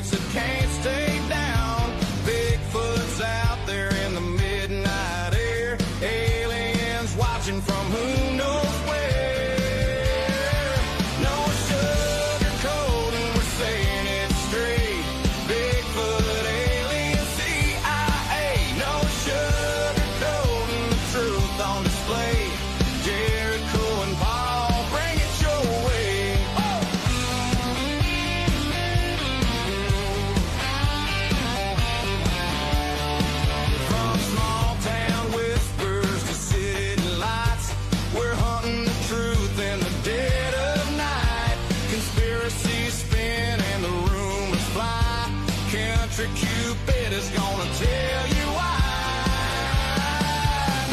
secrets that can't stay down. Bigfoot's out there in the midnight air. Aliens watching from who knows where. No sugarcoating, we're saying it straight. Bigfoot, alien, CIA. No sugarcoating, the truth on display. Jericho and Paul, bring it your way. From small town whispers to city lights, we're hunting the truth in the dead of night. Conspiracies spin and the rumors fly. Country Cupid is gonna tell you why.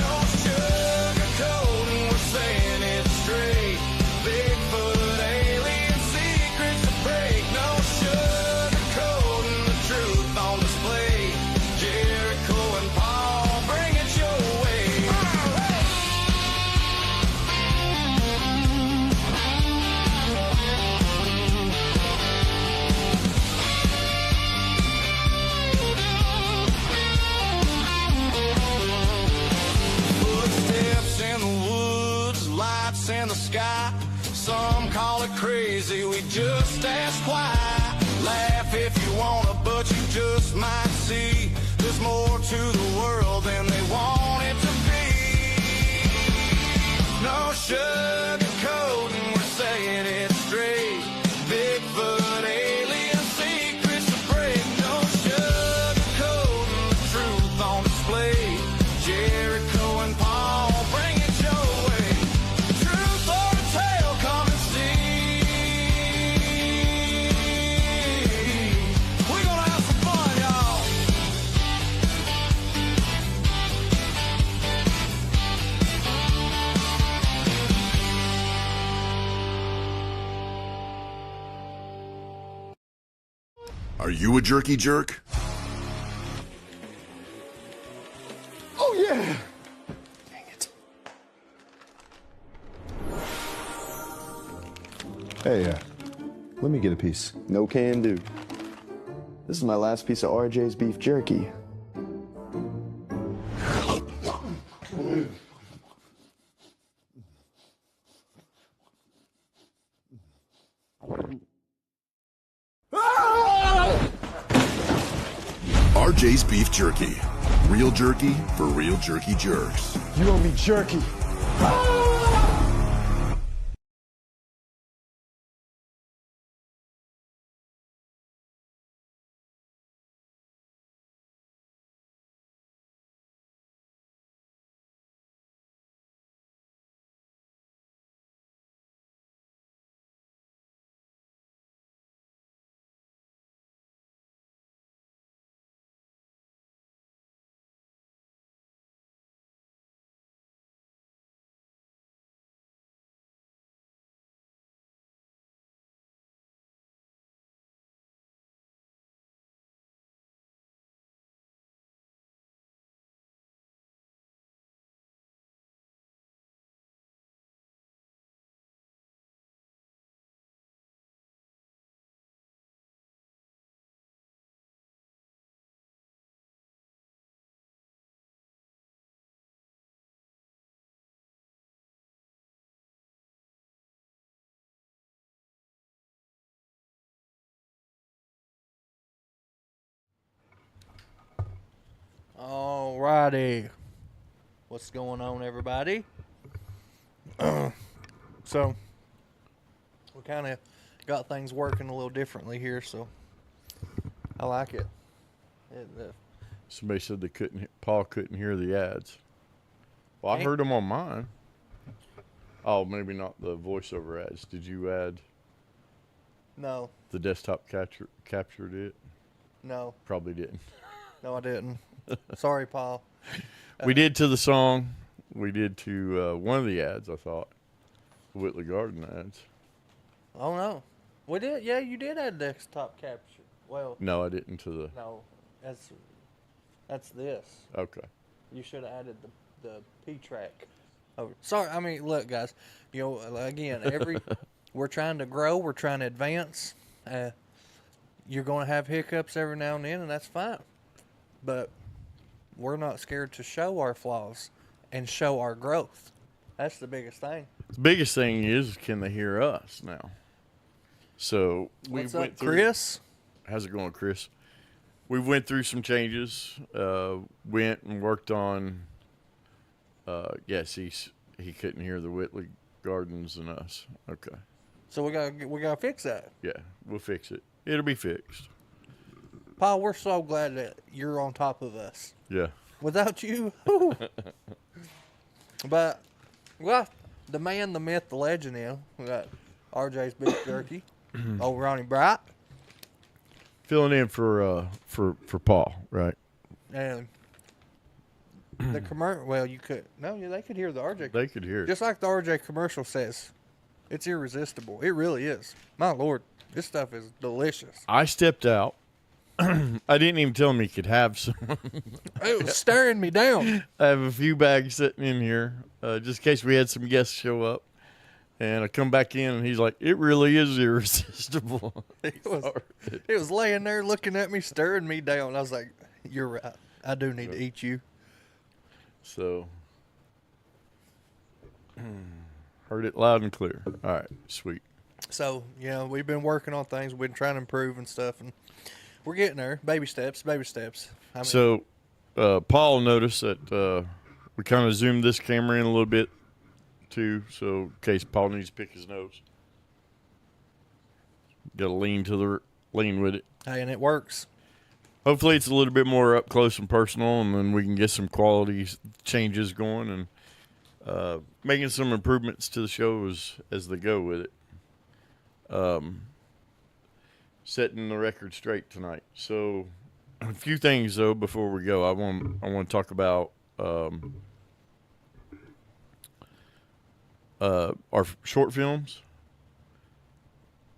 No sugarcoating, we're saying it straight. Bigfoot, alien, secrets to break. No sugarcoating, the truth on display. Jericho and Paul, bring it your way. Footsteps in the woods, lights in the sky. Some call it crazy, we just ask why. Laugh if you wanna, but you just might see there's more to the world than they want it to be. No sugarcoating, we're saying it straight. Bigfoot, alien, secrets to break. No sugarcoating, the truth on display. Jericho and Paul, bring it your way. Truth or a tale, come and see. We're gonna have some fun, y'all. Are you a jerky jerk? Oh, yeah. Dang it. Hey, let me get a piece. No can do. This is my last piece of RJ's beef jerky. RJ's Beef Jerky. Real jerky for real jerky jerks. You owe me jerky. Alrighty. What's going on, everybody? So, we kind of got things working a little differently here, so I like it. Somebody said they couldn't. Paul couldn't hear the ads. Well, I Hey. heard them on mine. Oh, maybe not the voiceover ads. Did you add No, the desktop captured it? no, Probably didn't. no, I didn't. Sorry, Paul. We did to the song. We did to one of the ads. I thought the Whitley Garden ads. Oh no, we did. Yeah, you did add desktop capture. Well, No, I didn't to the. no, that's this. Okay. You should have added the P track. Over. Sorry, I mean, look, guys. You know, again, we're trying to grow. We're trying to advance. you're going to have hiccups every now and then, and that's fine. But we're not scared to show our flaws and show our growth. That's the biggest thing. The biggest thing is, can they hear us now? So we What's went up, through. Chris? How's it going, Chris? We went through some changes. Went and worked on. Yes, he couldn't hear the Whitley Gardens and us. Okay. So we gotta fix that. Yeah, we'll fix it. It'll be fixed. Paul, we're so glad that you're on top of us. Yeah. Without you, whew. But, well, the man, the myth, the legend is, we got RJ's Beef Jerky, old Ronnie Bright, Filling in for Paul, right? and the commercial. Well, you could they could hear the RJ. They could hear it. Just like the RJ commercial says, it's irresistible. It really is. My Lord, this stuff is delicious. I stepped out. I didn't even tell him he could have some. It was staring me down. I have a few bags sitting in here, just in case we had some guests show up. And I come back in, and he's like, "It really is irresistible." It was laying there looking at me, staring me down. I was like, "You're right. I do need to eat you." So, heard it loud and clear. All right, sweet. So, we've been working on things. We've been trying to improve and stuff, and we're getting there. Baby steps, baby steps. I mean, So, Paul noticed that we kind of zoomed this camera in a little bit, too, so in case Paul needs to pick his nose. Got to lean with it. hey, and it works. Hopefully it's a little bit more up close and personal, and then we can get some quality changes going and making some improvements to the show as they go with it. Setting the record straight tonight. So a few things though before we go. I want to talk about our short films.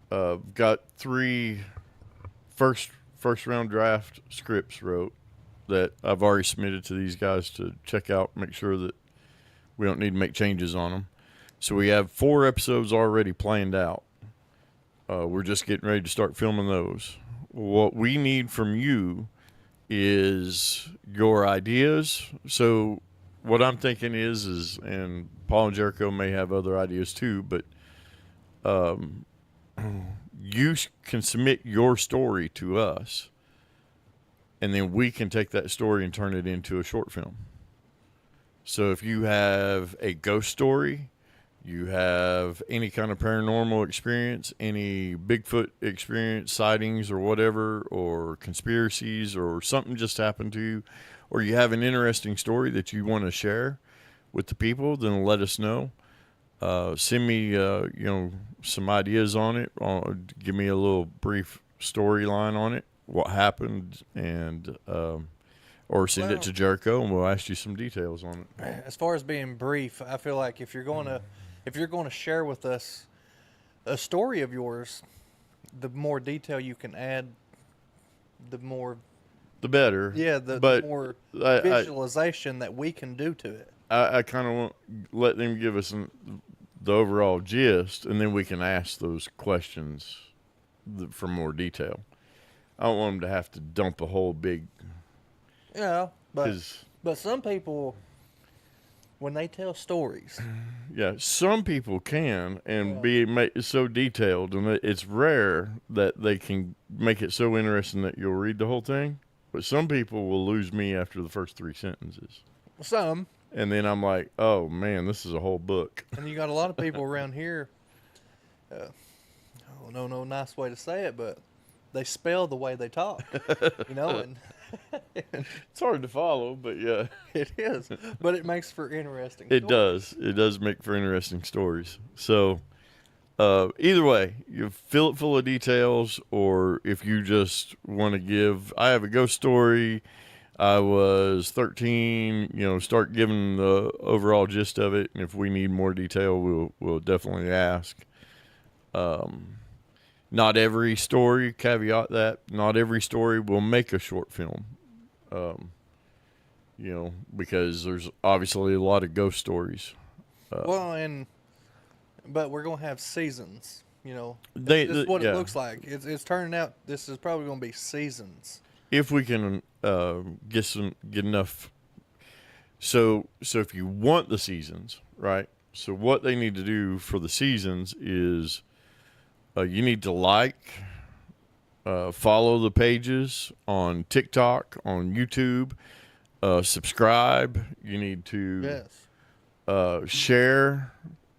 Got 3 first round draft scripts wrote that I've already submitted to these guys to check out, make sure that we don't need to make changes on them. So we have 4 episodes already planned out. We're just getting ready to start filming those. What we need from you is your ideas. So what I'm thinking is, and Paul and Jericho may have other ideas too, but you can submit your story to us, and then we can take that story and turn it into a short film. So if you have a ghost story, you have any kind of paranormal experience, any Bigfoot experience, sightings or whatever, or conspiracies, or something just happened to you, or you have an interesting story that you want to share with the people, then let us know. Send me, some ideas on it. Give me a little brief storyline on it, what happened, and or send it to Jericho, and we'll ask you some details on it. As far as being brief, I feel like if you're going to share with us a story of yours, the more detail you can add, the better. Yeah, the more visualization that we can do to it. I kind of want to let them give us the overall gist, and then we can ask those questions for more detail. I don't want them to have to dump a whole big. Yeah, but some people, when they tell stories. Yeah, some people can and be so detailed, and it's rare that they can make it so interesting that you'll read the whole thing. But some people will lose me after the first 3 sentences. Some. And then I'm like, oh, man, this is a whole book. And you got a lot of people around here, no nice way to say it, but they spell the way they talk, and It's hard to follow, but yeah. it is. But it makes for interesting It stories. does. It does make for interesting stories. So either way, you fill it full of details, or if you just want to give, I have a ghost story. I was 13, start giving the overall gist of it. And if we need more detail, we'll definitely ask. Not every story, caveat that, not every story will make a short film. Because there's obviously a lot of ghost stories. But we're going to have seasons. They- this is what yeah. it looks like. It's turning out this is probably going to be seasons. If we can get enough. So if you want the seasons, right? So what they need to do for the seasons is you need to follow the pages on TikTok, on YouTube, subscribe. You need to Yes. share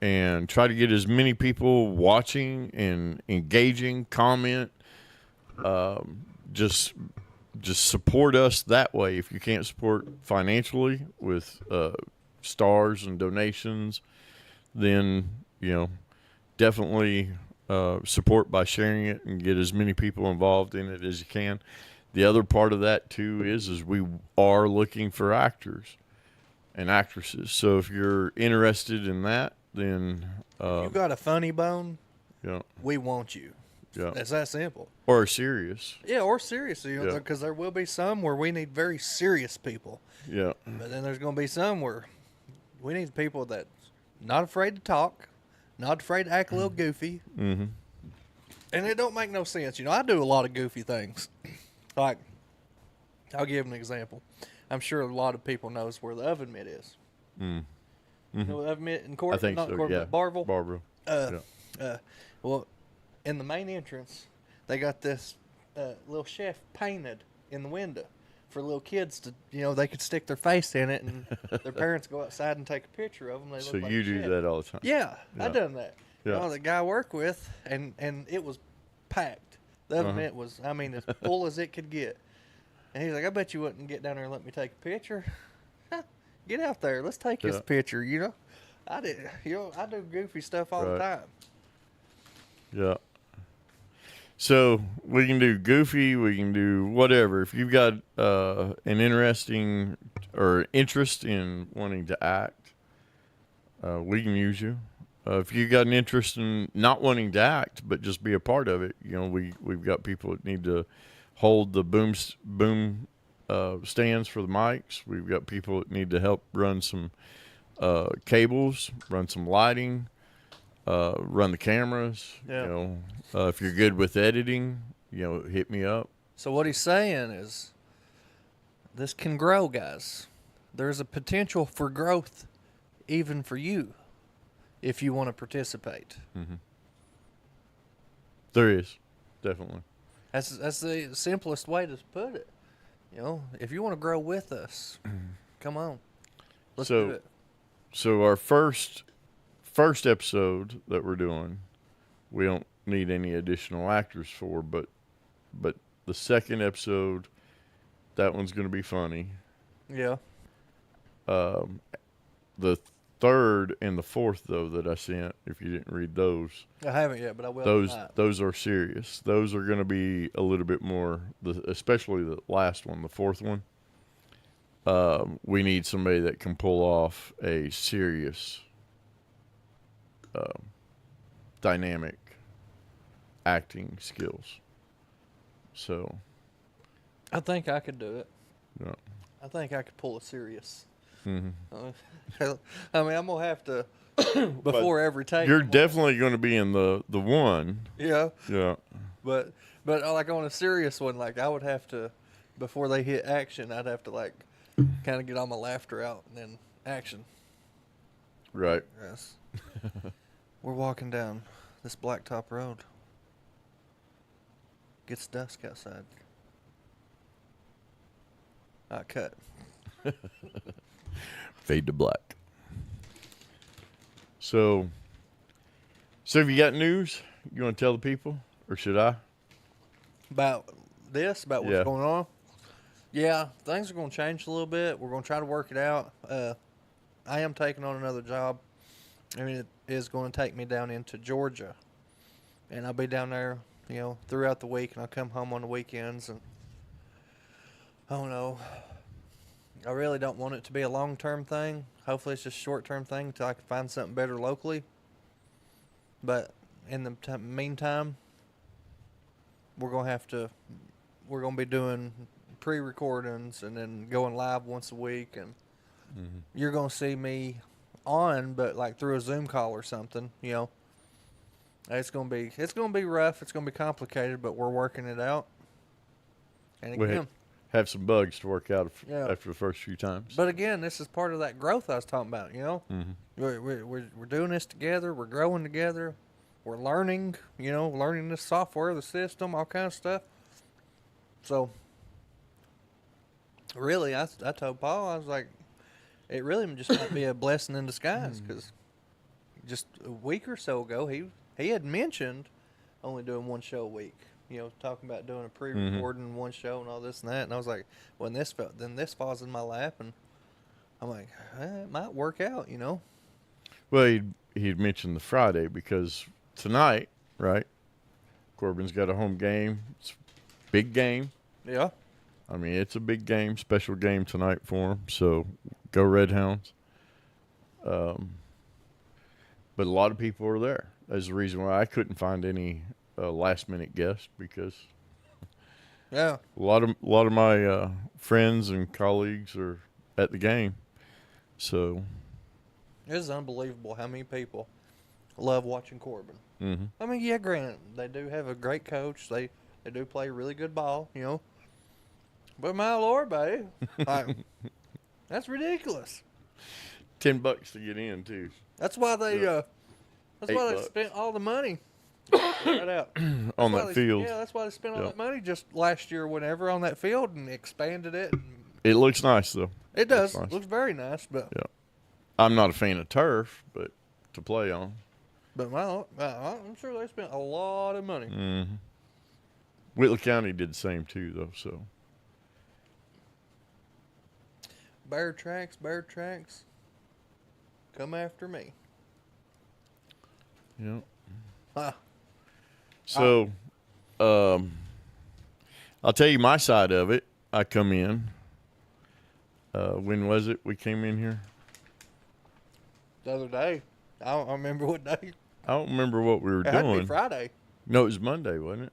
and try to get as many people watching and engaging, comment. Just support us that way. If you can't support financially with stars and donations, then definitely support by sharing it and get as many people involved in it as you can. The other part of that too is we are looking for actors and actresses. So if you're interested in that, then You got a funny bone, yeah, we want you. yeah, It's that simple. or serious, Yeah, or seriously, Yeah. because there will be some where we need very serious people, yeah, but then there's going to be some where we need people that's not afraid to talk, not afraid to act a little goofy, and it don't make no sense. I do a lot of goofy things. Like, I'll give an example. I'm sure a lot of people knows where the oven mitt is. You know the oven mitt in I think not so. Corbin, Yeah, Barville. Barville. Well, in the main entrance, they got this little chef painted in the window for little kids to, they could stick their face in it, and their parents go outside and take a picture of them. They So look like you a do chef. that all the time. Yeah, I Yeah. done that. Yeah. The guy I work with, and it was packed. The oven mitt was, as full as it could get. And he's like, I bet you wouldn't get down there and let me take a picture. Get out there. Let's take this Yeah. picture, I did. I do goofy stuff all the Right. time. Yeah. So we can do goofy, we can do whatever. If you've got an interesting or interest in wanting to act, we can use you. If you got an interest in not wanting to act but just be a part of it, we've got people that need to hold the boom stands for the mics. We've got people that need to help run some cables, run some lighting. Run the cameras. Yeah. If you're good with editing, hit me up. So what he's saying is, this can grow, guys. There's a potential for growth, even for you, if you want to participate. There is, definitely. That's the simplest way to put it. If you want to grow with us, come on, let's So- do it. So our first episode that we're doing, we don't need any additional actors for, but the second episode, that one's going to be funny. Yeah. The third and the fourth though that I sent, if you didn't read those, I haven't yet, but I will. those are serious. Those are going to be a little bit more, especially the last one, the fourth one. We need somebody that can pull off a serious, dynamic acting skills. So, I think I could do it. yeah. I think I could pull a serious. I'm gonna have to before every take. You're definitely going to be in the one. Yeah, Yeah. but like on a serious one, like I would have to before they hit action, I'd have to like kind of get all my laughter out and then action. Right. Yes. We're walking down this blacktop road. Gets dusk outside. Cut. Fade to black. So have you got news you want to tell the people, or should I? About what's Yeah. going on. Yeah, things are going to change a little bit. We're going to try to work it out. I am taking on another job. It is going to take me down into Georgia. And I'll be down there, throughout the week, and I'll come home on the weekends. And I don't know. I really don't want it to be a long-term thing. Hopefully it's just a short-term thing until I can find something better locally. But in the meantime, we're going to be doing pre-recordings and then going live once a week. And you're going to see me on, but like through a Zoom call or something, It's gonna be rough. It's gonna be complicated, but we're working it out. And We again, have some bugs to work out Yeah. after the first few times. but again, this is part of that growth I was talking about. You know, we're doing this together. We're growing together. We're learning. You know, learning the software, the system, all kinds of stuff. So, really, I told Paul, I was like, it really just might be a blessing in disguise because just a week or so ago, he had mentioned only doing one show a week. You know, talking about doing a pre-recording one show and all this and that. And I was like, when this falls in my lap, and I'm like, it might work out. You know. Well, he'd mentioned the Friday because tonight, right? Corbin's got a home game. It's a big game. Yeah. I mean, it's a big game, special game tonight for him. So, go Red Hounds. But a lot of people are there. That's the reason why I couldn't find any last-minute guests because Yeah. a lot of my friends and colleagues are at the game. So, It is unbelievable how many people love watching Corbin. mhm. I mean, yeah, granted, they do have a great coach. They do play really good ball, you know. But my Lord, babe, like, that's ridiculous. $10 to get in too. That's why they that's why they $8. spent all the money right out On That's why that field. Yeah, that's why they spent all Yeah. that money just last year, whenever, on that field and expanded it. And It looks nice though. it does. nice. Looks very nice, but Yeah. I'm not a fan of turf, but to play on. but I'm sure they spent a lot of money. Mm-hmm. Whitley County did the same too, though. So Bear tracks, come after me. yeah. Ah. So, I'll tell you my side of it. I come in. When was it we came in here? The other day, I don't remember what day. I don't remember what we were It had to be doing. Friday. No, it was Monday, wasn't it?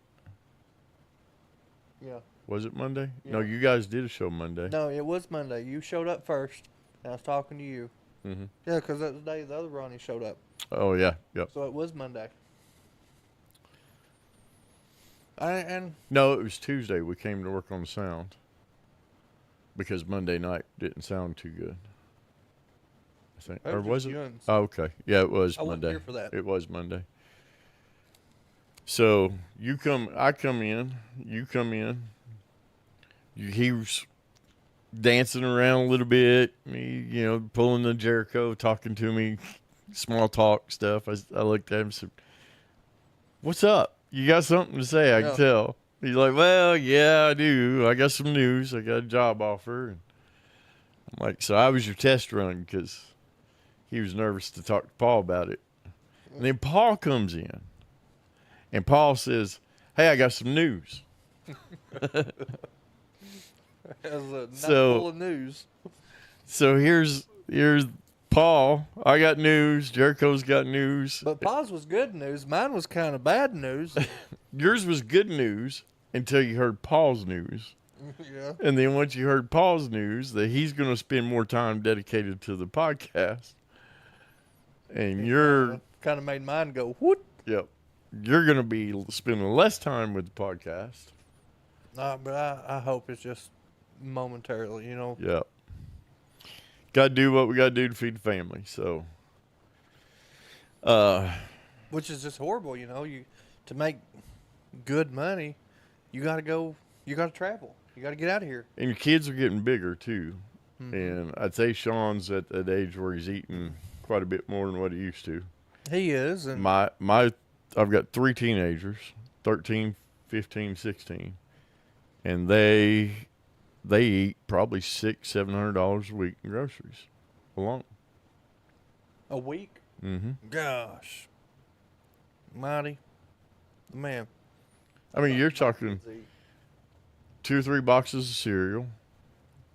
Yeah. Was it Monday? Yeah. No, you guys did a show Monday. No, it was Monday. You showed up first. And I was talking to you. Mm-hmm. Yeah, because that was the day the other Ronnie showed up. Oh yeah, yep. So it was Monday. And No, it was Tuesday. We came to work on the sound because Monday night didn't sound too good. I think, That or was was just it? Yuns. Oh, okay, yeah, it was I wasn't Monday. here for that. It was Monday. So I come in. You come in. He was dancing around a little bit. Me, pulling the Jericho, talking to me, small talk stuff. I looked at him and said, "What's up? You got something to say?" I Yeah. can tell. He's like, "Well, yeah, I do. I got some news. I got a job offer." And I'm like, "So I was your test run," because he was nervous to talk to Paul about it. And then Paul comes in, and Paul says, "Hey, I got some news." it was a night So- full of news. So here's Paul. I got news. Jericho's got news. But Pa's was good news. Mine was kind of bad news. Yours was good news until you heard Paul's news. Yeah. And then once you heard Paul's news that he's going to spend more time dedicated to the podcast, and you're Kind of made mine go, whoop. yep, you're going to be spending less time with the podcast. But I hope it's just momentarily, Yep. Got to do what we got to do to feed the family. So, Which is just horrible, You to make good money, you got to travel. You got to get out of here. and your kids are getting bigger too. And I'd say Sean's at that age where he's eating quite a bit more than what he used to. He is, and I've got 3 teenagers, 13, 15, 16, and they eat probably $600-700 a week in groceries alone. a week. Mm-hmm. Gosh, mighty man. I mean, you're talking 2 or 3 boxes of cereal,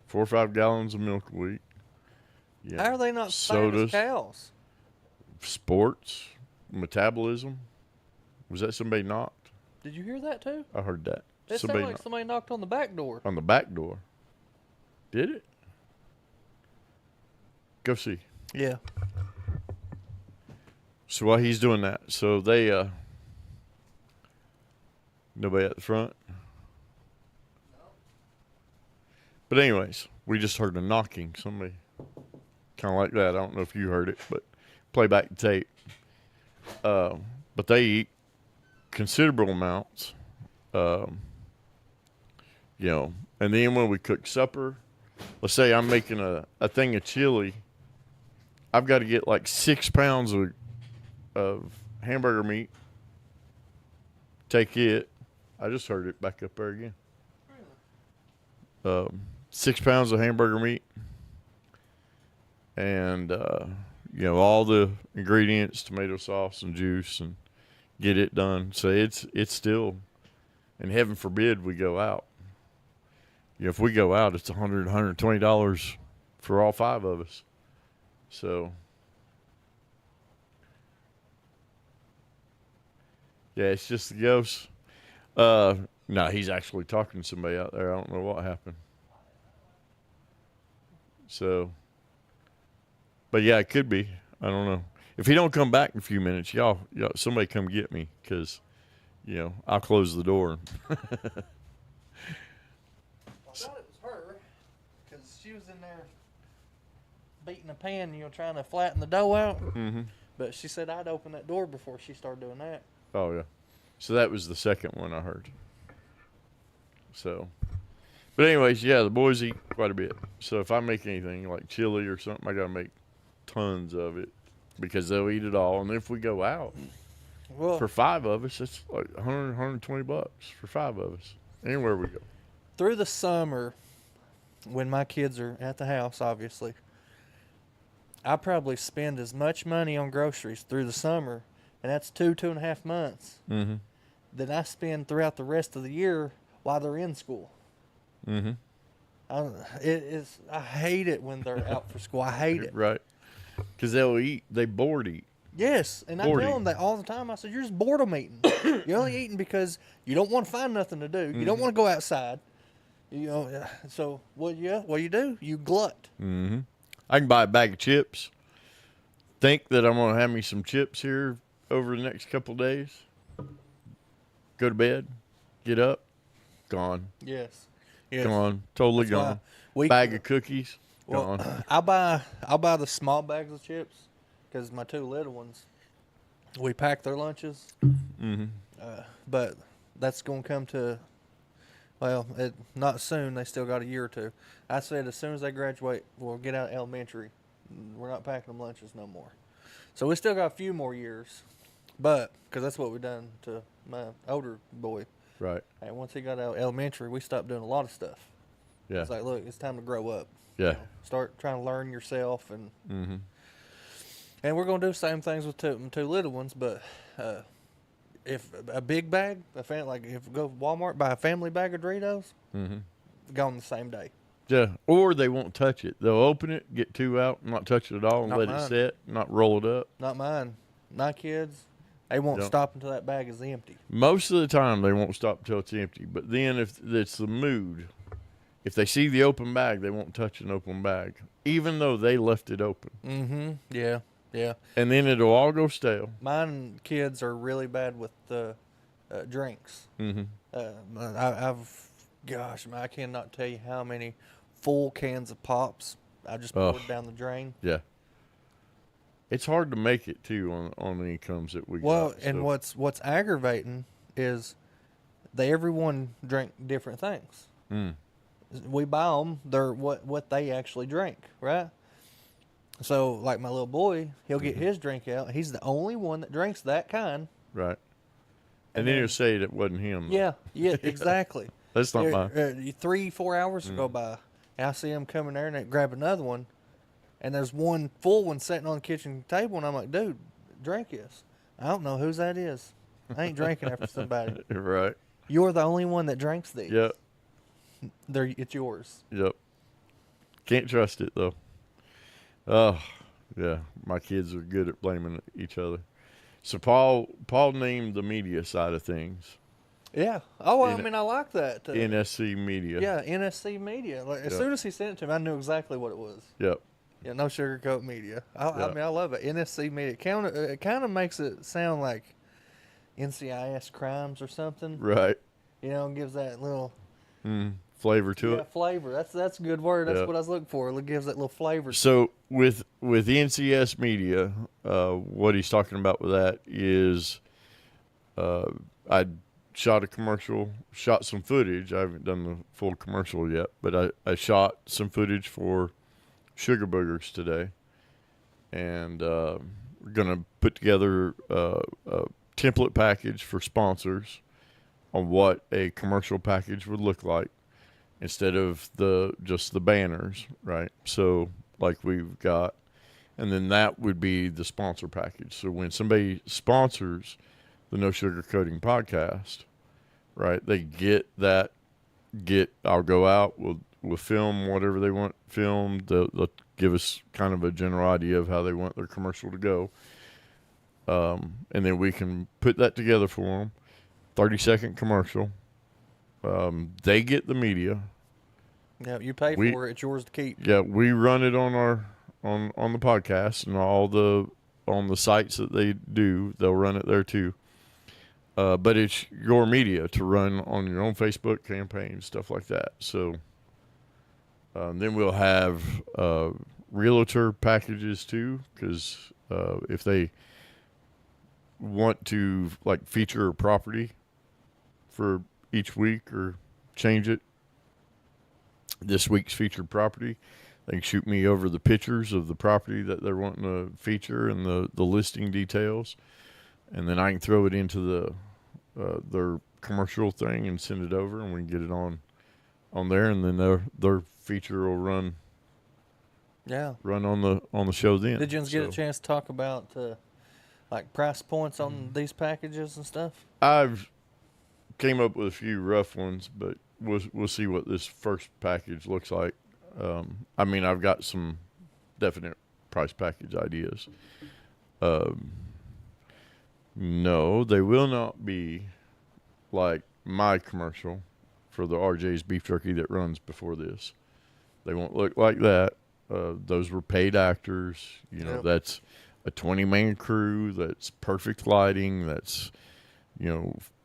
4 or 5 gallons of milk a week. Yeah. How are they not fat as sodas, cows? sports, metabolism? Was that somebody knocked? Did you hear that too? I heard that. It sounded like somebody knocked on the back door. on the back door. Did it? Go see. Yeah. So while he's doing that, so they Nobody at the front? But anyways, we just heard a knocking. Somebody kind of like that. I don't know if you heard it, but play back the tape. But they eat considerable amounts. You know, and then when we cook supper, let's say I'm making a thing of chili, I've got to get like 6 pounds of hamburger meat. Take it. I just heard it back up there again. 6 pounds of hamburger meat. And, you know, all the ingredients, tomato sauce and juice, and get it done. So it's still, and heaven forbid we go out. You know, if we go out, it's $100, $120 for all 5 of us. So, yeah, it's just the ghost. No, he's actually talking to somebody out there. I don't know what happened. So, but yeah, it could be. I don't know. If he don't come back in a few minutes, y'all somebody come get me, because, you know, I'll close the door. I thought it was her, because she was in there beating a pan, you know, trying to flatten the dough out. Mm-hmm. But she said I'd open that door before she started doing that. Oh, yeah. So that was the second one I heard. So, but anyways, yeah, the boys eat quite a bit. So if I make anything like chili or something, I got to make tons of it, because they'll eat it all. And if we go out, Well, for 5 of us, it's like $100, $120 for 5 of us. Anywhere we go. through the summer, when my kids are at the house, obviously, I probably spend as much money on groceries through the summer, and that's 2.5 months, Mm-hmm. that I spend throughout the rest of the year while they're in school. Mm-hmm. I hate it when they're out for school. I hate it. Right. Because they'll eat. They bored eat. Yes, and I Bored tell eating. them that all the time. I said, you're just boredom eating. You're only eating because you don't want to find nothing to do. You don't want to go outside. You know, so what you do? You glut. Mm-hmm. I can buy a bag of chips. Think that I'm going to have me some chips here over the next couple of days. Go to bed. Get up. Gone. Yes. Gone. Totally That's why gone. we- Bag of cookies. Well, Gone. I'll buy the small bags of chips, because my 2 little ones, we pack their lunches. Mm-hmm. But that's going to come to, well, not soon. They still got a year or 2. I said as soon as they graduate, we'll get out of elementary. We're not packing them lunches no more. So we still got a few more years, but because that's what we done to my older boy. Right. And once he got out of elementary, we stopped doing a lot of stuff. Yeah. It's like, look, it's time to grow up. Yeah. Start trying to learn yourself, and Mm-hmm. and we're gonna do the same things with my 2 little ones. But if a big bag, like if we go to Walmart, buy a family bag of Doritos, Mm-hmm. gone the same day. Yeah. Or they won't touch it. They'll open it, get 2 out, not touch it at all, and Not let mine. it sit, not roll it up. Not mine. My kids, they won't Yep. stop until that bag is empty. Most of the time, they won't stop until it's empty. But then, if it's the mood, if they see the open bag, they won't touch an open bag, even though they left it open. Mm-hmm. Yeah. Yeah. And then it'll all go stale. Mine kids are really bad with drinks. Mm-hmm. I cannot tell you how many full cans of pops I just poured down the drain. Yeah. It's hard to make it too on the incomes that we Well, got. and so- what's aggravating is everyone drink different things. Mm. We buy them they're what they actually drink, right? So, like my little boy, he'll get his drink out. He's the only one that drinks that kind. Right. And then then- he'll say that wasn't him. Yeah, exactly. That's not mine. 3-4 hours will go by, and I see him coming there and they grab another one, and there's one full one sitting on the kitchen table, and I'm like, dude, drink this. I don't know whose that is. I ain't drinking after somebody. Right. You're the only one that drinks these. Yep. It's yours. Yep. Can't trust it though. Oh, yeah. My kids are good at blaming each other. So Paul named the media side of things Yeah. Oh, I In- mean, I like that. NSC Media. Yeah, NSC Media. Like, as Yeah. soon as he sent it to me, I knew exactly what it was. Yep. Yeah, no sugarcoat media. I Yeah. mean, I love it. NSC Media. It kind of makes it sound like NCIS crimes or something. Right. You know, gives that little Flavor to yeah, it. flavor. That's a good word. That's Yeah. what I was looking for. It gives that little flavor. So with NCS Media, what he's talking about with that is, I shot a commercial, shot some footage. I haven't done the full commercial yet, but I shot some footage for Sugar Boogers today, and we're gonna put together a template package for sponsors on what a commercial package would look like, instead of just the banners, right? So like we've got, and then that would be the sponsor package. So when somebody sponsors the No Sugar Coating podcast, right, they I'll go out, we'll film whatever they want filmed. They'll give us kind of a general idea of how they want their commercial to go. And then we can put that together for them. 30-second commercial. They get the media. Yeah, you pay for it. It's yours to keep. Yeah, we run it on our on the podcast and on the sites that they do. They'll run it there too. But it's your media to run on your own Facebook campaign, stuff like that. So then we'll have realtor packages too, because if they want to like feature a property for each week or change it, this week's featured property, they can shoot me over the pictures of the property that they're wanting to feature and the listing details, and then I can throw it into their commercial thing and send it over, and we can get it on there, and then their feature will run on the show then. Did you get a chance to talk about like price points on these packages and stuff? I've came up with a few rough ones, but we'll see what this first package looks like. I mean, I've got some definite price package ideas. No, they will not be like my commercial for the RJ's beef jerky that runs before this. They won't look like that. Those were paid actors. You know, that's a 20-man crew. That's perfect lighting. That's,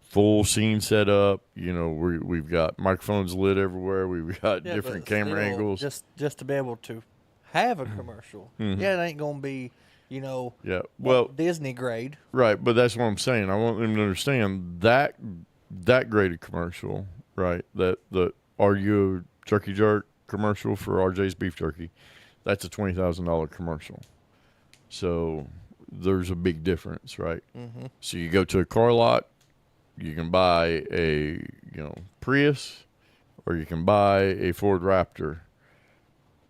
full scene set up. We've got microphones lit everywhere. We've got different camera angles. Just to be able to have a commercial. Mm-hmm. Yeah, it ain't gonna be, well, Disney grade. right, but that's what I'm saying. I want them to understand that graded commercial, right? That the Are You a Jerky Jerk commercial for RJ's Beef Jerky, that's a $20,000 commercial. So there's a big difference, right? Mm-hmm. So you go to a car lot, you can buy a Prius, or you can buy a Ford Raptor.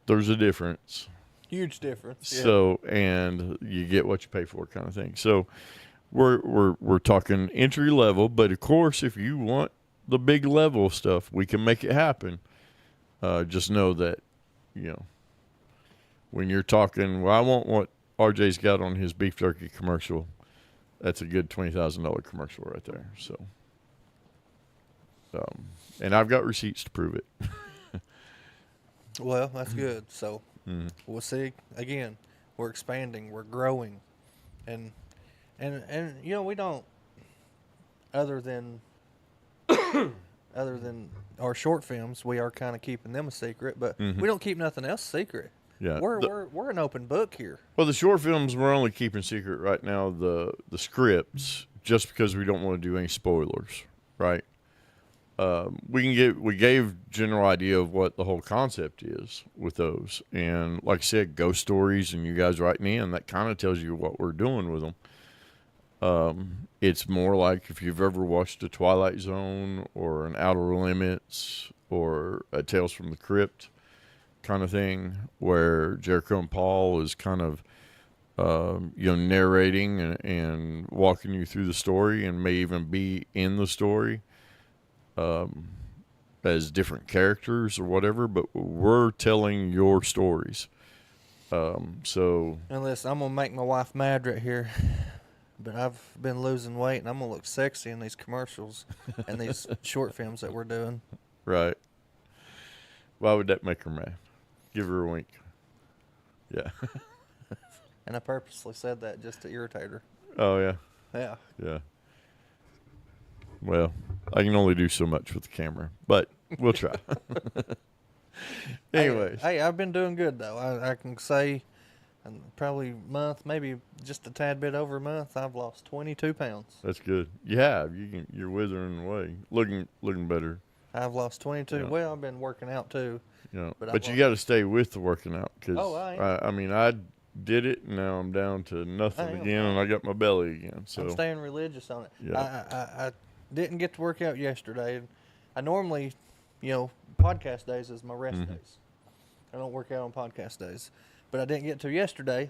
There's a difference. Huge difference. Yeah. So, and you get what you pay for, kind of thing. So we're talking entry level, but of course, if you want the big level stuff, we can make it happen. Just know that, when you're talking, well, I want what RJ's got on his beef jerky commercial, that's a good $20,000 commercial right there. So, and I've got receipts to prove it. Well, that's good. So we'll see. Again, we're expanding, we're growing, and we don't, other than our short films, we are kind of keeping them a secret, but we don't keep nothing else secret. Yeah, we're an open book here. Well, the short films we're only keeping secret right now. The scripts, just because we don't want to do any spoilers, right? We gave general idea of what the whole concept is with those, and like I said, ghost stories, and you guys writing in, that kind of tells you what we're doing with them. It's more like if you've ever watched a Twilight Zone or an Outer Limits or a Tales from the Crypt kind of thing, where Jericho and Paul is kind of narrating and walking you through the story, and may even be in the story as different characters or whatever, but we're telling your stories. So, and listen, I'm gonna make my wife mad right here, but I've been losing weight, and I'm gonna look sexy in these commercials and these short films that we're doing. Right. Why would that make her mad? Give her a wink. Yeah. And I purposely said that just to irritate her. Oh, yeah. Yeah. Yeah. Well, I can only do so much with the camera, but we'll try. Anyways, Hey, I've been doing good though. I can say, probably month, maybe just a tad bit over a month, I've lost 22 pounds. that's good. You have. You're withering away, looking better. I've lost 22. Yeah. Well, I've been working out too. You know, But but I you got to stay with the working out because Oh, I am. I mean I did it and now I'm down to nothing I am. again and I got my belly again. So I'm staying religious on it. Yeah. I didn't get to work out yesterday. I normally, podcast days is my rest days. I don't work out on podcast days. But I didn't get to yesterday.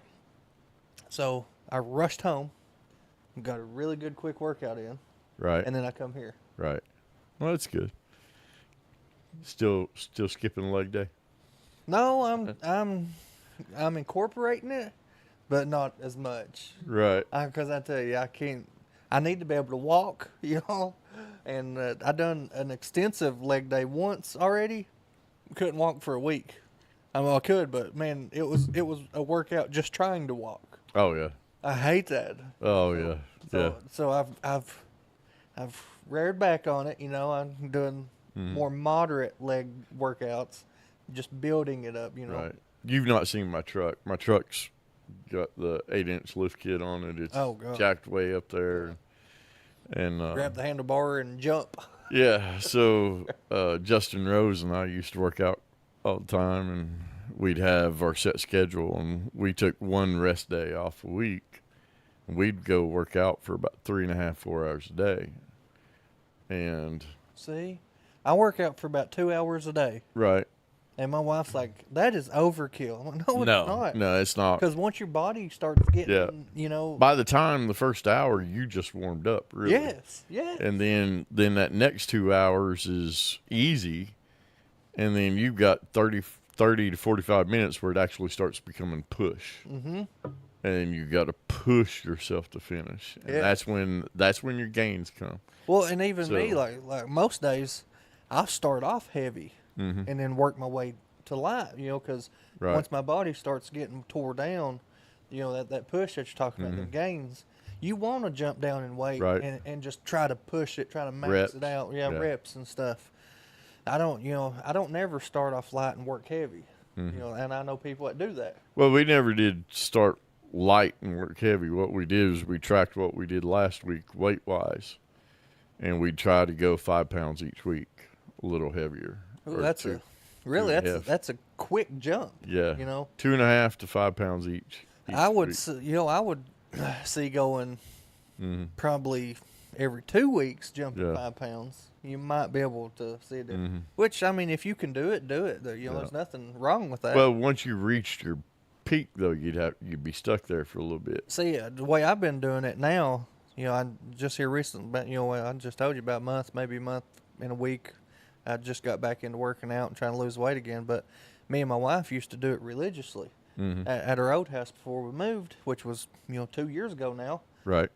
So I rushed home, got a really good quick workout in, right, and then I come here. right. Well, that's good. Still skipping leg day. No, I'm incorporating it, but not as much. Right. Because I tell you, I need to be able to walk, and I done an extensive leg day once already. Couldn't walk for a week. I mean, I could, but man, it was a workout just trying to walk. Oh yeah. I hate that. Oh yeah. Yeah. So I've reared back on it. I'm doing more moderate leg workouts, just building it up. Right. You've not seen my truck. My truck's got the 8-inch lift kit on it. It's Oh, God. jacked way up there. And Grab the handlebar and jump. yeah, so Justin Rose and I used to work out all the time, and we'd have our set schedule, and we took one rest day off a week. And we'd go work out for about 3.5, 4 hours a day. And See, I work out for about 2 hours a day. right. And my wife's like, that is overkill. I'm like, no, it's not. No, it's not. Because once your body starts getting, By the time the first hour, you just warmed up, really. yes. And then that next 2 hours is easy, and then you've got 30 to 45 minutes where it actually starts becoming push. Mm-hmm. And you got to push yourself to finish, and Yeah. that's when your gains come. Well, and even me, So- like most days, I'll start off heavy Mm-hmm. and then work my way to light, because Right. once my body starts getting tore down, that push that you're talking about, the gains, you want to jump down in weight Mm-hmm. Right. and just try to push it, try to max Reps. it out. Yeah. Reps and stuff. I don't never start off light and work heavy, Mm-hmm. and I know people that do that. Well, we never did start light and work heavy. What we did is we tracked what we did last week weight-wise, and we tried to go 5 pounds each week, a little heavier. Ooh, or that's two. that's a quick jump. Yeah. 2.5 to 5 pounds each. I would week. I would see going probably every 2 weeks jumping Yeah. 5 pounds. You might be able to see it. Which, I mean, if you can do it, do it. There's nothing wrong with that. Well, once you reached your peak, though, you'd be stuck there for a little bit. See, the way I've been doing it now, I just here recently, but I just told you about maybe a month in a week. I just got back into working out and trying to lose weight again. But me and my wife used to do it religiously at our old house before we moved, which was 2 years ago now. Right.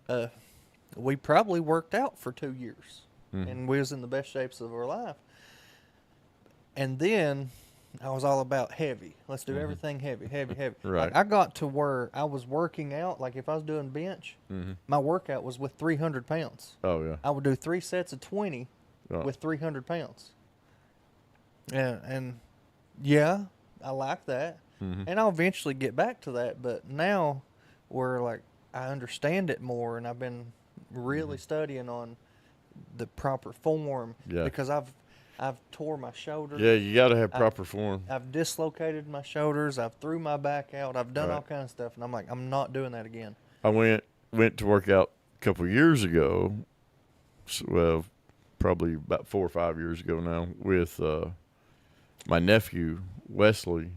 We probably worked out for 2 years, and we was in the best shapes of our life. And then I was all about heavy. Let's do everything heavy. Right. I got to where I was working out, like if I was doing bench, my workout was with 300 pounds. Oh, yeah. I would do 3 sets of 20 Oh. with 300 pounds. And yeah, I like that. And I'll eventually get back to that. But now we're like, I understand it more, and I've been really studying on the proper form. Yeah. Because I've tore my shoulder. Yeah, you got to have proper form. I've dislocated my shoulders. I've threw my back out. I've done Right. all kinds of stuff, and I'm like, I'm not doing that again. I went to work out a couple of years ago. Well, probably about 4 or 5 years ago now, with my nephew Wesley,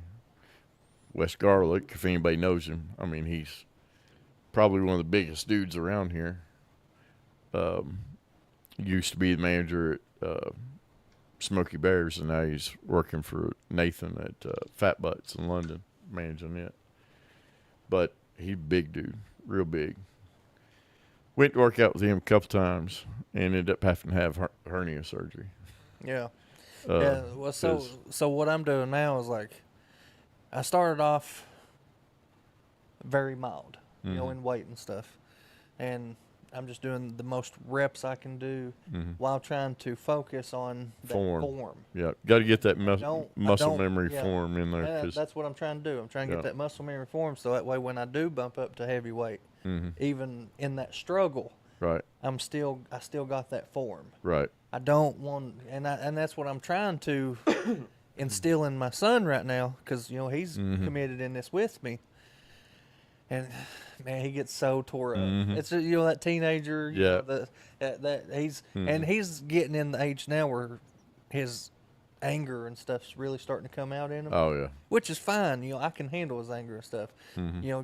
Wes Garlic. If anybody knows him, I mean, he's probably one of the biggest dudes around here. Used to be the manager at Smoky Bears, and now he's working for Nathan at Fat Butts in London, managing it. But he's a big dude, real big. Went to work out with him a couple times and ended up having to have hernia surgery. Yeah. Yeah. Well, so what I'm doing now is like, I started off very mild, in weight and stuff, and I'm just doing the most reps I can do while trying to focus on that form. Yeah, got to get that I muscle don't- memory yeah. form in there. And 'Cause- that's what I'm trying to do. I'm trying to Yeah. get that muscle memory form, so that way when I do bump up to heavyweight, even in that struggle, right, I still got that form. right. I don't want, and that's what I'm trying to instill in my son right now, because he's committed in this with me, and man, he gets so tore up. It's that teenager, Yeah. that he's and he's getting in the age now where his anger and stuff's really starting to come out in him, Oh yeah, which is fine. I can handle his anger and stuff.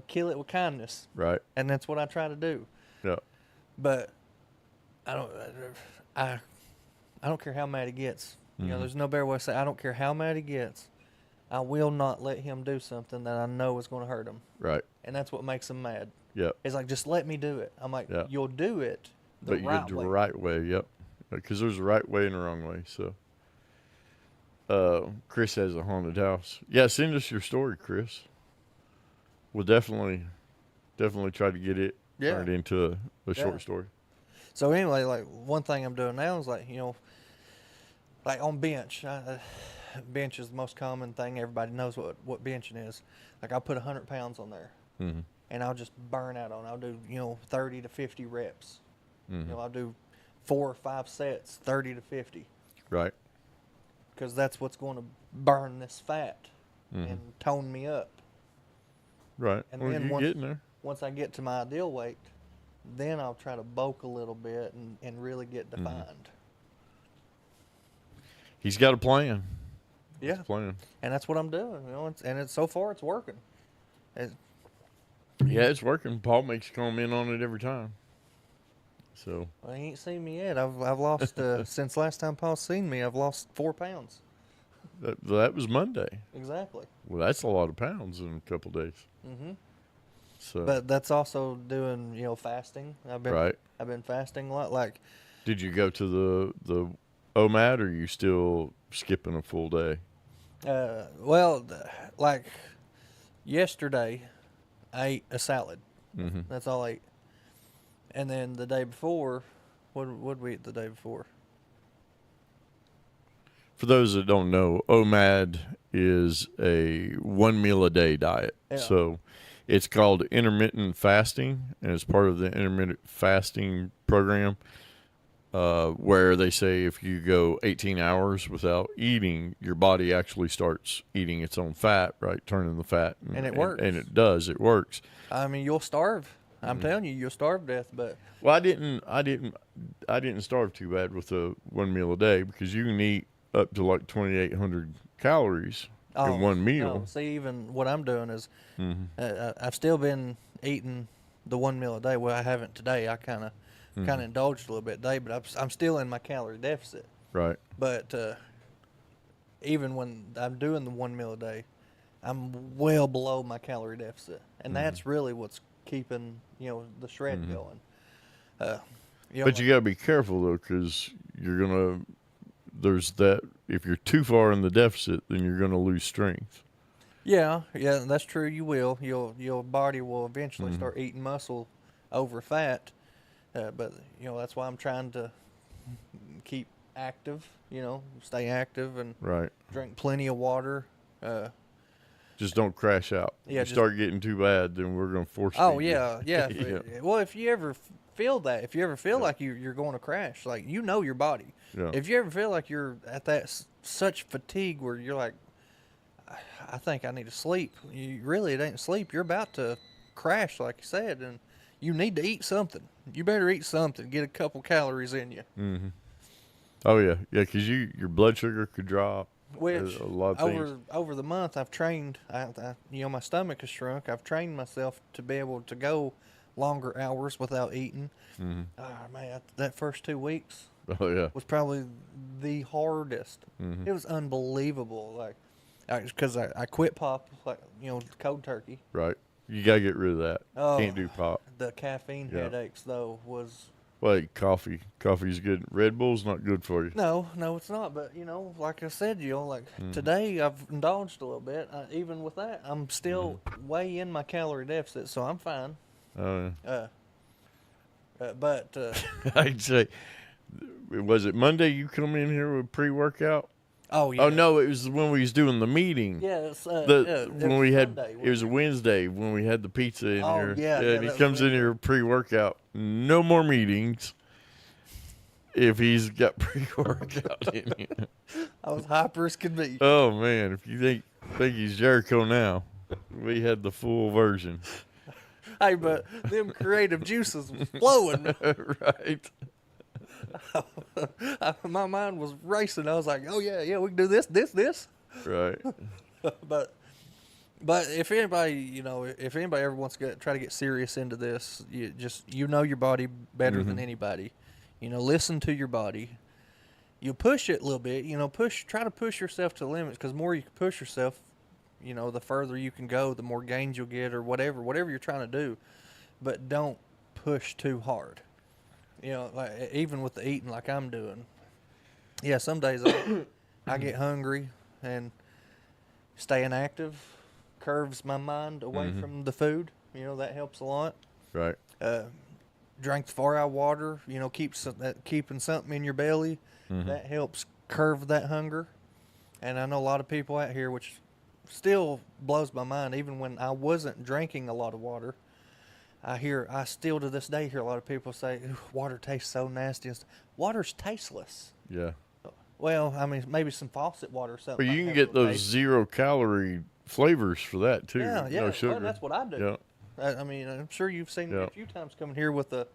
Kill it with kindness, right. and that's what I try to do. Yeah, But I don't care how mad he gets. There's no better way to say I don't care how mad he gets. I will not let him do something that I know is going to hurt him, right. and that's what makes him mad. Yeah, It's like, just let me do it. I'm like, Yeah. you'll do it the but you right get the way. right way. Yep, because there's a right way and a wrong way. So, Chris has a haunted house. Yeah, send us your story, Chris. We'll definitely try to get it Yeah. turned into a Yeah. short story. So anyway, like one thing I'm doing now is like like on bench. Bench is the most common thing. Everybody knows what benching is. Like I'll put 100 pounds on there, and I'll just burn out on it. I'll do 30 to 50 reps. I'll do 4 or 5 sets, 30 to 50, Right. because that's what's going to burn this fat and tone me up. Right. And well, then you're once- getting there. Once I get to my ideal weight, then I'll try to bulk a little bit and really get defined. He's got a plan. Yeah. Plan. And that's what I'm doing, it's so far it's working. Yeah, it's working. Paul makes a comment on it every time. So Well, he ain't seen me yet. I've lost since last time Paul's seen me. I've lost 4 pounds. that was Monday. Exactly. Well, that's a lot of pounds in a couple days. So But that's also doing fasting. I've been fasting a lot. Like did you go to the OMAD, or are you still skipping a full day? like yesterday, I ate a salad. That's all I ate. And then the day before, what did we eat the day before? For those that don't know, OMAD is a 1 meal a day diet. Yeah. So it's called intermittent fasting, and it's part of the intermittent fasting program, where they say if you go 18 hours without eating, your body actually starts eating its own fat, right? Turning the fat. And it works. And it does. It works. I mean, you'll starve. I'm telling you, you'll starve to death. But Well, I didn't starve too bad with the 1 meal a day, because you can eat up to like 2,800 calories in one meal. No, see, even what I'm doing is I've still been eating the 1 meal a day. Well, I haven't today. I kind of indulged a little bit today, but I'm still in my calorie deficit. Right. But even when I'm doing the 1 meal a day, I'm well below my calorie deficit, and that's really what's keeping the shred going. But you got to be careful though, because there's that. If you're too far in the deficit, then you're gonna lose strength. Yeah, that's true. You will. Your body will eventually start eating muscle over fat. But that's why I'm trying to keep active. Stay active and Right. drink plenty of water. Just don't crash out. Yeah, You start getting too bad, then we're gonna force. Oh feed you. yeah. Yeah. Well, if you ever feel that, if you ever feel like you're going to crash, like your body. Yeah. If you ever feel like you're at that such fatigue where you're like, I think I need to sleep. It ain't sleep. You're about to crash, like you said, and you need to eat something. You better eat something. Get a couple calories in you. Oh yeah, yeah, because your blood sugar could drop. Which a lot of things. over the month I've trained. My stomach has shrunk. I've trained myself to be able to go longer hours without eating. Man, that first 2 weeks Oh yeah. was probably the hardest. It was unbelievable. Like, because I quit pop, like cold turkey. Right. You gotta get rid of that. Oh. Can't do pop. The caffeine Yeah. headaches though was. Well, coffee. Coffee's good. Red Bull's not good for you. No, it's not. But like I said, today I've indulged a little bit. Even with that, I'm still way in my calorie deficit, so I'm fine. Oh yeah. But I'd say, was it Monday you come in here with pre-workout? oh yeah, Oh no, it was when we was doing the meeting. yeah, it's, When we had Sunday, it was a Wednesday when we had the pizza in Oh, here. yeah, and he that was comes in here pre-workout. No more meetings. If he's got pre-workout in here. I was hyper as could be. Oh man, if you think he's Jericho now, we had the full version. Hey, but them creative juices was flowing. Right. My mind was racing. I was like, oh yeah, we can do this. Right. But if anybody, if anybody ever wants to try to get serious into this, you know your body better than anybody. Listen to your body. You push it a little bit. Try to push yourself to the limits, because the more you can push yourself, the further you can go, the more gains you'll get, or whatever you're trying to do. But don't push too hard. Like even with the eating, like I'm doing. Yeah, some days I get hungry, and staying active curves my mind away from the food. That helps a lot. Right. Drink the 4-hour water. Keeping something in your belly. That helps curve that hunger. And I know a lot of people out here, which still blows my mind, even when I wasn't drinking a lot of water. I still to this day hear a lot of people say, water tastes so nasty. Water's tasteless. Yeah. Well, I mean, maybe some faucet water or something. But you might can have get a little those taste. 0-calorie flavors for that too. Yeah. No sugar. Well, that's what I do. Yeah. I mean, I'm sure you've seen me Yeah. a few times coming here with a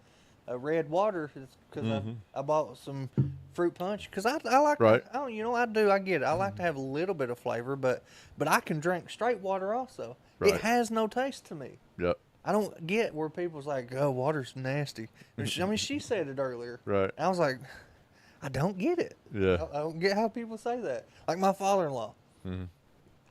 red water, because I bought some fruit punch, because I like Right. I get it. I like to have a little bit of flavor, but I can drink straight water also. Right. It has no taste to me. Yep. I don't get where people's like, oh, water's nasty. I mean, she said it earlier. Right. I was like, I don't get it. Yeah. I don't get how people say that. Like my father-in-law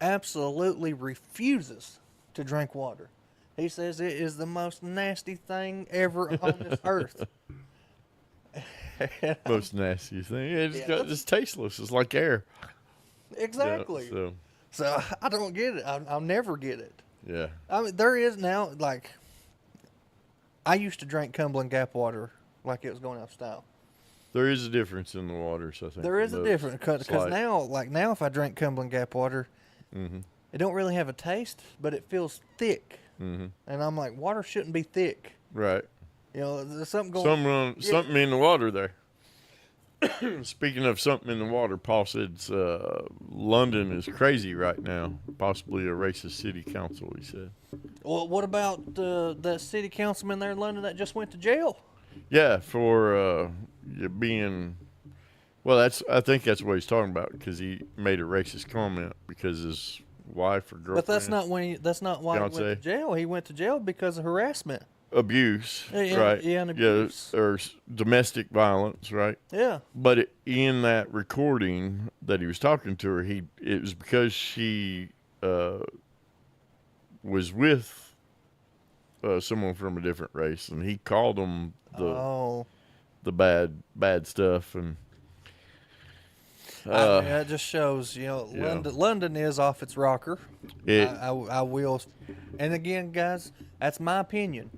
absolutely refuses to drink water. He says it is the most nasty thing ever on this earth. Most nastiest thing. Yeah. It's tasteless. It's like air. Exactly. Yeah, So I don't get it. I'll never get it. yeah. I mean, there is now, like, I used to drink Cumberland Gap water like it was going out of style. There is a difference in the waters, I think. There is a difference, because Slight. now if I drink Cumberland Gap water, it don't really have a taste, but it feels thick. And I'm like, water shouldn't be thick. Right. There's something going. Something in the water there. Speaking of something in the water, Paul said London is crazy right now. Possibly a racist city council, he said. Well, what about the city councilman there in London that just went to jail? Yeah, for being... Well, I think that's what he's talking about, because he made a racist comment because his wife or girlfriend... But that's not why he went to Fiancé. jail. He went to jail because of harassment. Abuse, Yeah, right? yeah, and abuse. Or domestic violence, right? Yeah. But in that recording that he was talking to her, it was because she was with someone from a different race, and he called them the bad stuff, and I mean, that just shows, London is off its rocker. I will, and again, guys, that's my opinion.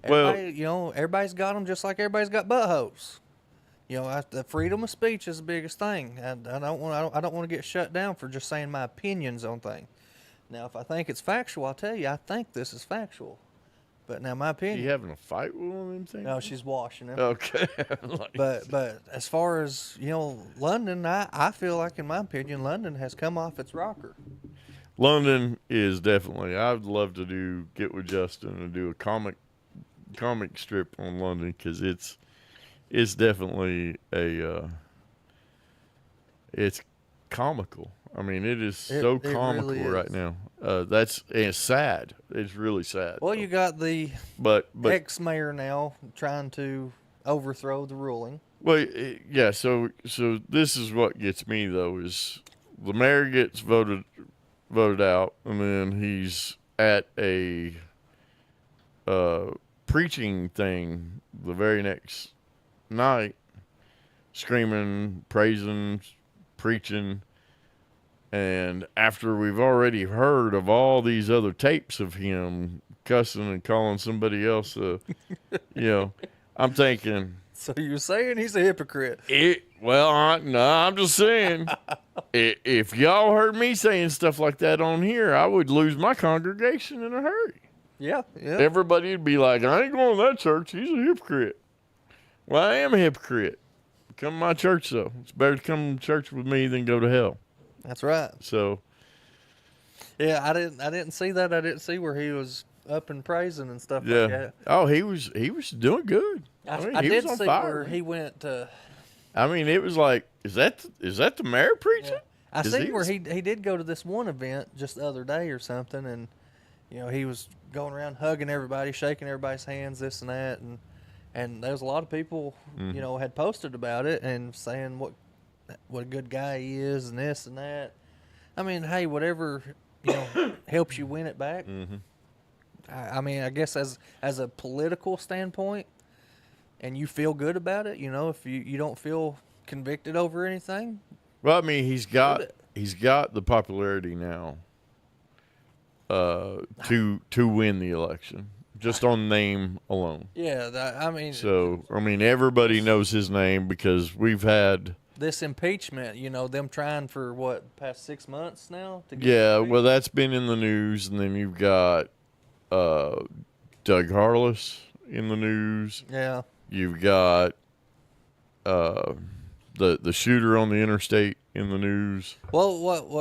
Everybody, everybody's got them just like everybody's got buttholes. The freedom of speech is the biggest thing. I don't want to get shut down for just saying my opinions on things. Now, if I think it's factual, I'll tell you I think this is factual. But now, my opinion. You having a fight with one of them things? No, she's washing him. Okay. But as far as London, I feel like, in my opinion, London has come off its rocker. London is definitely. I'd love to get with Justin and do a comic strip on London, because it's definitely it's comical. I mean, it is so comical really right is. now. It's sad. It's really sad. Well, you got the but ex-mayor now trying to overthrow the ruling. Well, yeah. So this is what gets me though, is the mayor gets voted out, and then he's at a preaching thing the very next night, screaming, praising, preaching. And after we've already heard of all these other tapes of him cussing and calling somebody else, I'm thinking, So you're saying he's a hypocrite? I'm just saying, if y'all heard me saying stuff like that on here, I would lose my congregation in a hurry. Yeah, yeah. Everybody would be like, I ain't going to that church. He's a hypocrite. Well, I am a hypocrite. Come to my church, though. It's better to come to church with me than go to hell. That's right. So, Yeah, I didn't see that. I didn't see where he was up and praising and stuff yeah. like that. Oh, he was doing good. I he did was on see fire. where he went. I mean, it was like, is that the mayor preaching? I Is seen where he did go to this one event just the other day or something, and he was going around hugging everybody, shaking everybody's hands, this and that, and there was a lot of people had posted about it and saying what a good guy he is and this and that. I mean, hey, whatever helps you win it back. Mm-hmm. I mean, I guess as a political standpoint, and you feel good about it, if you don't feel convicted over anything. Well, I mean, he's got the popularity now to win the election just on name alone. Yeah, I mean. So, I mean, everybody knows his name because we've had. This impeachment, them trying for past 6 months now to get Yeah, impeached? well, that's been in the news, and then you've got Doug Harless in the news. Yeah. You've got the shooter on the interstate in the news. Well,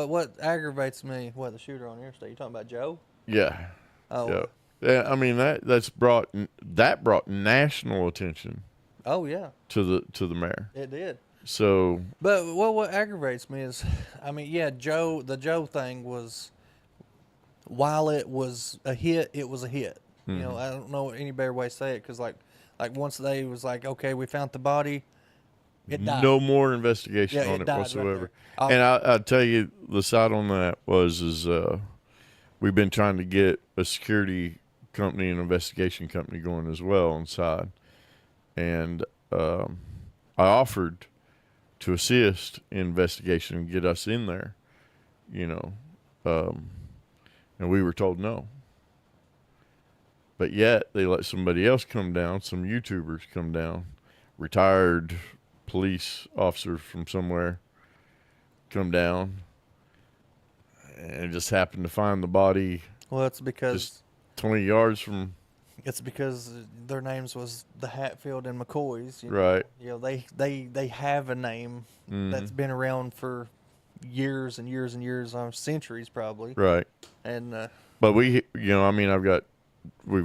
what aggravates me? What, the shooter on the interstate? You talking about Joe? Yeah. Oh. Yeah. I mean that brought national attention Oh yeah, to the mayor. it did. So, But what aggravates me is, I mean, yeah, the Joe thing was, while it was a hit, it was a hit. Mm-hmm. I don't know any better way to say it, because like once they was like, okay, we found the body, it died. no more investigation Yeah, on it it died right whatsoever. there. And I'll tell you, the side on that is we've been trying to get a security company and investigation company going as well on side. And I offered to assist in investigation and get us in there, and we were told no. But yet they let somebody else come down, some YouTubers come down, retired police officers from somewhere come down, and just happened to find the body Well, it's because just 20 yards from. it's because their names was the Hatfield and McCoys. Right. They have a name that's been around for years and years and years, centuries probably. Right. And But we've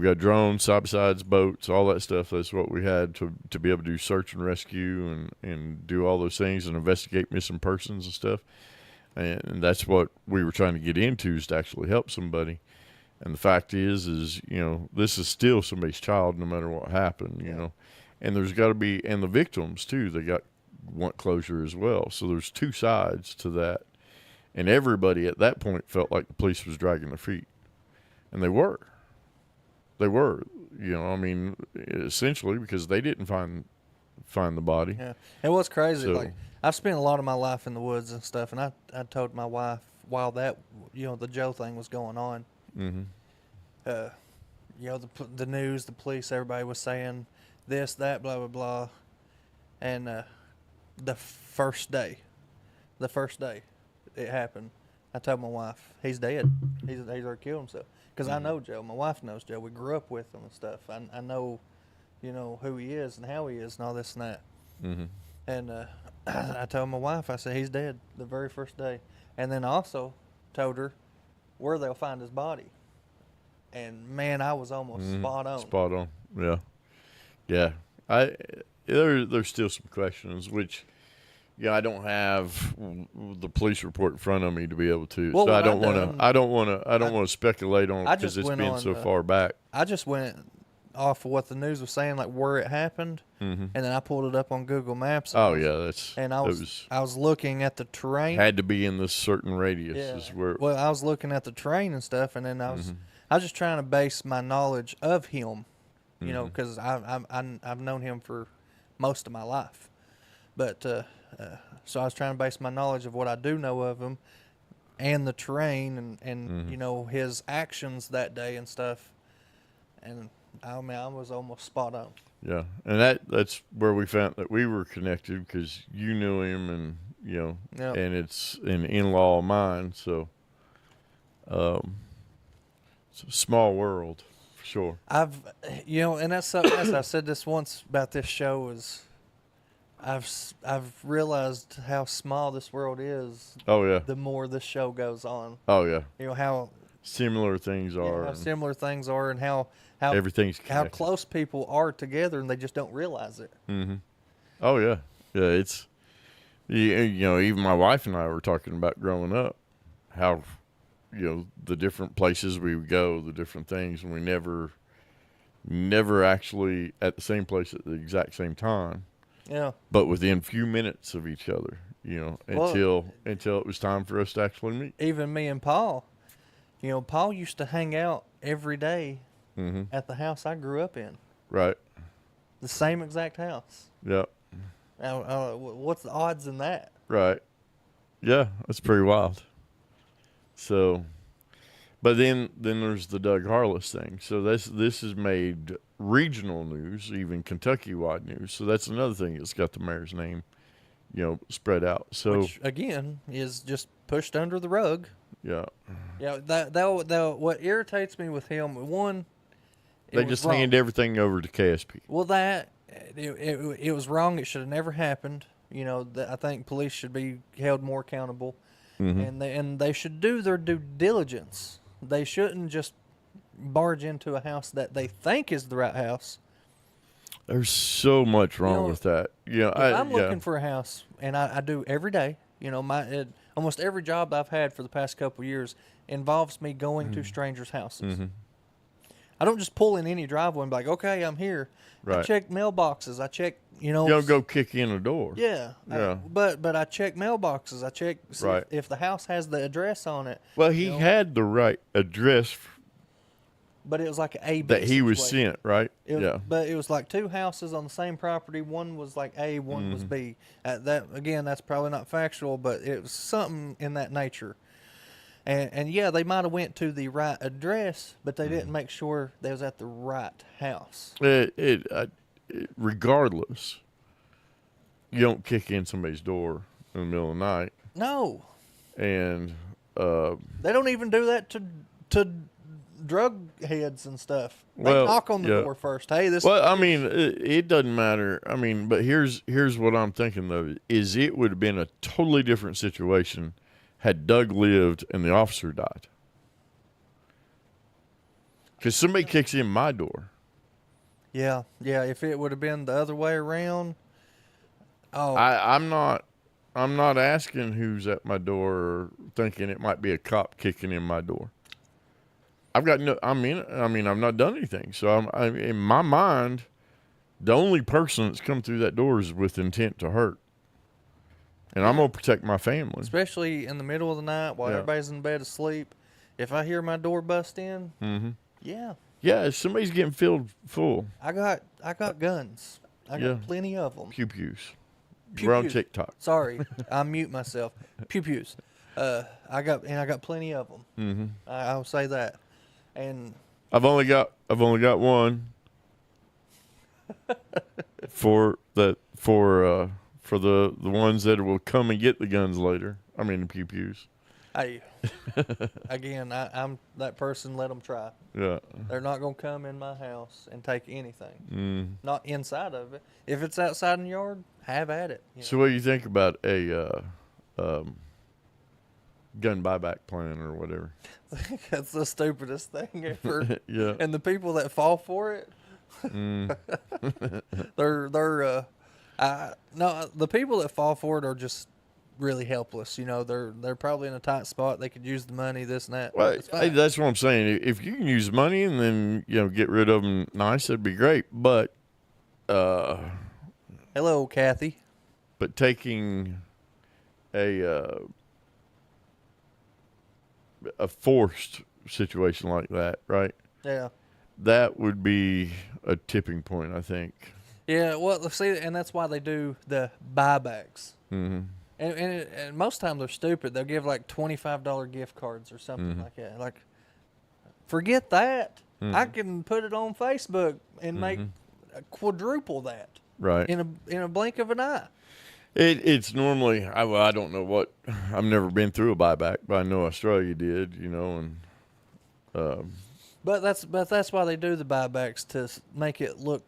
got drones, side-by-sides, boats, all that stuff. That's what we had to be able to do search and rescue and do all those things and investigate missing persons and stuff. And that's what we were trying to get into, is to actually help somebody. And the fact is this is still somebody's child no matter what happened, And there's got to be, and the victims too, they want closure as well. So there's two sides to that. And everybody at that point felt like the police was dragging their feet. And they were. Essentially because they didn't find the body. yeah, and what's crazy, So- like I've spent a lot of my life in the woods and stuff, and I told my wife while that the Joe thing was going on. Mm-hmm. The news, the police, everybody was saying this, that, blah, blah, blah. And the first day it happened, I told my wife, he's dead. He's already killed himself. Because I know Joe. My wife knows Joe. We grew up with him and stuff. I know, who he is and how he is and all this and that. Mm-hmm. And I told my wife, I said, he's dead the very first day. And then I also told her where they'll find his body. And man, I was almost spot on. Spot on. Yeah. There's still some questions, which, I don't have the police report in front of me to be able to. Well, so what I don't want to speculate on it because it's went been on, so far back. I just went off of what the news was saying, like where it happened, and then I pulled it up on Google Maps. Oh yeah, I was looking at the terrain. Had to be in this certain radius. Yeah. Is where. Well, I was looking at the terrain and stuff, and then I was just trying to base my knowledge of him, because I've known him for most of my life, but so I was trying to base my knowledge of what I do know of him, and the terrain, and his actions that day and stuff, and I was almost spot on. Yeah, and that's where we found that we were connected because you knew him, and Yep. and it's an in-law of mine, so it's a small world for sure. I've, and that's something else. I said this once about this show is, I've realized how small this world is. Oh yeah, The more this show goes on, oh yeah, how similar things are, how and similar things are, and how everything's how connected. close people are together, and they just don't realize it. Oh yeah, yeah. It's even my wife and I were talking about growing up, how the different places we would go, the different things, and we never actually at the same place at the exact same time, Yeah. but within few minutes of each other. Until it was time for us to actually meet. Even me and Paul, Paul used to hang out every day at the house I grew up in, Right. the same exact house. Yep. Now, what's the odds in that? Right. Yeah, that's pretty wild. So, but then there's the Doug Harless thing. So this has made regional news, even Kentucky-wide news. So that's another thing that's got the mayor's name, spread out. So Which again is just pushed under the rug. yeah, Yeah, that what irritates me with him, one, it they was just wrong. hand everything over to KSP. Well, it was wrong. It should have never happened. I think police should be held more accountable, and they should do their due diligence. They shouldn't just barge into a house that they think is the right house. There's so much wrong with that. If I'm looking for a house, and I do every day. Almost every job I've had for the past couple of years involves me going to strangers' houses. I don't just pull in any driveway and be like, okay, I'm here. I Right. check mailboxes. I check, You don't go kick in a door. Yeah. Yeah. But I check mailboxes. I check see Right. if the house has the address on it. Well, he had the right address But it was like an A B that he was situation. sent, right? It was, Yeah. But it was like two houses on the same property. One was like A, one was B. That's probably not factual, but it was something in that nature. And yeah, they might have went to the right address, but they didn't make sure they was at the right house. Regardless, you don't kick in somebody's door in the middle of the night, No, and they don't even do that to drug heads and stuff. They Well, knock on the yeah. door first. Hey, this. well, I mean, it doesn't matter. I mean, but here's what I'm thinking though: is it would have been a totally different situation had Doug lived and the officer died. Because somebody kicks in my door. Yeah. If it would have been the other way around, I'm not asking who's at my door or thinking it might be a cop kicking in my door. I've got no. I mean, I've not done anything. So I'm in my mind, the only person that's come through that door is with intent to hurt, and I'm gonna protect my family. especially in the middle of the night while Yeah. everybody's in bed asleep. If I hear my door bust in, yeah, Yeah, if somebody's getting filled full. I got guns. I got Yeah. plenty of them. Pew pews. Pew We're on pews. TikTok. Sorry, I mute myself. Pew pews. I got plenty of them. Mm-hmm. I'll say that. And I've only got one for the ones that will come and get the guns later. I mean the pew pews. hey, again, I'm that person. Let them try. Yeah. They're not gonna come in my house and take anything. Not inside of it. If it's outside in the yard, have at it. So what do you think about a gun buyback plan or whatever? That's the stupidest thing ever. Yeah. And the people that fall for it, they're no, the people that fall for it are just really helpless. They're probably in a tight spot. They could use the money, this and that. Well, It's hey, fine. that's what I'm saying. If you can use money and then get rid of them, nice, that'd be great. But Hello, Kathy. taking a forced situation like that, right? Yeah. That would be a tipping point, I think. Yeah, well, see, and that's why they do the buybacks. Mm-hmm. And most times they're stupid. They'll give like $25 gift cards or something like that. Like, forget that. I can put it on Facebook and make quadruple that Right. in a blink of an eye. It's normally I don't know what I've never been through a buyback, but I know Australia did, and But that's why they do the buybacks, to make it look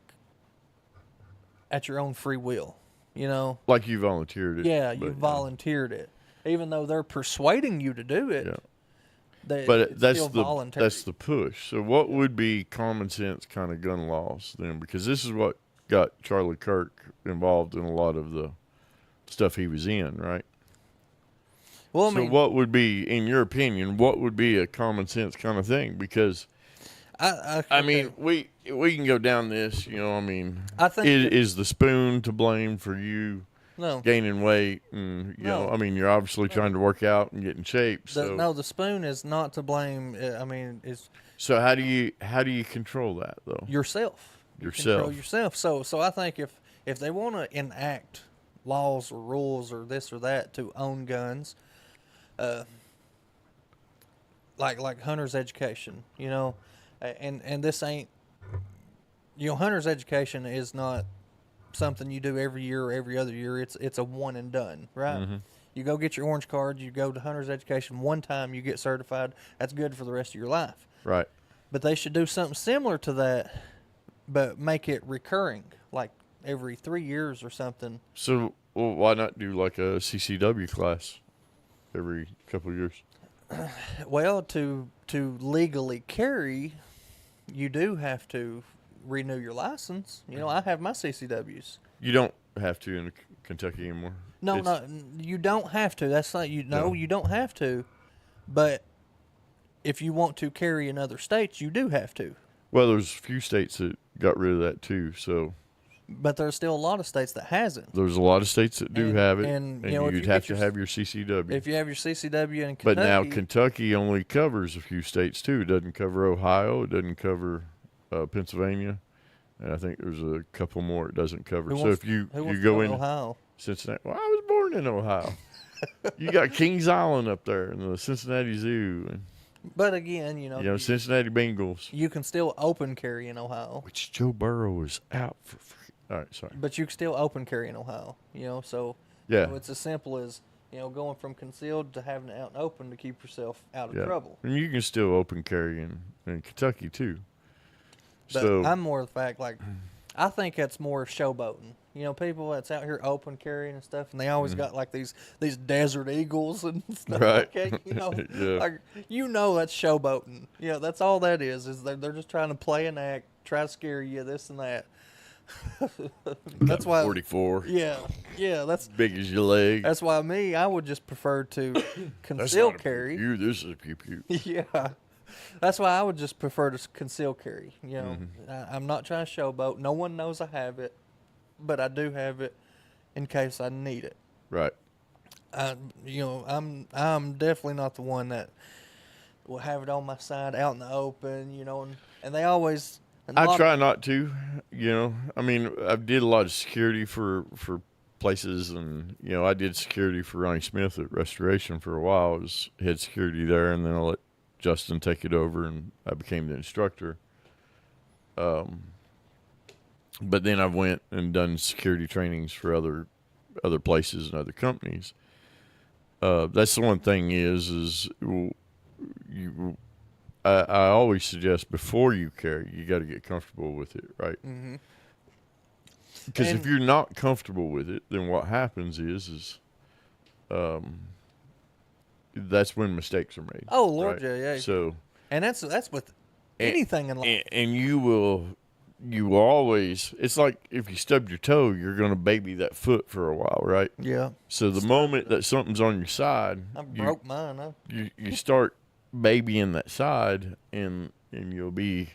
at your own free will. like you volunteered it. Yeah, but, you volunteered it, even though they're persuading you to do it. Yeah. But But it's that's still the voluntary. that's the push. So what would be common sense kind of gun laws then? Because this is what got Charlie Kirk involved in a lot of the stuff he was in, right? Well, I So mean, what would be, in your opinion, what would be a common sense kind of thing? Because I mean, we can go down this, I think is the spoon to blame for you no. gaining weight? And, No. you're obviously trying to work out and get in shape. So, No, the spoon is not to blame. I mean, it's so how do you control that though? yourself. Yourself. Control yourself. So I think if they want to enact laws or rules or this or that to own guns, like hunter's education, and this ain't, hunter's education is not something you do every year or every other year. It's a one and done, right? Mm-hmm. You go get your orange card, you go to hunter's education one time, you get certified. That's good for the rest of your life. Right. But they should do something similar to that, but make it recurring, like every 3 years or something. So why not do like a CCW class every couple of years? Well, to legally carry, you do have to renew your license. I have my CCWs. You don't have to in Kentucky anymore. No, It's- you don't have to. That's not you. No, No. you don't have to. But if you want to carry in other states, you do have to. Well, there's a few states that got rid of that too. So But there's still a lot of states that hasn't. there's a lot of states that do And- have it, and, and, you know, if you'd you have get to your- have your CCW. If you have your CCW in But Kentucky, now Kentucky only covers a few states too. It doesn't cover Ohio. It doesn't cover Pennsylvania, and I think there's a couple more it doesn't cover. who So wants- if you who wants to go to in Ohio, Cincinnati, well, I was born in Ohio. You got Kings Island up there, and the Cincinnati Zoo, and but again, Cincinnati Bengals, you can still open carry in Ohio. which Joe Burrow is out for. All right, sorry. But you can still open carry in Ohio, so Yeah. it's as simple as going from concealed to having it out and open to keep yourself out of Yeah, trouble. and you can still open carry in Kentucky too. But So I'm more of the fact, I think that's more showboating. People that's out here open carrying and stuff, and they always got like these desert eagles and stuff Right. like that. Yeah. That's showboating. That's all that is they're just trying to play an act, try to scare you, this and that. That's why 44, Yeah, that's big as your leg. That's why I would just prefer to That's conceal not a carry. pew. This is a pew pew. Yeah, that's why I would just prefer to conceal carry. Mm-hmm. I'm not trying to showboat. No one knows I have it, but I do have it in case I need it. Right. I'm definitely not the one that will have it on my side out in the open. And they always. and a I lot- try not to, I mean, I did a lot of security for places, and I did security for Ronnie Smith at Restoration for a while. I was head security there, and then I let Justin take it over, and I became the instructor. But then I went and done security trainings for other places and other companies. That's the one thing is you. I always suggest before you carry, you got to get comfortable with it, right? Mhm. Because if And- you're not comfortable with it, then what happens is that's when mistakes are made. Oh, Lord, right? yeah. So And that's with anything in life. and you will always. It's like if you stub your toe, you're going to baby that foot for a while, right? Yeah, So the moment that something's on your side, I broke mine. you start babying that side, and you'll be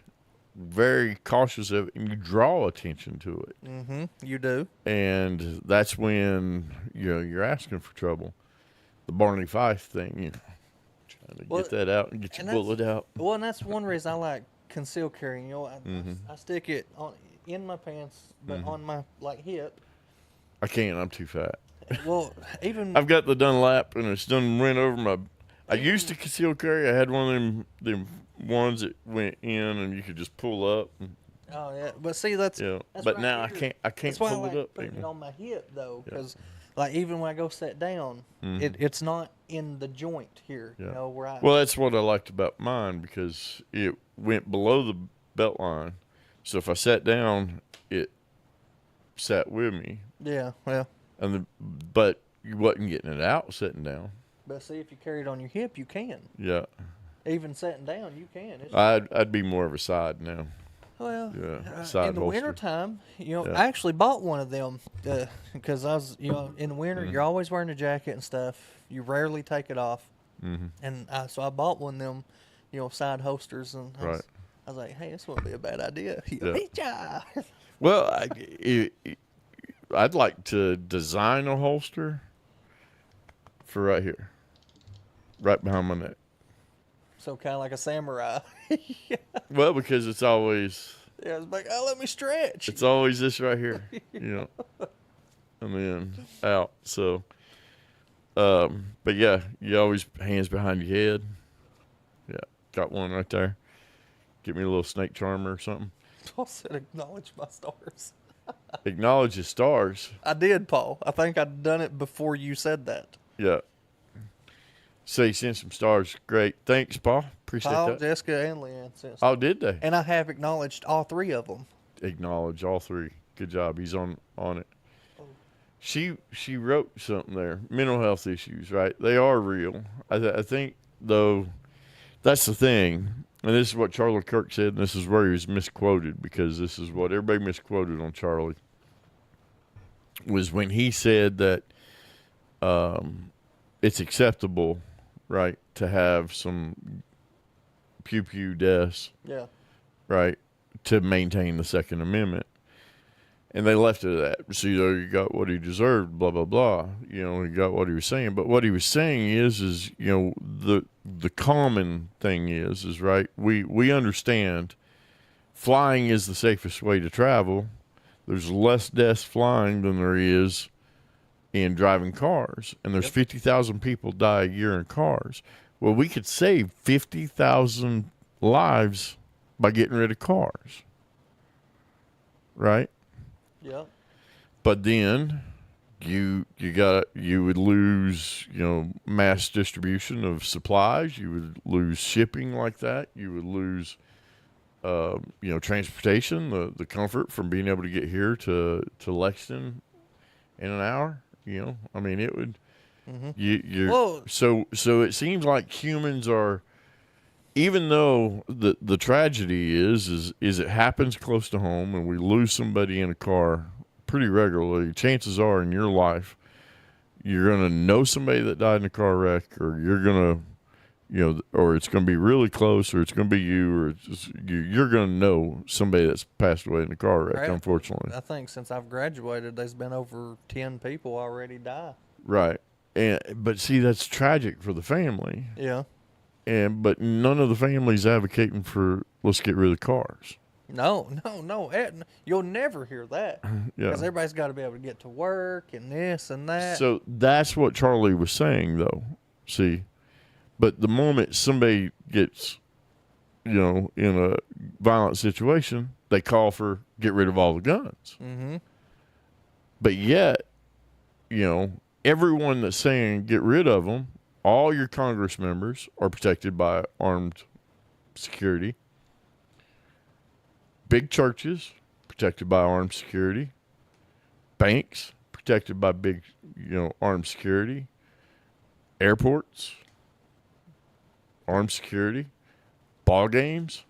very cautious of it, and you draw attention to it, You do. and that's when you're asking for trouble. The Barney Fife thing, trying to Well, get that out and get your and that's- bullet out. Well, and that's one reason I like concealed carrying. Mm-hmm. I stick it in my pants, but on my hip. I can't. I'm too fat. Well, even I've got the Dunlap, and it's done ran over my. I used to conceal carry. I had one of them ones that went in, and you could just pull up. Oh yeah, but see that's Yeah, that's but right now here. I can't That's why I pull like it up putting it anymore. on my hip though, because like even when I go sit down, it's not in the joint here. Yeah. You know where I. Well, that's what I liked about mine because it went below the belt line. So if I sat down, it sat with me, Yeah, well, but you wasn't getting it out sitting down. but see if you carry it on your hip, you can. Yeah, Even sitting down, you can. It's I'd be more of a side now. Well, Yeah, side in the holster. wintertime, you know, Yeah. I actually bought one of them because I was, you know, in the winter, Mm-hmm. you're always wearing a jacket and stuff. You rarely take it off. Mm-hmm. And so I bought one of them, you know, side holsters. And I was like, hey, this wouldn't be a bad idea. Yeah. Well, I'd like to design a holster for right here, right behind my neck. So kind of like a samurai. Well, because it's always Yeah, it's like, oh, let me stretch. this right here, you know, and then out. So, but yeah, you always hands behind your head. Yeah, got one right there. Get me a little snake charmer or something. Paul said, acknowledge my stars. Acknowledge the stars. I did, Paul. I think I'd done it before you said that. Yeah. So you sent some stars. Great. Thanks, Paul. Appreciate Paul, that. Jessica, and Leanne sent Oh, did they? And I have acknowledged all three of them. Acknowledge all three. Good job. He's on it. She wrote something there. Mental health issues, right? They are real. I think though, that's the thing. And this is what Charlie Kirk said, and this is where he was misquoted because this is what everybody misquoted on Charlie. Was when he said that it's acceptable, right, to have some pew deaths, Yeah. right, to maintain the Second Amendment. And they left it at that. So, you know, you got what he deserved, blah, blah, blah. You know, he got what he was saying. But what he was saying is, you know, the common thing is right, we understand flying is the safest way to travel. There's less deaths flying than there is in driving cars. And there's 50,000 people die a year in cars. Well, we could save 50,000 lives by getting rid of cars. Right? Yeah. But then you would lose, you know, mass distribution of supplies. You would lose shipping like that. You would lose, you know, transportation, the comfort from being able to get here to Lexington in an hour. You know, I mean, it would. Whoa. So it seems like humans are. Even though the tragedy is it happens close to home and we lose somebody in a car pretty regularly, chances are in your life you're going to know somebody that died in a car wreck, or you're going to, you know, or it's going to be really close, or it's going to be you, or it's just, you're going to know somebody that's passed away in a car wreck, unfortunately. I think since I've graduated, there's been over 10 people already die. Right. But see, that's tragic for the family. Yeah. But none of the families advocating for let's get rid of cars. No. You'll never hear that. Yeah. Because everybody's got to be able to get to work and this and that. So that's what Charlie was saying, though. See, but the moment somebody gets, you know, in a violent situation, they call for get rid of all the guns. Mm-hmm. But yet, you know, everyone that's saying get rid of them, all your Congress members are protected by armed security. Big churches protected by armed security. Banks protected by big, you know, armed security. Airports, armed security. Ball games,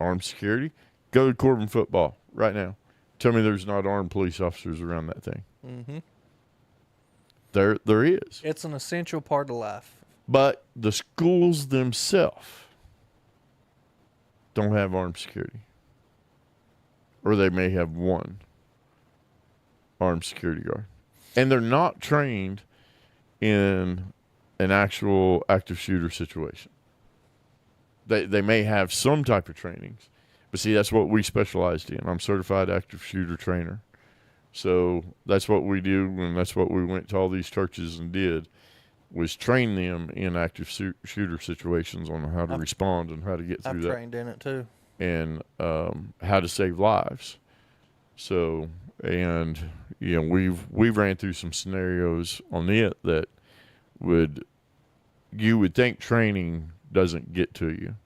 armed security. Go to Corbin football right now. Tell me there's not armed police officers around that thing. Mm-hmm. There is. It's an essential part of life. But the schools themselves don't have armed security. Or they may have one armed security guard. And they're not trained in an actual active shooter situation. They may have some type of trainings. But see, that's what we specialized in. I'm certified active shooter trainer. So that's what we do, and that's what we went to all these churches and did, was train them in active shooter situations on how to respond and how to get through I've that. trained in it too. and how to save lives. So, and you know, we've ran through some scenarios on it that you would think training doesn't get to you.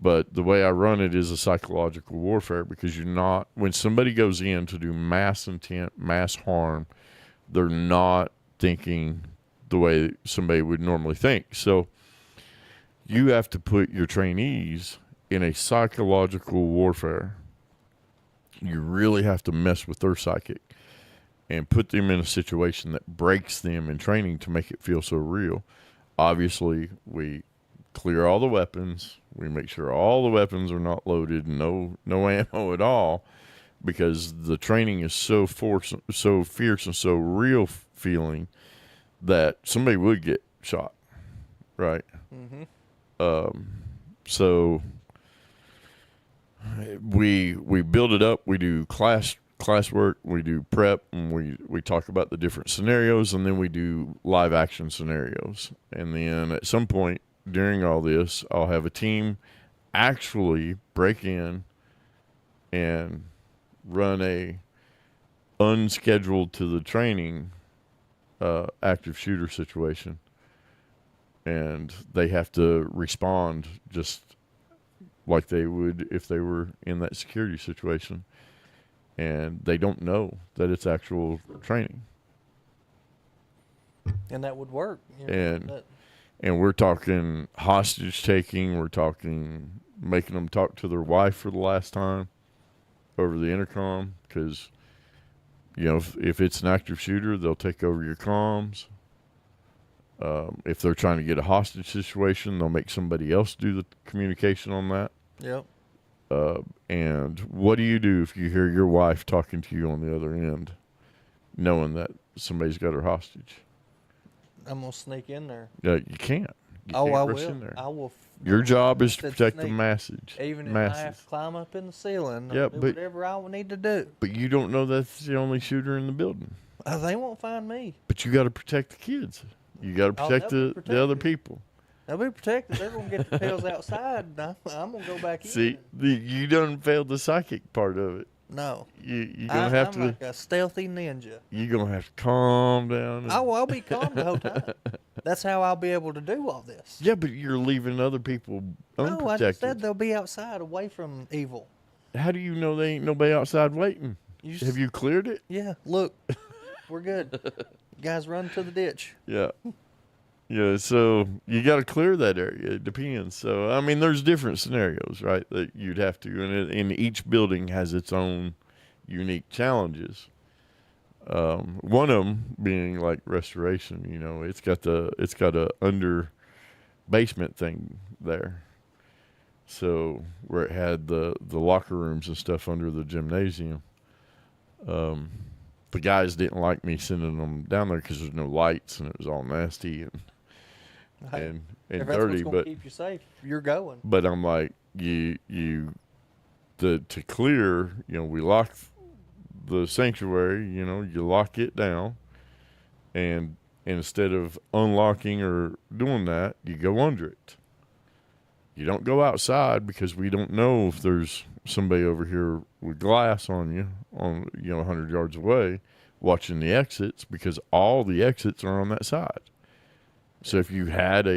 But the way I run it is a psychological warfare, because when somebody goes in to do mass intent, mass harm, they're not thinking the way somebody would normally think. So you have to put your trainees in a psychological warfare. You really have to mess with their psychic and put them in a situation that breaks them in training to make it feel so real. Obviously, we clear all the weapons. We make sure all the weapons are not loaded, no ammo at all, because the training is so fierce and so real feeling that somebody would get shot, right? So we build it up. We do classwork. We do prep, and we talk about the different scenarios, and then we do live action scenarios. And then at some point during all this, I'll have a team actually break in and run a unscheduled to the training active shooter situation, and they have to respond just like they would if they were in that security situation, and they don't know that it's actual training. And that would work. You know, And and we're talking hostage taking. We're talking making them talk to their wife for the last time over the intercom, because, you know, if it's an active shooter, they'll take over your comms. If they're trying to get a hostage situation, they'll make somebody else do the communication on that. Yep. And what do you do if you hear your wife talking to you on the other end, knowing that somebody's got her hostage? I'm gonna sneak in there. You can't. You I can't rush will. in there. I will. Your job is to protect the sneak. message. Even if I have to climb up in the ceiling, Yeah, do but- whatever I will need to do. But you don't know that's the only shooter in the building. They won't find me. But you got to protect the kids. You got to Oh, protect they'll be the other protected. people. They'll be protected. They're gonna get the pills outside. And I'm gonna go back See, in. you done failed the psychic part of it. No. You're gonna have I'm to. like a stealthy ninja. You're gonna have to calm down. and- I'll be calm the whole time. That's how I'll be able to do all this. Yeah, but you're leaving other people No, I unprotected. just said they'll be outside, away from evil. How do you know they ain't nobody outside waiting? You Have you cleared it? Yeah, look, we're good. Guys, run to the ditch. Yeah. Yeah, so you got to clear that area. It depends. So, I mean, there's different scenarios, right, that you'd have to, and each building has its own unique challenges. One of them being like restoration. You know, it's got a under basement thing there. So where it had the locker rooms and stuff under the gymnasium, the guys didn't like me sending them down there because there's no lights and it was all nasty and If that's dirty. what's gonna keep you safe, you're going. But I'm like, to clear, you know, we lock the sanctuary, you know, you lock it down, and instead of unlocking or doing that, you go under it. You don't go outside because we don't know if there's somebody over here with glass on you, 100 yards away, watching the exits, because all the exits are on that side. So if you had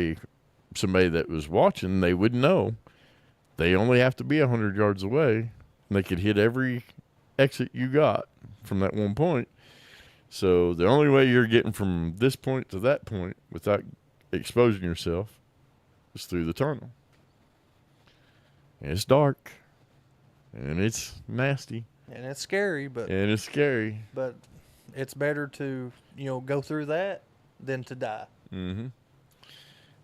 somebody that was watching, they would know. They only have to be 100 yards away, and they could hit every exit you got from that one point. So the only way you're getting from this point to that point without exposing yourself is through the tunnel. And it's dark, and it's nasty, And it's scary, and it's scary. but it's better to go through that than to die. Mm-hmm.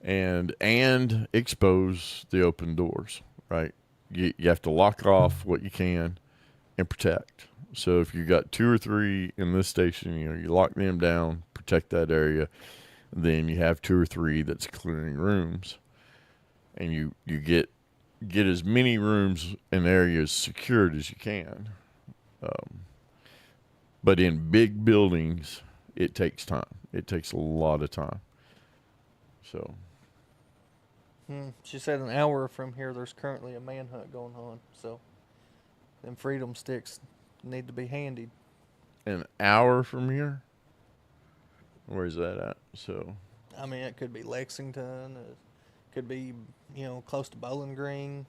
And expose the open doors, right? You have to lock off what you can and protect. So if you got 2 or 3 in this station, you lock them down, protect that area. Then you have 2 or 3 that's clearing rooms, and you get as many rooms and areas secured as you can. But in big buildings, it takes time. It takes a lot of time. So, She said an hour from here, there's currently a manhunt going on. So, them freedom sticks need to be handied. An hour from here? Where's that at? So, I mean, it could be Lexington. It could be, close to Bowling Green.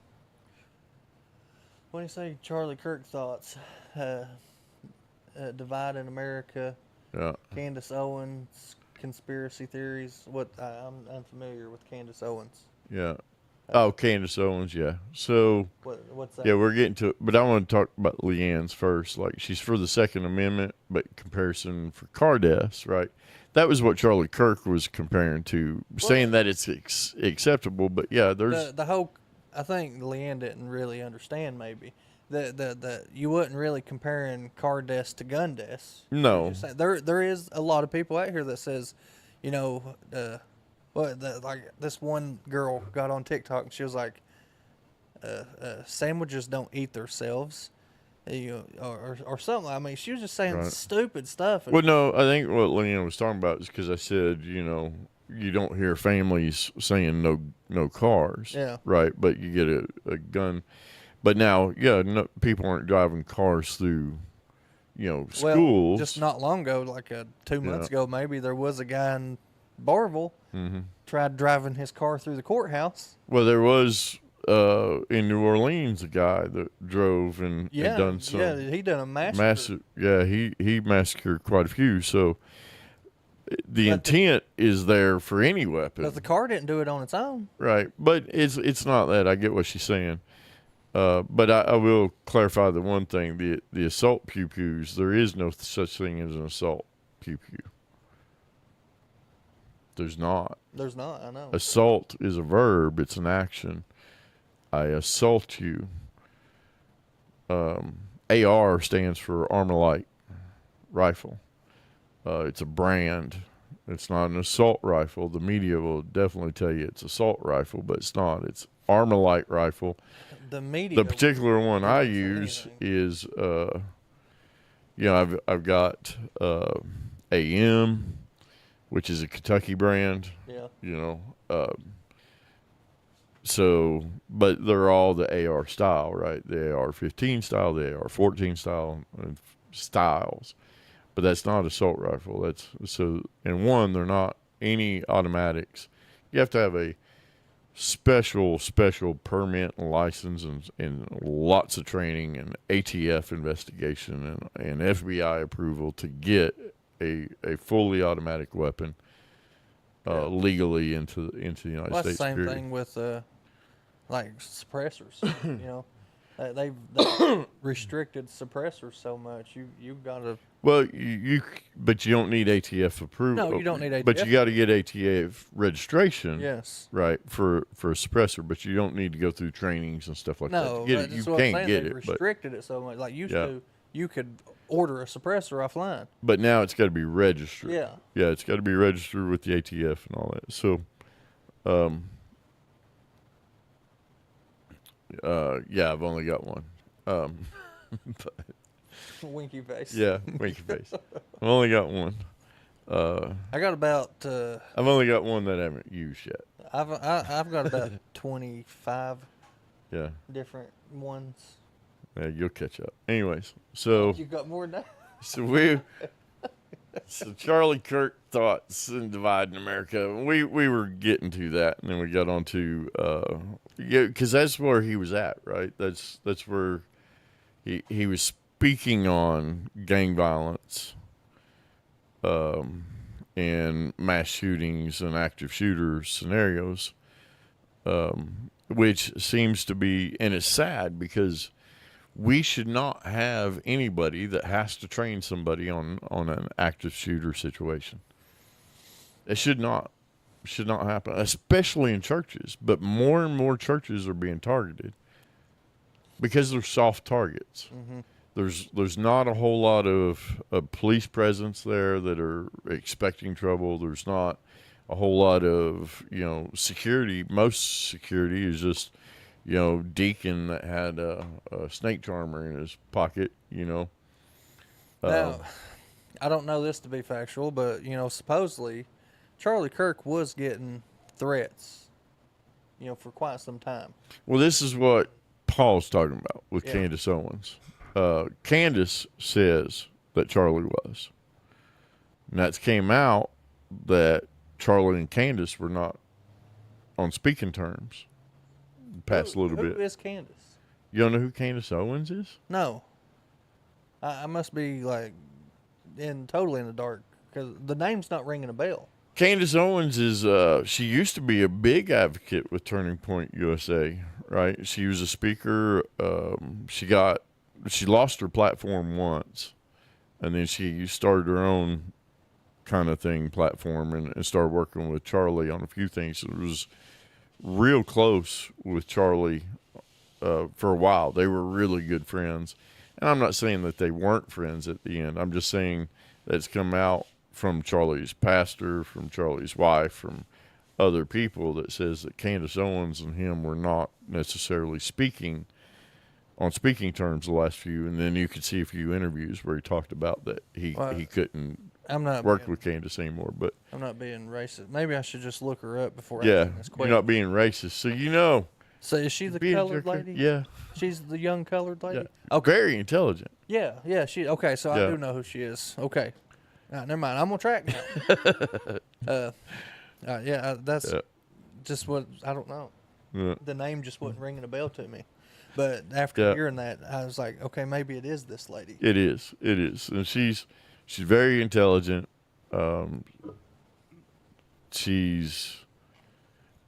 What do you say, Charlie Kirk thoughts? Divide in America. yeah. Candace Owens, conspiracy theories. I'm unfamiliar with Candace Owens. Yeah. Oh, Candace Owens, yeah. So, What's that? yeah, we're getting to it. But I want to talk about Leanne's first. Like, she's for the Second Amendment, but comparison for car deaths, right? That was what Charlie Kirk was comparing to, saying that it's acceptable. But, yeah, there's... The whole... I think Leanne didn't really understand, maybe. You wasn't really comparing car deaths to gun deaths. No. There is a lot of people out here that says, like this one girl got on TikTok and she was like, sandwiches don't eat themselves, or something. I mean, she was just saying stupid stuff. Well, no, I think what Leanne was talking about is because I said, you don't hear families saying no cars. Yeah. Right, but you get a gun. But now, yeah, people aren't driving cars through, schools. Well, just not long ago, like 2 months ago, maybe there was a guy in Barville tried driving his car through the courthouse. Well, there was in New Orleans a guy that drove and done some. Yeah, he done a massacre. Massive. Yeah, he massacred quite a few. So the intent is there for any weapon. But the car didn't do it on its own. Right, but it's not that. I get what she's saying. But I will clarify the one thing: the assault pew-pews. There is no such thing as an assault pew-pew. There's not. There's not. I know. Assault is a verb. It's an action. I assault you. AR stands for Armalite rifle. It's a brand. It's not an assault rifle. The media will definitely tell you it's assault rifle, but it's not. It's Armalite rifle. The media. The particular one I didn't say use anything. is, I've got AM, which is a Kentucky brand. Yeah. So, but they're all the AR style, right? The AR-15 style, the AR-14 style, and styles. But that's not assault rifle. And one, they're not any automatics. You have to have a special permit and license and lots of training and ATF investigation and FBI approval to get a fully automatic weapon legally into the United States. That's the same period. thing with like suppressors. They've restricted suppressors so much. You've got to. Well, but you don't need ATF approval. No, you don't need ATF. But you got to get ATF registration. Yes. Right, for a suppressor, but you don't need to go through trainings and stuff like No, that to get it. that's You what I'm can't saying. get They it. restricted it so much. Like used Yeah. to, you could order a suppressor offline. But now it's got to be registered. Yeah. Yeah, it's got to be registered with the ATF and all that. So, yeah, I've only got one. But, Winky face. yeah, winky face. I've only got one. I got about. I've only got one that I haven't used yet. I've got about 25 Yeah, different ones. yeah, you'll catch up. Anyways, so You got more than that? So Charlie Kirk thoughts in dividing America. We were getting to that, and then we got on to because that's where he was at, right? That's where he was speaking on gang violence, and mass shootings and active shooter scenarios, which seems to be, and it's sad because we should not have anybody that has to train somebody on an active shooter situation. It should not happen, especially in churches. But more and more churches are being targeted because they're soft targets. Mm-hmm. There's not a whole lot of police presence there that are expecting trouble. There's not a whole lot of security. Most security is just deacon that had a snake charmer in his pocket. Now, I don't know this to be factual, but supposedly Charlie Kirk was getting threats, for quite some time. Well, this is what Paul's talking about with Yeah. Candace Owens. Candace says that Charlie was. And that's came out that Charlie and Candace were not on speaking terms past a little Who bit. is Candace? You don't know who Candace Owens is? No. I must be like totally in the dark because the name's not ringing a bell. Candace Owens is, she used to be a big advocate with Turning Point USA, right? She was a speaker. She lost her platform once, and then she started her own kind of thing platform and started working with Charlie on a few things. It was real close with Charlie for a while. They were really good friends. And I'm not saying that they weren't friends at the end. I'm just saying that it's come out from Charlie's pastor, from Charlie's wife, from other people that says that Candace Owens and him were not necessarily speaking on speaking terms the last few. And then you could see a few interviews where he talked about that he couldn't I'm not work being, with Candace anymore. But I'm not being racist. Maybe I should just look her up before yeah, asking this you're question. not being racist. So you know. So is she the being a colored jerk- lady? Yeah. She's the young colored lady? Yeah. Very intelligent. Yeah, she okay, so Yeah. I do know who she is. Okay. All right, never mind. I'm on track now. That's Yeah. just what I don't know. Yeah. The name just wasn't ringing a bell to me. But after Yeah. hearing that, I was like, okay, maybe it is this lady. It is. It is. And she's very intelligent.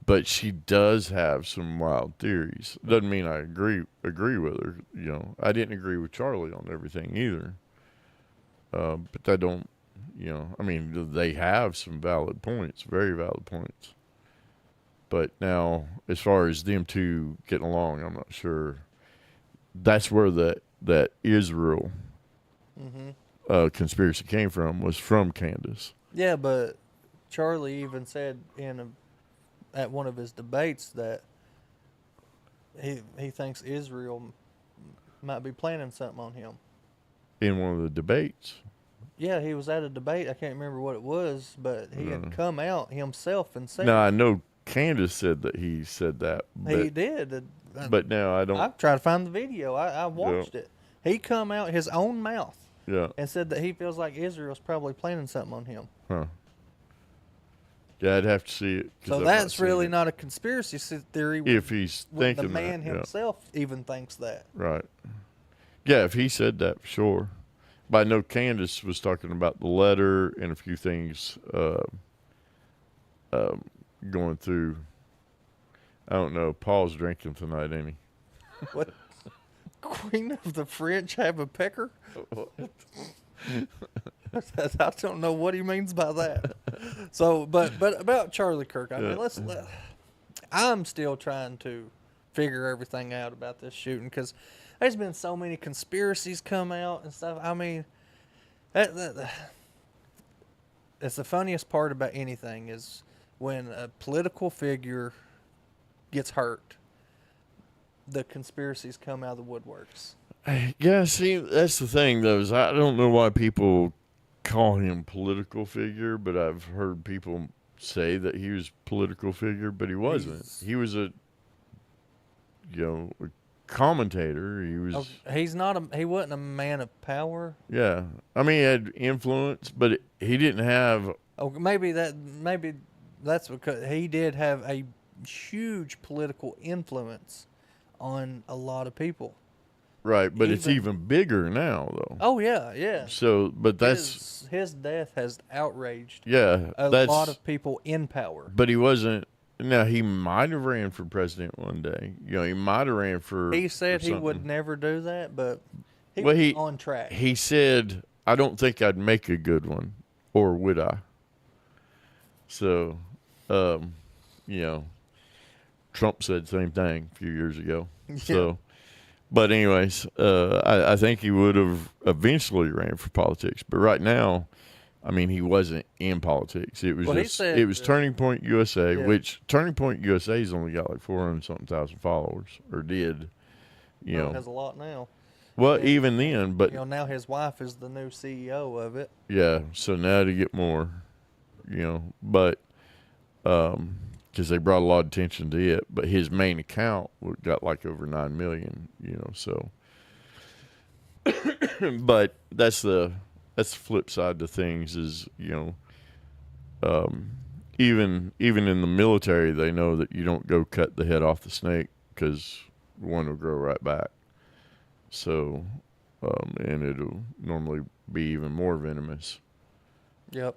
But she does have some wild theories. Doesn't mean I agree with her. You know, I didn't agree with Charlie on everything either. But I don't, I mean, they have some valid points, very valid points. But now, as far as them two getting along, I'm not sure. That's where that Israel conspiracy came from, was from Candace. Yeah, but Charlie even said at one of his debates that he thinks Israel might be planning something on him. In one of the debates. Yeah, he was at a debate. I can't remember what it was, but he had come out himself and said Now, I know Candace said that he said that. But, he did. But now I don't. I've tried to find the video. I watched it. He come out his own mouth Yeah. and said that he feels like Israel's probably planning something on him. Huh. Yeah, I'd have to see it. 'cause So I've that's seen really it. not a conspiracy theory. If he's when thinking the man that, yeah. himself even thinks that. Right. Yeah, if he said that, for sure. But I know Candace was talking about the letter and a few things going through. I don't know. Paul's drinking tonight, ain't he? What? Queen of the French have a pecker? I don't know what he means by that. So, but about Charlie Kirk, I mean, I'm still trying to figure everything out about this shooting because there's been so many conspiracies come out and stuff. I mean, it's the funniest part about anything is when a political figure gets hurt, the conspiracies come out of the woodworks. Yeah, see, that's the thing, though, is I don't know why people call him political figure, but I've heard people say that he was political figure, but he wasn't. He was a commentator. He was. He wasn't a man of power. Yeah, I mean, he had influence, but he didn't have. Oh, maybe that's because he did have a huge political influence on a lot of people. Right, but it's Even- even bigger now, though. Oh yeah. So, but that's his death has outraged yeah, a that's. lot of people in power. But he wasn't. Now he might have ran for president one day. He might have ran for. He said for he would something. never do that, but he Well, was on track. He said, "I don't think I'd make a good one, or would I?" So, Trump said the same thing a few years ago. So, but anyways, I think he would have eventually ran for politics. But right now, I mean, he wasn't in politics. It was Well, he just said, it was Turning Point USA, yeah. which Turning Point USA's only got like 400-something thousand followers, or did. He has a lot now. Well, even then, but Now his wife is the new CEO of it. yeah. So now to get more, but because they brought a lot of attention to it. But his main account got like over 9 million, so. But that's the flip side to things is, even in the military, they know that you don't go cut the head off the snake because one will grow right back. So, and it'll normally be even more venomous. Yep.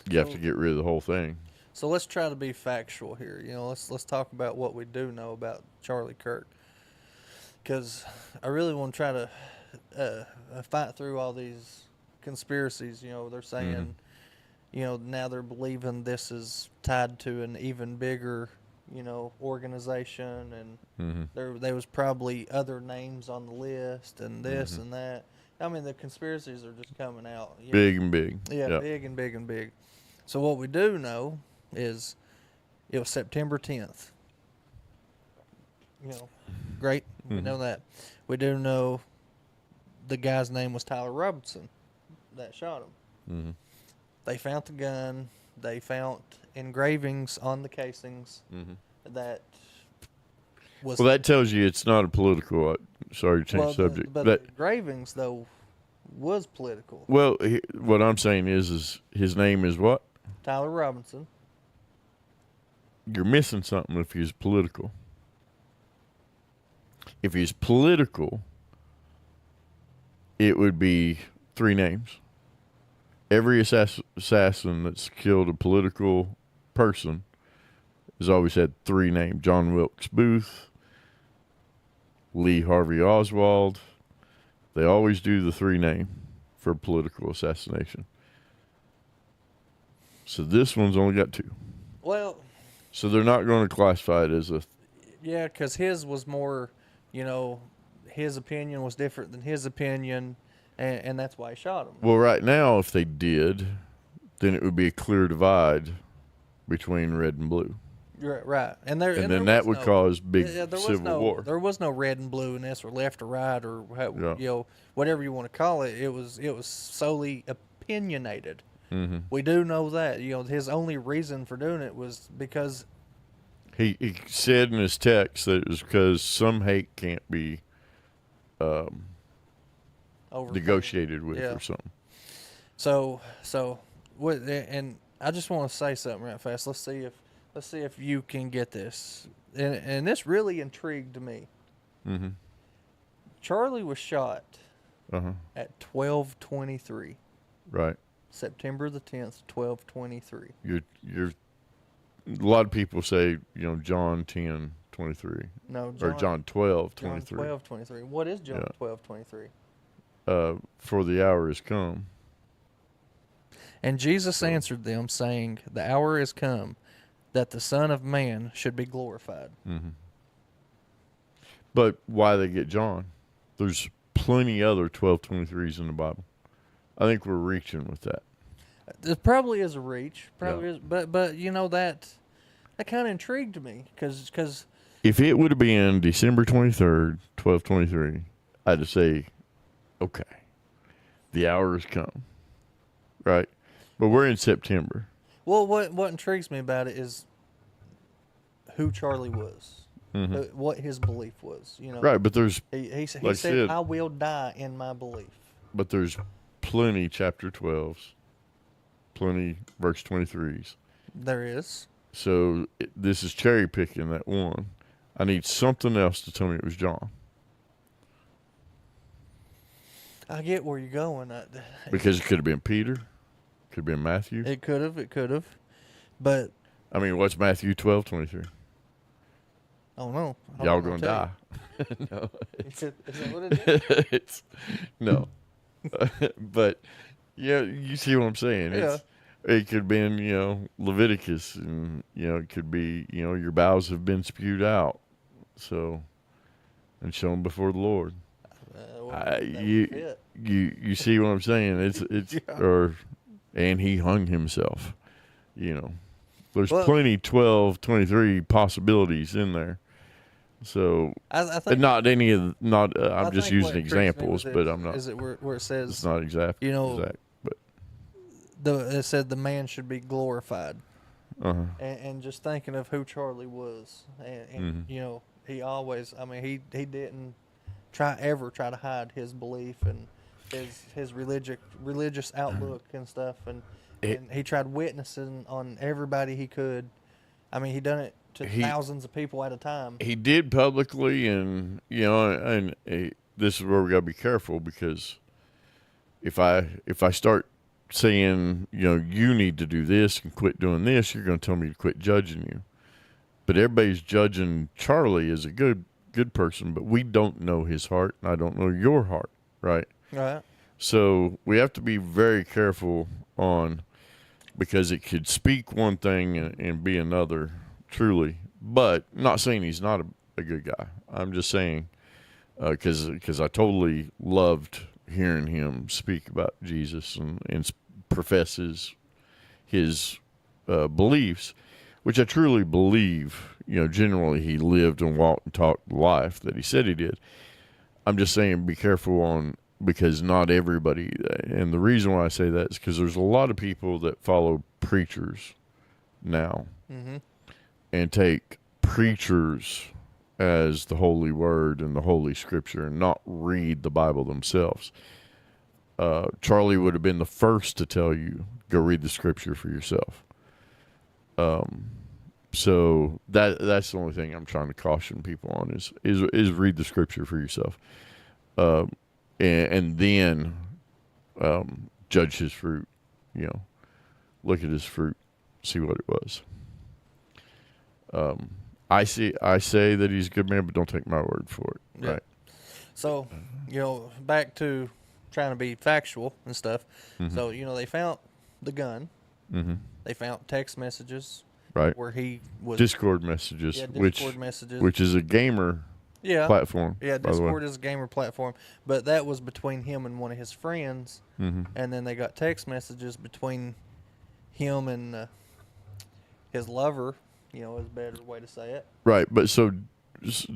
You have to get rid of the whole thing. So let's try to be factual here. Let's talk about what we do know about Charlie Kirk. Because I really want to try to fight through all these conspiracies. They're saying, now they're believing this is tied to an even bigger, organization, and there was probably other names on the list, and this and that. I mean, the conspiracies are just coming out. Big and big. Yeah, Yep. big and big and big. So what we do know is it was September 10th. Great. We know that. We do know the guy's name was Tyler Robinson that shot him. They found the gun. They found engravings on the casings that was... Well, that tells you it's not a political. Sorry to change subject. But the engravings, though, was political. Well, what I'm saying is his name is what? Tyler Robinson. You're missing something if he's political. If he's political, it would be 3 names. Every assassin that's killed a political person has always had 3 names. John Wilkes Booth, Lee Harvey Oswald. They always do the 3 name for political assassination. So this one's only got 2. Well... So they're not going to classify it as a... Yeah, because his was more, his opinion was different than his opinion, and that's why he shot him. Well, right now, if they did, then it would be a clear divide between red and blue. Right. And then that would cause big civil war. There was no red and blue in this, or left or right, or whatever you want to call it. It was solely opinionated. We do know that. His only reason for doing it was because he said in his text that it was because some hate can't be negotiated with or something. So what? And I just want to say something right fast. Let's see if you can get this. And this really intrigued me. Charlie was shot at 12:23. Right. September the 10th, 12:23. You're. A lot of people say John 10:23. No, John 12:23. John 12:23. What is John 12:23? For the hour has come. And Jesus answered them, saying, "The hour is come, that the Son of Man should be glorified." But why they get John? There's plenty other 12:23s in the Bible. I think we're reaching with that. It probably is a reach. Probably is, but that kind of intrigued me because if it would have been December 23rd, 12:23, I'd just say, okay, the hour has come, right? But we're in September. Well, what intrigues me about it is who Charlie was, what his belief was. Right? But there's he like said, "I will die in my belief." But there's plenty chapter 12s, plenty verse 23s. There is. So this is cherry picking that one. I need something else to tell me it was John. I get where you're going. Because it could have been Peter, could have been Matthew. It could have, but I mean, what's Matthew 12:23? I don't know. Y'all gonna die. No, is that what it is? No. But yeah, you see what I'm saying. Yeah. It could have been, Leviticus, and it could be, your bowels have been spewed out, so, and shown before the Lord. You see what I'm saying? It's Yeah. And he hung himself. There's Well, plenty 12:23 possibilities in there. So I think not any of I'm I just think using what intrigues me examples, with but it I'm not. Is it where it says It's not exact. You know, exact, but it said the man should be glorified. and just thinking of who Charlie was, and you know, he always, I mean, he didn't ever try to hide his belief and his religious outlook and stuff, and he tried witnessing on everybody he could. I mean, he done it to thousands of people at a time. He did publicly, and you know, and this is where we got to be careful, because if I start saying, you know, you need to do this and quit doing this, you're going to tell me to quit judging you. But everybody's judging Charlie as a good person, but we don't know his heart, and I don't know your heart, right? Right. So we have to be very careful on, because it could speak one thing and be another, truly. But I'm not saying he's not a good guy. I'm just saying, because I totally loved hearing him speak about Jesus and profess his beliefs, which I truly believe. You know, generally he lived and walked and talked the life that he said he did. I'm just saying, be careful on, because not everybody, and the reason why I say that is because there's a lot of people that follow preachers now and take preachers as the holy word and the holy scripture and not read the Bible themselves. Charlie would have been the first to tell you, go read the scripture for yourself. So that's the only thing I'm trying to caution people on is read the scripture for yourself. And then judge his fruit, you know, look at his fruit, see what it was. I say that he's a good man, but don't take my word for it. Yeah. Right. So, you know, back to trying to be factual and stuff. So, you know, they found the gun. They found text messages. Right. Where he was. Discord messages. Yeah, Discord messages. Which is a gamer platform. Yeah, Discord is a gamer platform. But that was between him and one of his friends. And then they got text messages between him and his lover, you know, is a better way to say it. Right. But so,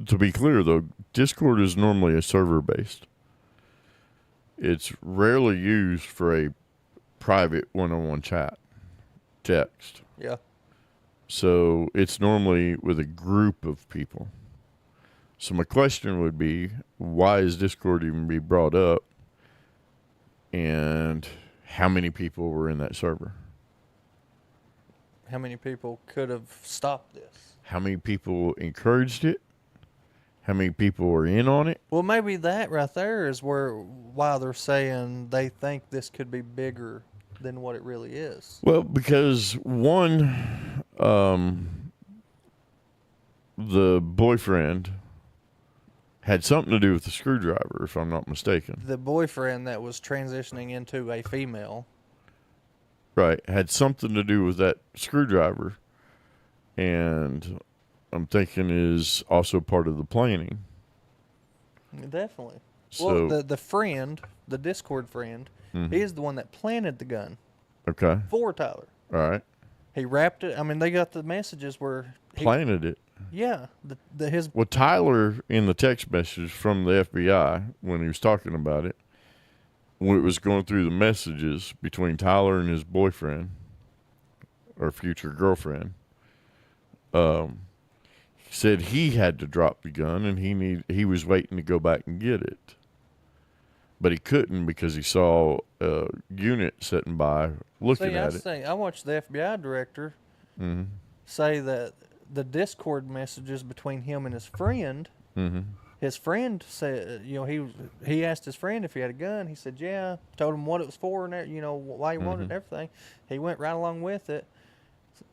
to be clear, though, Discord is normally a server-based. It's rarely used for a private one-on-one text. Yeah. So it's normally with a group of people. So my question would be, why is Discord even be brought up? And how many people were in that server? How many people could have stopped this? How many people encouraged it? How many people were in on it? Well, maybe that right there is why they're saying they think this could be bigger than what it really is. Well, because one, the boyfriend had something to do with the screwdriver, if I'm not mistaken. The boyfriend that was transitioning into a female. Right, had something to do with that screwdriver, and I'm thinking is also part of the planning. Definitely. So, well, the friend, the Discord friend, he is the one that planted the gun. Okay. For Tyler. All right. He wrapped it. I mean, they got the messages where he planted it. Yeah. His. Well, Tyler, in the text message from the FBI, when he was talking about it, when it was going through the messages between Tyler and his boyfriend, or future girlfriend, he said he had to drop the gun and he was waiting to go back and get it. But he couldn't because he saw a unit sitting by looking at it. I watched the FBI director say that the Discord messages between him and his friend, his friend said, you know, he asked his friend if he had a gun. He said, yeah. Told him what it was for and, you know, why he wanted it and everything. He went right along with it.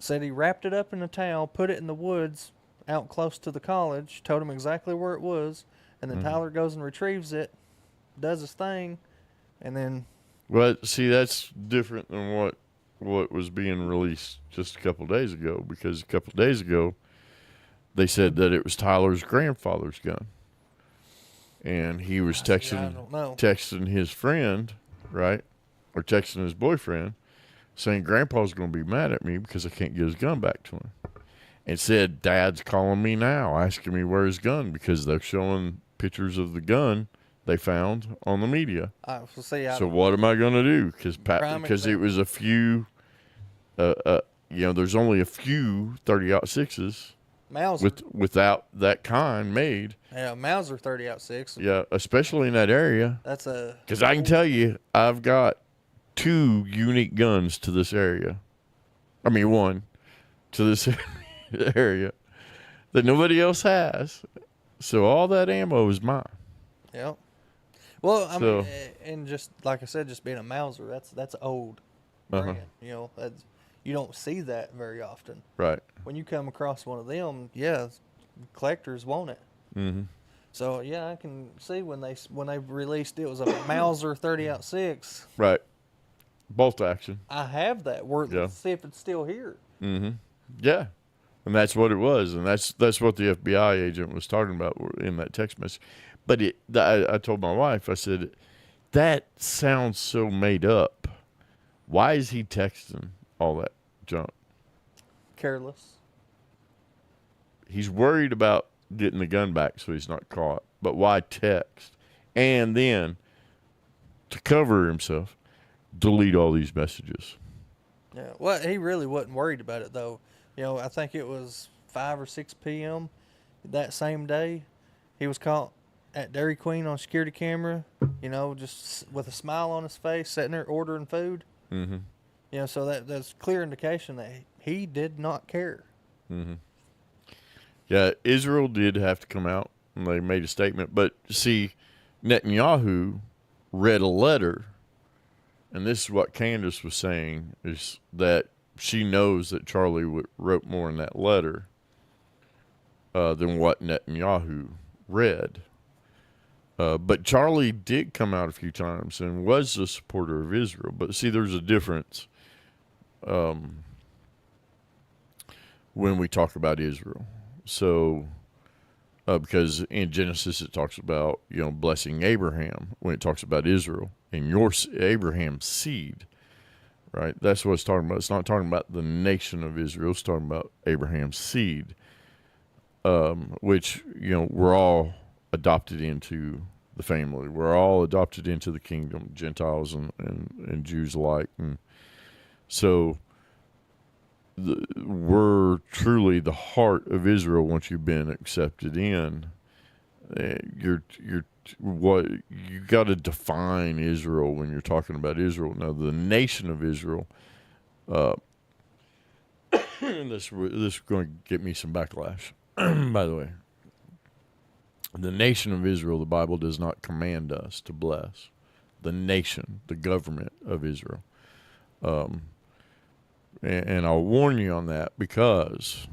Said he wrapped it up in a towel, put it in the woods out close to the college, told him exactly where it was, and then Tyler goes and retrieves it, does his thing, and then... Well, see, that's different than what was being released just a couple of days ago, because a couple of days ago, they said that it was Tyler's grandfather's gun. And he was texting his friend, right, or texting his boyfriend, saying, Grandpa's going to be mad at me because I can't get his gun back to him. And said, Dad's calling me now, asking me where his gun, because they're showing pictures of the gun they found on the media. So what am I going to do? Because it was a few, there's only a few 30-06s Mauser. without that kind made. Yeah, Mauser 30-06. Yeah, especially in that area. That's a. Because I can tell you, I've got 2 unique guns to this area. I mean, 1 to this area that nobody else has. So all that ammo is mine. Yeah. Well, I So- mean, and just like I said, just being a Mauser, that's old brand. You know, you don't see that very often. Right. When you come across one of them, yeah, collectors want it. Mm-hmm. So yeah, I can see when they released it was a Mauser 30-06. Right. Bolt action. I have that. Yeah. Let's see if it's still here. Yeah. And that's what it was. And that's what the FBI agent was talking about in that text message. But I told my wife, I said, that sounds so made up. Why is he texting all that junk? Careless. He's worried about getting the gun back so he's not caught. But why text? And then, to cover himself, delete all these messages. Yeah. Well, he really wasn't worried about it though. You know, I think it was 5 or 6 p.m. that same day. He was caught at Dairy Queen on security camera. You know, just with a smile on his face, sitting there ordering food. Mm-hmm. You know, so that's clear indication that he did not care. Mm-hmm. Yeah, Israel did have to come out and they made a statement. But see, Netanyahu read a letter, and this is what Candace was saying, is that she knows that Charlie wrote more in that letter than what Netanyahu read. But Charlie did come out a few times and was a supporter of Israel. But see, there's a difference when we talk about Israel. So, because in Genesis it talks about, blessing Abraham when it talks about Israel and Abraham's seed, right? That's what it's talking about. It's not talking about the nation of Israel. It's talking about Abraham's seed, which, we're all adopted into the family. We're all adopted into the kingdom, Gentiles and Jews alike. And so we're truly the heart of Israel once you've been accepted in. You got to define Israel when you're talking about Israel. Now, the nation of Israel, this is going to get me some backlash, by the way. The nation of Israel, the Bible does not command us to bless. The nation, the government of Israel. And I'll warn you on that because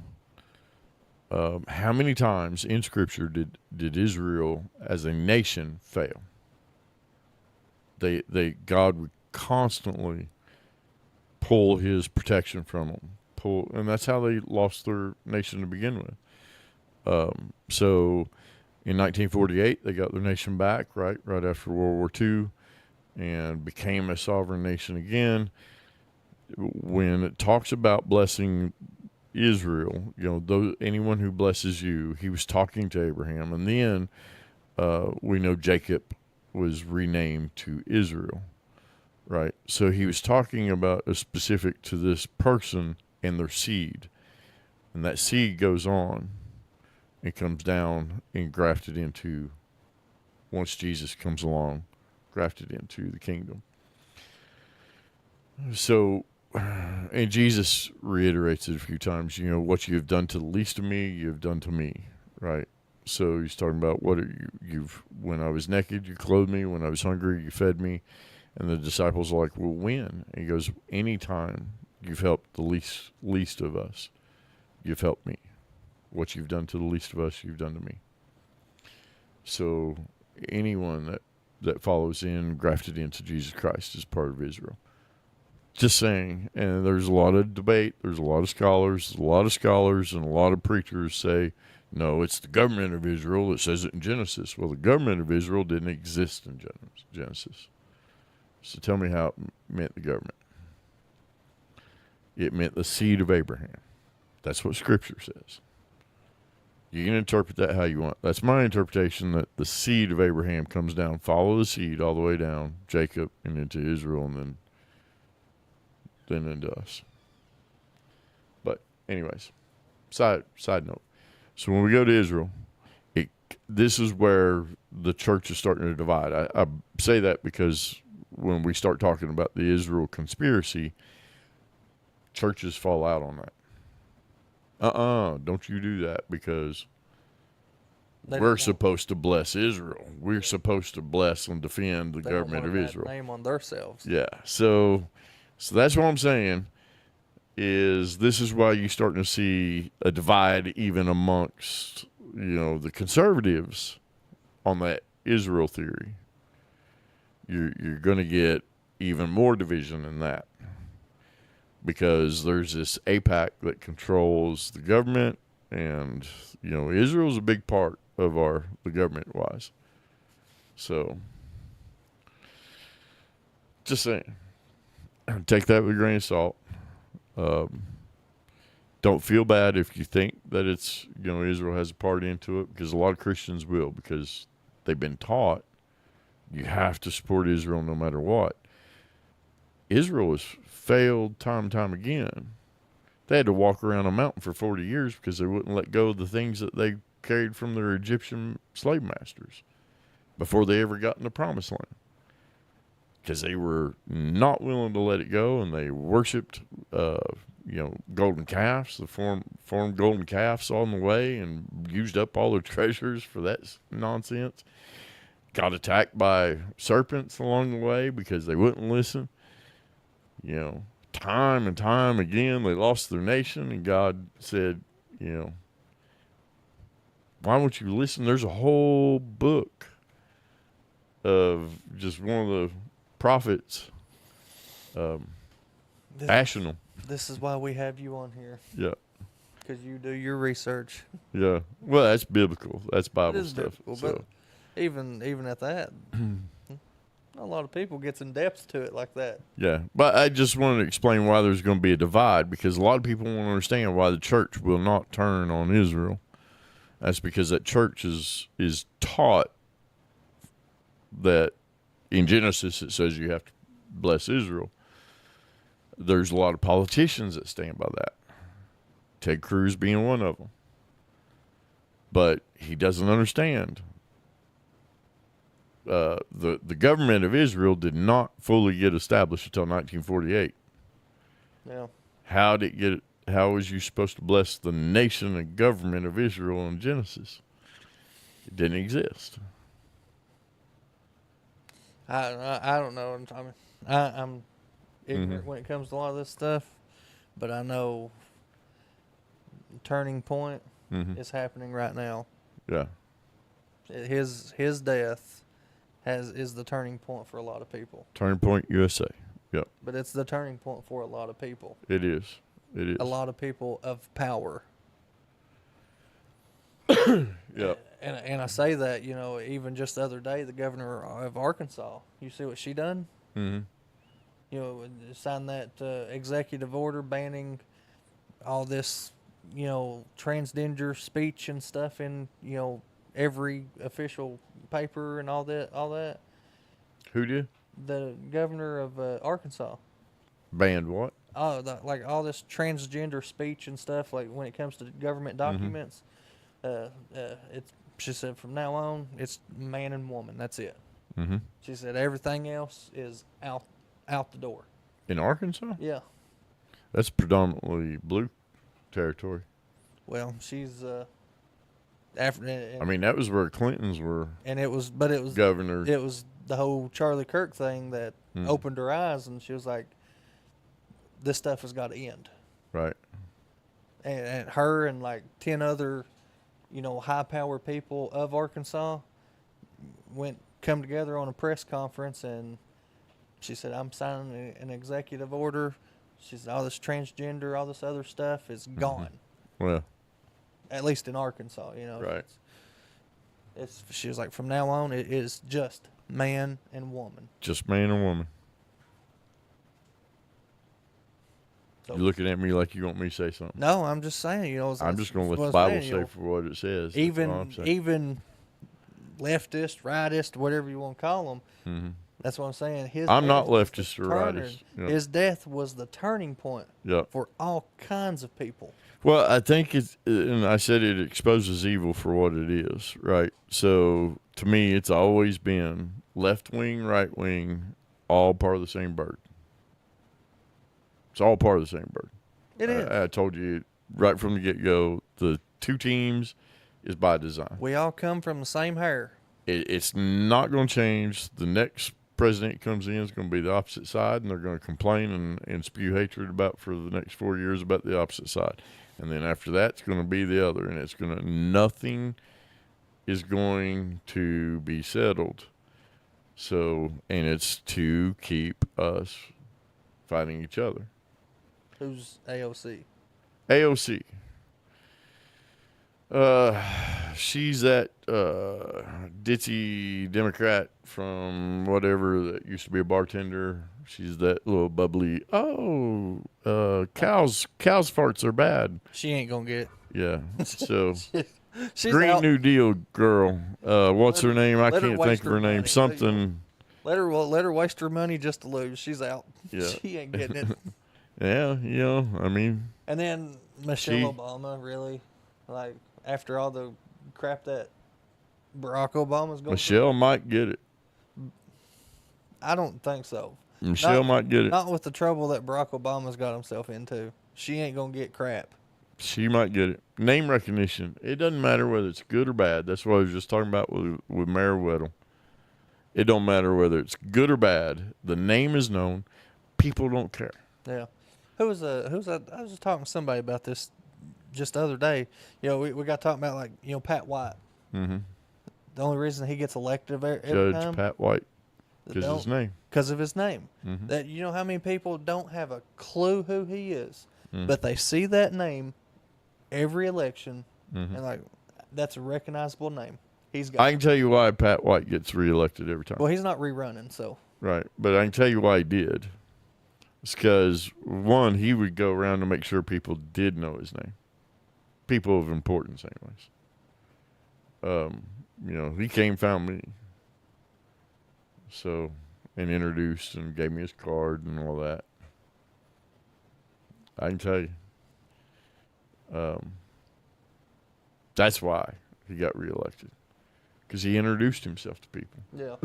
how many times in Scripture did Israel as a nation fail? God would constantly pull His protection from them, and that's how they lost their nation to begin with. So in 1948, they got their nation back, right after World War II, and became a sovereign nation again. When it talks about blessing Israel, anyone who blesses you, he was talking to Abraham. And then we know Jacob was renamed to Israel, right? So he was talking about a specific to this person and their seed. And that seed goes on and comes down and grafted into, once Jesus comes along, grafted into the kingdom. So, and Jesus reiterates it a few times, what you have done to the least of me, you have done to me, right? So he's talking about when I was naked, you clothed me. When I was hungry, you fed me. And the disciples are like, well, when? And he goes, anytime you've helped the least of us, you've helped me. What you've done to the least of us, you've done to me. So anyone that follows in, grafted into Jesus Christ is part of Israel. Just saying. And there's a lot of debate. There's a lot of scholars. And a lot of preachers say, no, it's the government of Israel. It says it in Genesis. Well, the government of Israel didn't exist in Genesis. So tell me how it meant the government. It meant the seed of Abraham. That's what Scripture says. You can interpret that how you want. That's my interpretation, that the seed of Abraham comes down, follow the seed all the way down, Jacob, and into Israel, and then into us. anyways, side note. So when we go to Israel, this is where the church is starting to divide. I say that because when we start talking about the Israel conspiracy, churches fall out on that. Don't you do that, because we're supposed to bless Israel. We're supposed to bless and defend the government of Israel. Name on themselves. Yeah. So that's what I'm saying. This is why you're starting to see a divide even amongst, the conservatives on that Israel theory. You're going to get even more division in that, because there's this AIPAC that controls the government, and Israel's a big part of the government wise. So just saying, take that with a grain of salt. Don't feel bad if you think that it's, Israel has a part into it, because a lot of Christians will, because they've been taught you have to support Israel no matter what. Israel has failed time and time again. They had to walk around a mountain for 40 years because they wouldn't let go of the things that they carried from their Egyptian slave masters before they ever got in the promised land, because they were not willing to let it go, and they worshipped, golden calves, the formed golden calves on the way, and used up all their treasures for that nonsense. Got attacked by serpents along the way because they wouldn't listen. Time and time again, they lost their nation, and God said, why won't you listen? There's a whole book of just one of the prophets, Ashnam. This is why we have you on here, Yeah. because you do your research. Yeah. Well, that's biblical. That's Bible It is stuff. biblical, So. but even at that, a lot of people gets in depth to it like that. Yeah, but I just wanted to explain why there's going to be a divide, because a lot of people won't understand why the church will not turn on Israel. That's because that church is taught that in Genesis it says you have to bless Israel. There's a lot of politicians that stand by that. Ted Cruz being one of them. But he doesn't understand. The government of Israel did not fully get established until 1948. Yeah. How was you supposed to bless the nation and government of Israel in Genesis? It didn't exist. I don't know. I'm ignorant when it comes to a lot of this stuff, but I know turning point is happening right now. Yeah. His death is the turning point for a lot of people. Turning Point USA. Yep. But it's the turning point for a lot of people. It is. It is. A lot of people of power. Yep. And I say that, even just the other day, the governor of Arkansas, you see what she done? Mm-hmm. Signed that executive order banning all this, transgender speech and stuff in, every official paper and all that. Who did? The governor of Arkansas. Banned what? Oh, like all this transgender speech and stuff. Like when it comes to government documents, she said from now on it's man and woman. That's it. Mm-hmm. She said everything else is out the door. In Arkansas? Yeah. That's predominantly blue territory. Well, she's after. That was where Clintons were. And it was governor. It was the whole Charlie Kirk thing that opened her eyes, and she was like, "This stuff has got to end." Right. And her and like 10 other, high power people of Arkansas come together on a press conference, and she said, "I'm signing an executive order." She said, "All this transgender, all this other stuff is gone." Well, at least in Arkansas, Right. She was like, from now on, it is just man and woman. Just man and woman. So, You're looking at me like you want me to say something. No, I'm just saying, I'm just going to let the Bible say for what it says. Even leftist, rightist, whatever you want to call them. Mm-hmm. That's what I'm saying. I'm not leftist or rightist. His death was the turning point Yep. for all kinds of people. Well, I think it's, and I said it exposes evil for what it is, right? So to me, it's always been left wing, right wing, all part of the same bird. It's all part of the same bird. It is. I told you right from the get go, the two teams is by design. We all come from the same hair. It's not going to change. The next president comes in is going to be the opposite side, and they're going to complain and spew hatred about for the next 4 years about the opposite side. And then after that, it's going to be the other, and it's going to, nothing is going to be settled. So, and it's to keep us fighting each other. Who's AOC? AOC. She's that ditzy Democrat from whatever that used to be a bartender. She's that little bubbly. Cows farts are bad. She ain't gonna get it. Yeah. So She's Green out. New Deal girl. What's her name? I let her can't waste think of her her name. money. Something. Let her waste her money just to lose. She's out. Yeah. She ain't getting it. Yeah. You know. I mean. And then Michelle She- Obama, really, like after all the crap that Barack Obama's going Michelle might get it. I don't think so. Michelle might get it. Not with the trouble that Barack Obama's got himself into. She ain't gonna get crap. She might get it. Name recognition. It doesn't matter whether it's good or bad. That's what I was just talking about with Mayor Weddle. It don't matter whether it's good or bad. The name is known. People don't care. Yeah. Who's that? I was just talking to somebody about this just the other day. You know, we got talking about, like, you know, Pat White. Mm-hmm. The only reason he gets elected every Judge time Pat White. Because his name. because of his name. Mhm. That, you know how many people don't have a clue who he is, Mm. but they see that name every election, Mhm. and like, that's a recognizable name. He's got. I can tell you why Pat White gets reelected every time. Well, he's not rerunning, so Right. But I can tell you why he did. It's because, one, he would go around to make sure people did know his name. People of importance, anyways. You know, he came, found me. So, and introduced and gave me his card and all that. I can tell you. That's why he got reelected. Because he introduced himself to people. yeah.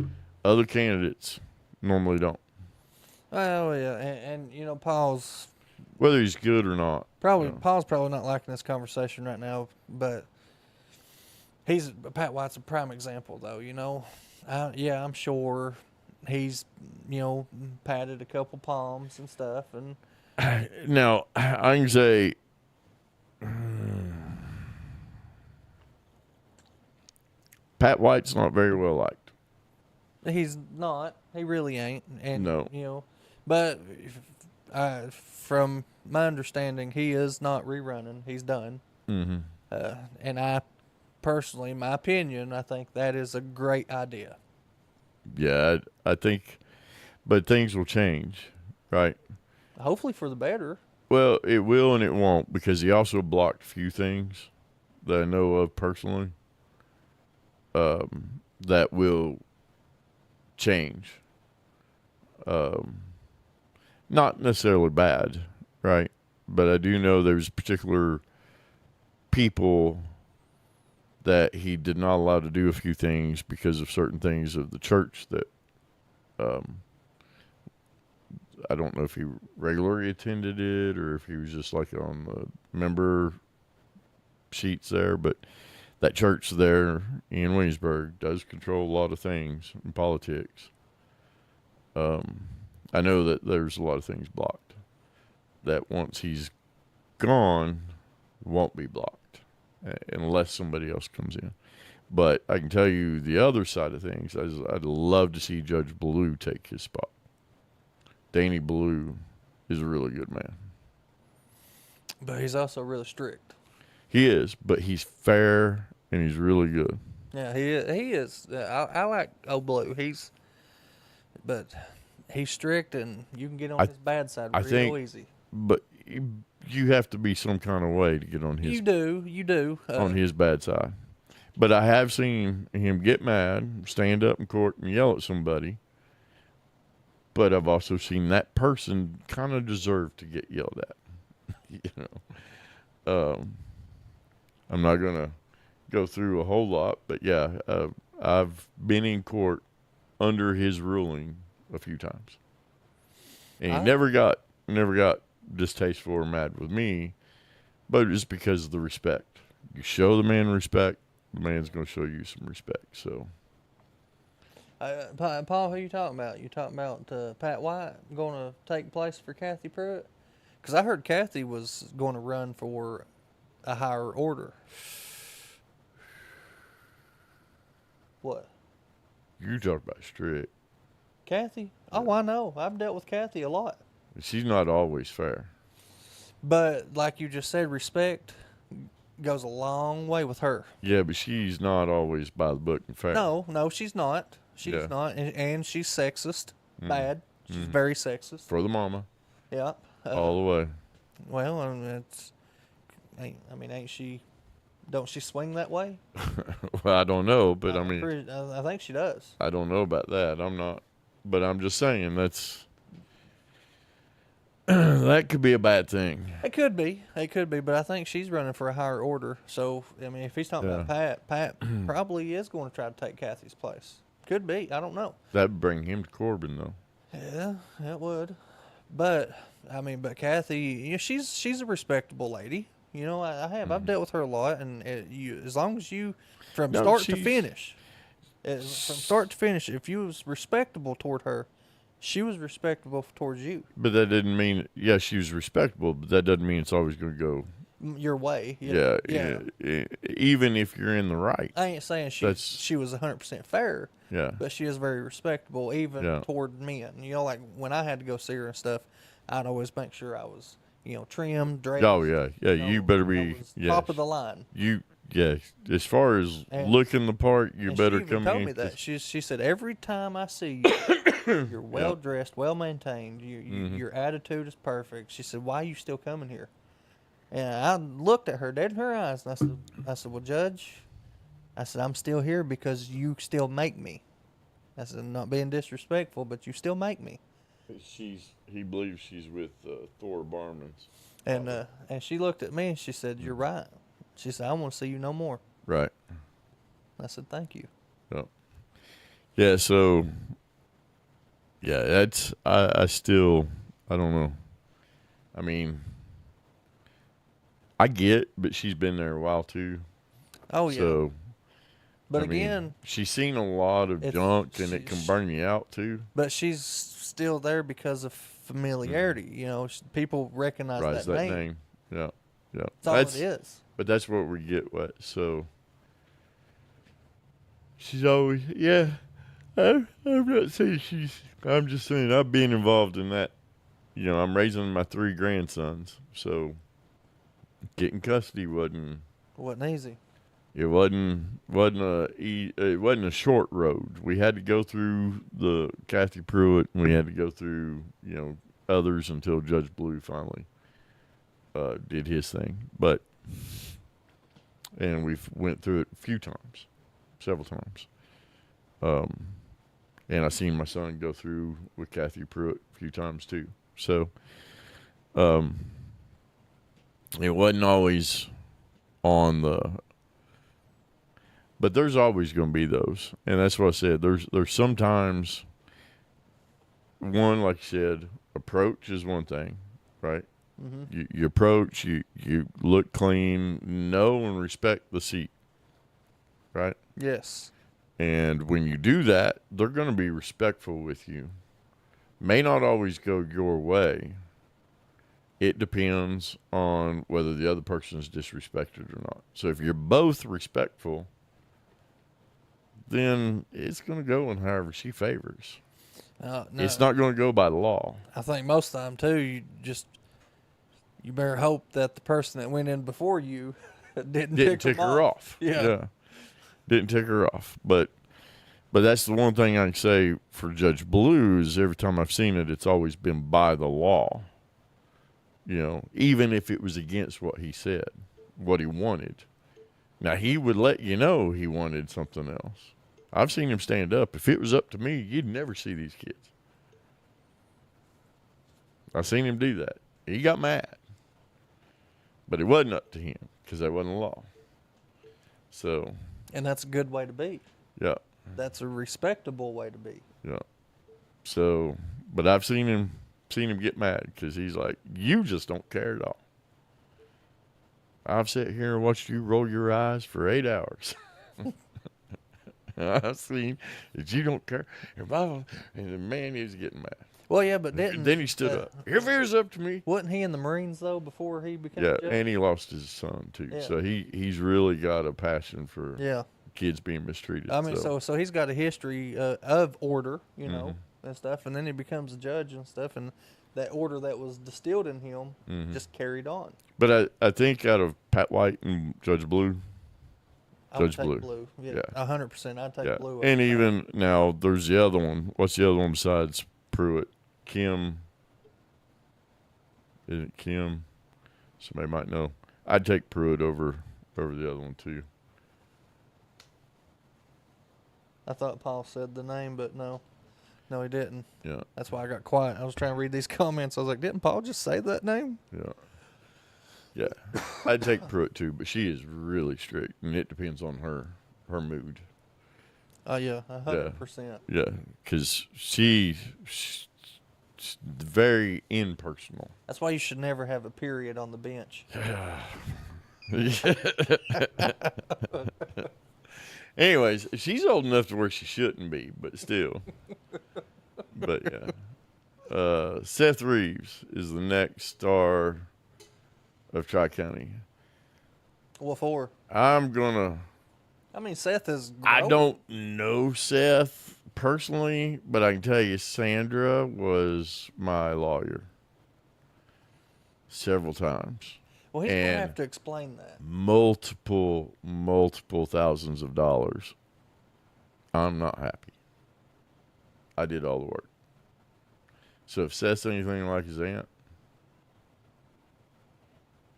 Other candidates normally don't. Oh yeah, and you know, Paul's Whether he's good or not. probably you know. Paul's probably not liking this conversation right now, but Pat White's a prime example, though. You know, yeah, I'm sure he's, you know, patted a couple palms and stuff, and Now, I can say Pat White's not very well liked. he's not. He really ain't. And No. you know, but from my understanding, he is not rerunning. He's done. Mm-hmm. And I personally, my opinion, I think that is a great idea. Yeah, I think, but things will change, right? Hopefully for the better. Well, it will and it won't, because he also blocked a few things that I know of personally that will change. Not necessarily bad, right? But I do know there's particular people that he did not allow to do a few things because of certain things of the church that I don't know if he regularly attended it or if he was just like on the member sheets there, but that church there in Williamsburg does control a lot of things in politics. I know that there's a lot of things blocked that once he's gone won't be blocked unless somebody else comes in. But I can tell you the other side of things. I'd love to see Judge Blue take his spot. Danny Blue is a really good man. But he's also really strict. He is, but he's fair and he's really good. Yeah, he is. He is. I like old Blue. But he's strict, and you can get on his bad side I real think- easy. But you have to be some kind of way to get on his You do. on his bad side. But I have seen him get mad, stand up in court, and yell at somebody. But I've also seen that person kind of deserve to get yelled at. You I'm not gonna go through a whole lot, but yeah, I've been in court under his ruling a few times, and he never got distasteful or mad with me, but it's because of the respect. You show the man respect, the man's gonna show you some respect. So, Paul, who you talking about? You talking about Pat White going to take place for Kathy Pruitt? Because I heard Kathy was going to run for a higher order. What? you talk about strict. Kathy? Oh, I know. I've dealt with Kathy a lot. She's not always fair. But like you just said, respect goes a long way with her. Yeah, but she's not always by the book and fair. No, she's not. She's Yeah. not. And she's sexist. Bad. She's very sexist. For the mama, Yeah. all the way. Well, ain't she? Don't she swing that way? Well, I don't know, but I mean, I think she does. I don't know about that. I'm not, but I'm just saying that's that could be a bad thing. It could be, but I think she's running for a higher order. So I mean, if he's talking about Pat probably is going to try to take Kathy's place. Could be. I don't know. That'd bring him to Corbin, though. Yeah, it would. But I mean, but Kathy, she's a respectable lady. You know, I've dealt with her a lot, and as long as you from start to finish, if you was respectable toward her, she was respectable towards you. But that didn't mean, yeah, she was respectable, but that doesn't mean it's always going to go your way. Yeah. Even if you're in the right. I ain't saying she was 100% fair. Yeah. But she is very respectable, even toward men. You know, like when I had to go see her and stuff, I'd always make sure I was, trimmed, dressed. Oh yeah, yeah. You better be top of the line. As far as looking the part, you better come in. She told me that. She said every time I see you, you're well dressed, well maintained. Your attitude is perfect. She said, "Why are you still coming here?" And I looked at her dead in her eyes, and I said, "Well, Judge," I said, "I'm still here because you still make me." I said, "I'm not being disrespectful, but you still make me." He believes she's with Thor Barman's. And she looked at me and she said, "You're right." She said, "I want to see you no more." Right. I said, "Thank you." Yep. Yeah. So. Yeah, that's I still I don't know. I mean, I get, but she's been there a while too. Oh yeah. So, but again, she's seen a lot of junk, and it can burn you out too. But she's still there because of familiarity. People recognize that name. Yeah, yeah. That's all it is. But that's what we get with. So she's always I'm not saying I'm just saying I've been involved in that. I'm raising my 3 grandsons, so getting custody wasn't easy. It wasn't a short road. We had to go through the Kathy Pruitt, and we had to go through others until Judge Blue finally did his thing. And we've went through it several times. And I seen my son go through with Kathy Pruitt a few times too. So, it wasn't always on but there's always going to be those. And that's what I said. There's sometimes one, like you said, approach is one thing, right? Mm-hmm. You approach, you look clean, know and respect the seat, right? Yes. And when you do that, they're going to be respectful with you. May not always go your way. It depends on whether the other person is disrespected or not. So if you're both respectful, then it's going to go in however she favors. No, it's not going to go by the law. I think most of the time, too, you better hope that the person that went in before you didn't tick her off. Yeah. Didn't tick her off. But that's the one thing I can say for Judge Blue is every time I've seen it, it's always been by the law. Even if it was against what he said, what he wanted. Now, he would let you know he wanted something else. I've seen him stand up. If it was up to me, you'd never see these kids. I've seen him do that. He got mad. But it wasn't up to him because that wasn't the law. So, And that's a good way to be. yeah, That's a respectable way to be. yeah. So, but I've seen him get mad because he's like, you just don't care at all. I've sat here and watched you roll your eyes for 8 hours. I've seen that you don't care. And the man is getting mad. Well, yeah, but didn't Then he stood up. If it was up to me. Wasn't he in the Marines though before he became? Yeah, a judge? and he lost his son too. Yeah. So he's really got a passion for Yeah. kids being mistreated. I mean, so he's got a history of order, you know, and stuff, and then he becomes a judge and stuff, and that order that was distilled in him just carried on. But I think out of Pat White and Judge Blue, I would Judge take Blue. Yeah, Yeah. 100%. I'd take yeah, Blue. and over even now there's the other one. What's the other one besides Pruitt? Kim. Isn't it Kim? Somebody might know. I'd take Pruitt over the other one too. I thought Paul said the name, but no, he didn't. Yeah, That's why I got quiet. I was trying to read these comments. I was like, didn't Paul just say that name? yeah, yeah. I'd take Pruitt too, but she is really strict, and it depends on her mood. Oh yeah, 100%. Yeah, because she's very impersonal. That's why you should never have a period on the bench. Anyways, she's old enough to where she shouldn't be, but still. But yeah. Seth Reeves is the next star of Tri-County. What for? I'm going I mean, Seth is. I growing. don't know Seth personally, but I can tell you Sandra was my lawyer several times. Well, he's gonna and have to explain that. multiple thousands of dollars. I'm not happy. I did all the work. So if Seth's anything like his aunt,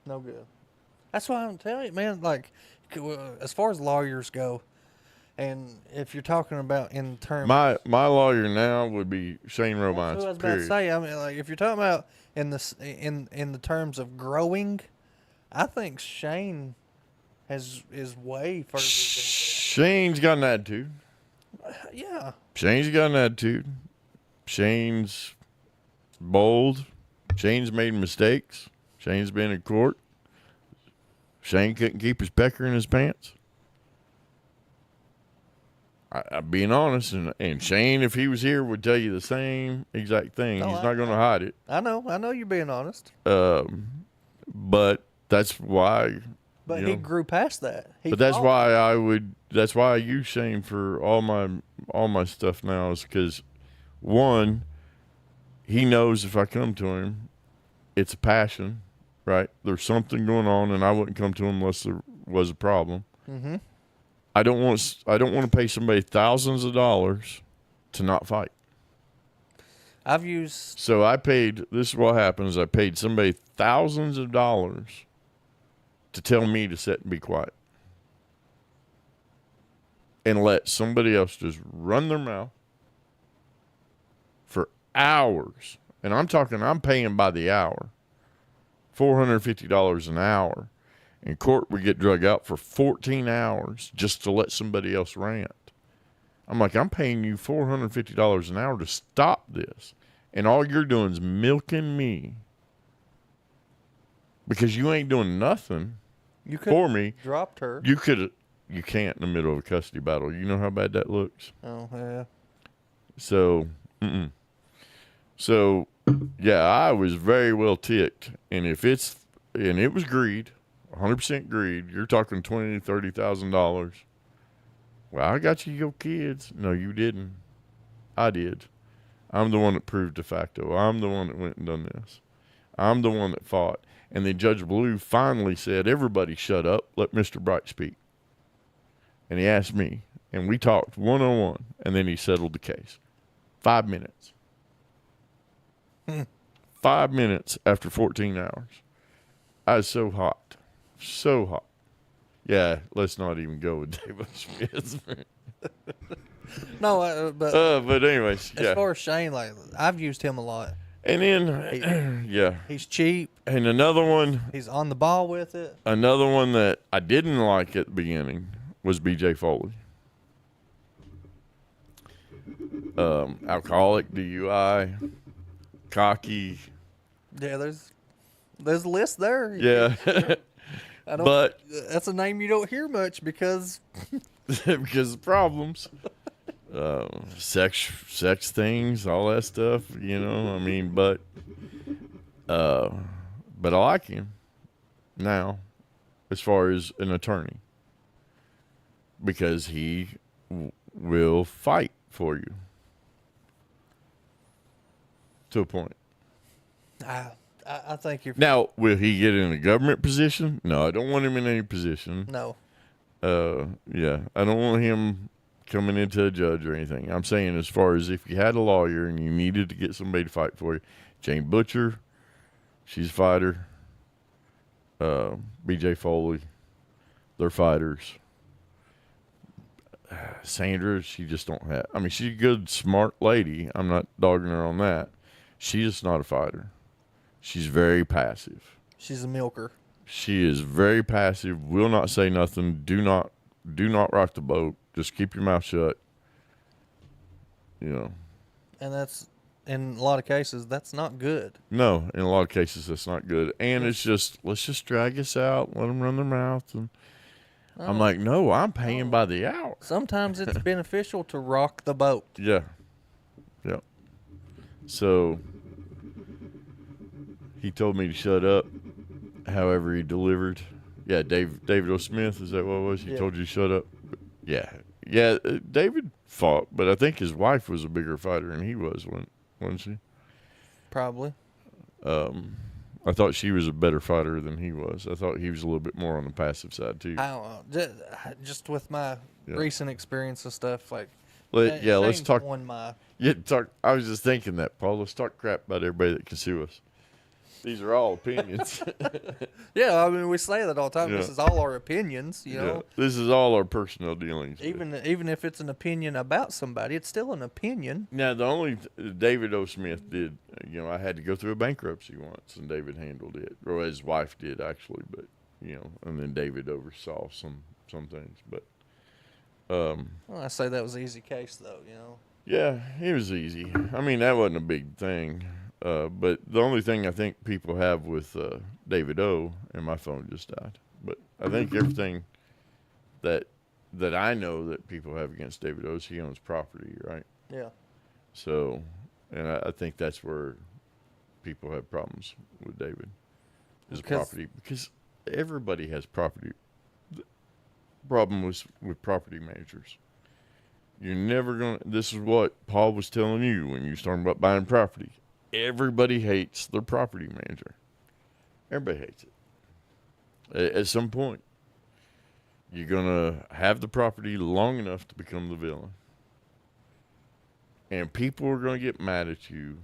No good. That's why I'm telling you, man. Like, as far as lawyers go, and if you're talking about in terms, my lawyer now would be Shane that's Romines. what I was about to Period. say. I mean, like, if you're talking about in the terms of growing, I think Shane is way further. Shane's got an attitude. Yeah, Shane's got an attitude. Shane's bold. Shane's made mistakes. Shane's been in court. Shane couldn't keep his pecker in his pants. I'm being honest, and Shane, if he was here, would tell you the same exact thing. No, He's not going to hide it. I know you're being honest, But that's why. but you he know, grew past that. But that's why That's why I use Shane for all my stuff now, is because, one, he knows if I come to him, it's a passion, right? There's something going on, and I wouldn't come to him unless there was a problem. Mm-hmm. I don't want to pay somebody thousands of dollars to not fight. I've used. So this is what happens. I paid somebody thousands of dollars to tell me to sit and be quiet and let somebody else just run their mouth for hours. And I'm paying by the hour, $450 an hour. In court, we get drug out for 14 hours just to let somebody else rant. I'm like, I'm paying you $450 an hour to stop this. And all you're doing is milking me because you ain't doing nothing You could for me. dropped her. You can't in the middle of a custody battle. You know how bad that looks? Oh yeah. So, So, yeah, I was very well ticked. And it was greed, 100% greed. You're talking $20,000, $30,000. Well, I got you your kids. No, you didn't. I did. I'm the one that proved de facto. I'm the one that went and done this. I'm the one that fought. And then Judge Blue finally said, everybody shut up. Let Mr. Bright speak. And he asked me. And we talked one-on-one. And then he settled the case. 5 minutes. 5 minutes after 14 hours. I was so hot. So hot. Yeah, let's not even go with David Smith. No, but But anyways, as yeah. far as Shane, like I've used him a lot. And then, yeah. He's cheap. And another one He's on the ball with it. that I didn't like at the beginning was B.J. Foley. Alcoholic, DUI, cocky. Yeah, there's a list there. Yeah. I don't, But that's a name you don't hear much because because of problems. Sex things, all that stuff, you know. I mean, but I like him now as far as an attorney because he will fight for you to a point. I think you're Now, will he get in a government position? No, I don't want him in any position. no. Yeah, I don't want him coming into a judge or anything. I'm saying as far as if you had a lawyer and you needed to get somebody to fight for you, Jane Butcher, she's a fighter. B.J. Foley, they're fighters. Sandra, she just don't have. I mean, she's a good, smart lady. I'm not dogging her on that. She's just not a fighter. She's very passive. She's a milker. She is very passive. Will not say nothing. Do not rock the boat. Just keep your mouth shut. You know. And that's, in a lot of cases, that's not good. No, in a lot of cases that's not good. And it's just let's just drag this out. Let them run their mouth. And I'm like, no, I'm paying by the hour. Sometimes it's beneficial to rock the boat. Yeah. Yeah. So he told me to shut up. However, he delivered. Yeah, David O. Smith, is that what it was? He Yeah. told you to shut up? Yeah. Yeah, David fought, but I think his wife was a bigger fighter than he was, wasn't she? Probably. I thought she was a better fighter than he was. I thought he was a little bit more on the passive side, too. I don't know. Just with my Yeah. recent experience and stuff, like, Let's Shane's talk. won my. Yeah, talk. I was just thinking that, Paul. Let's talk crap about everybody that can sue us. These are all opinions. Yeah, I mean, we say that all the time. Yeah. This is all our opinions, you Yeah. know. This is all our personal dealings. Even if it's an opinion about somebody, it's still an opinion. Now, the only David O. Smith did, you know, I had to go through a bankruptcy once, and David handled it, or his wife did actually, but you know, and then David oversaw some things, but Well, I say that was an easy case, though, you know. yeah, it was easy. I mean, that wasn't a big thing, but the only thing I think people have with David O. and my phone just died, but I think everything that I know that people have against David O. is he owns property, right? Yeah. So, and I think that's where people have problems with David is Because- property because everybody has property. The problem was with property managers. You're never going to, this is what Paul was telling you when you started about buying property. Everybody hates their property manager. Everybody hates it. At some point, you're going to have the property long enough to become the villain. And people are going to get mad at you.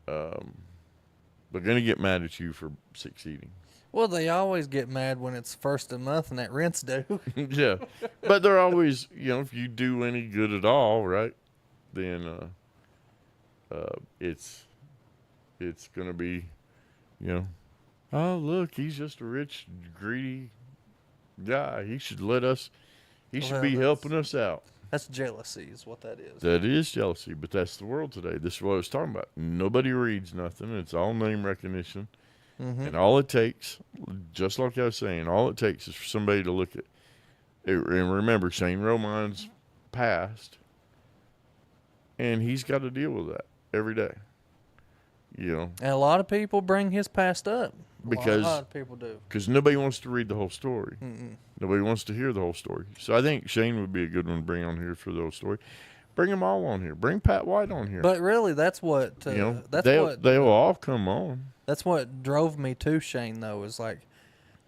They're going to get mad at you for succeeding. Well, they always get mad when it's first of the month and that rent's due. Yeah. But they're always, you know, if you do any good at all, right, then it's going to be, you know, oh, look, he's just a rich, greedy guy. He should he should Well, be that's- helping us out. That's jealousy is what that is. That is jealousy, but that's the world today. This is what I was talking about. Nobody reads nothing. It's all name recognition. Mm-hmm. And all it takes, just like I was saying, all it takes is for somebody to look at it. And remember, Shane Romine's passed, and he's got to deal with that every day. You know, And a lot of people bring his past up. Because- a lot of people do. because nobody wants to read the whole story. Nobody wants to hear the whole story. So I think Shane would be a good one to bring on here for the whole story. Bring them all on here. Bring Pat White on here. But really, that's what you know, that's they'll all come on. that's what drove me to Shane though. Is like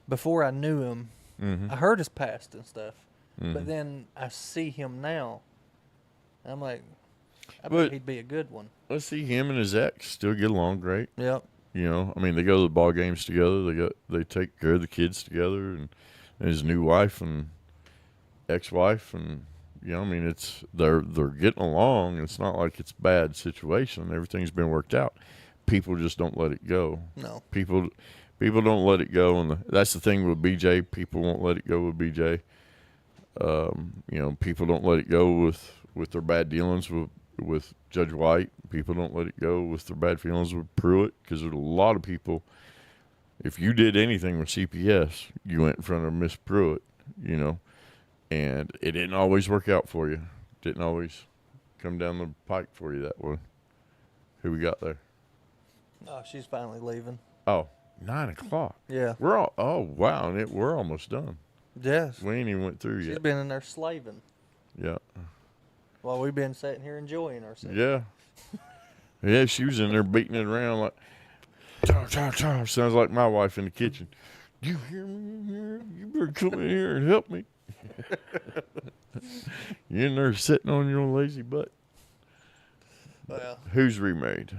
before I knew him, Mm-hmm. I heard his past and stuff, but then I see him now. I'm like, I But- bet he'd be a good one. Let's see him and his ex still get along great. Yep. You know, I mean, they go to the ball games together. They take care of the kids together, and his new wife and ex-wife, and You know, I mean, they're getting along. It's not like it's a bad situation. Everything's been worked out. People just don't let it go. No. People don't let it go, and that's the thing with BJ. People won't let it go with BJ. You know, people don't let it go with their bad dealings with Judge White. People don't let it go with their bad feelings with Pruitt, because there's a lot of people. If you did anything with CPS, you went in front of Miss Pruitt, you know, and it didn't always work out for you. Didn't always come down the pike for you that way. Who we got there? Oh, she's finally leaving. Oh, 9 o'clock. Yeah. Oh, wow, and we're almost done. Yes. We ain't even went through She's yet. been in there slaving Yeah. while we've been sitting here enjoying ourselves. Yeah. Yeah, she was in there beating it around like, chow, chow, chow. Sounds like my wife in the kitchen. You hear me in here? You better come in here and help me. You in there sitting on your lazy butt. Well, Who's remade?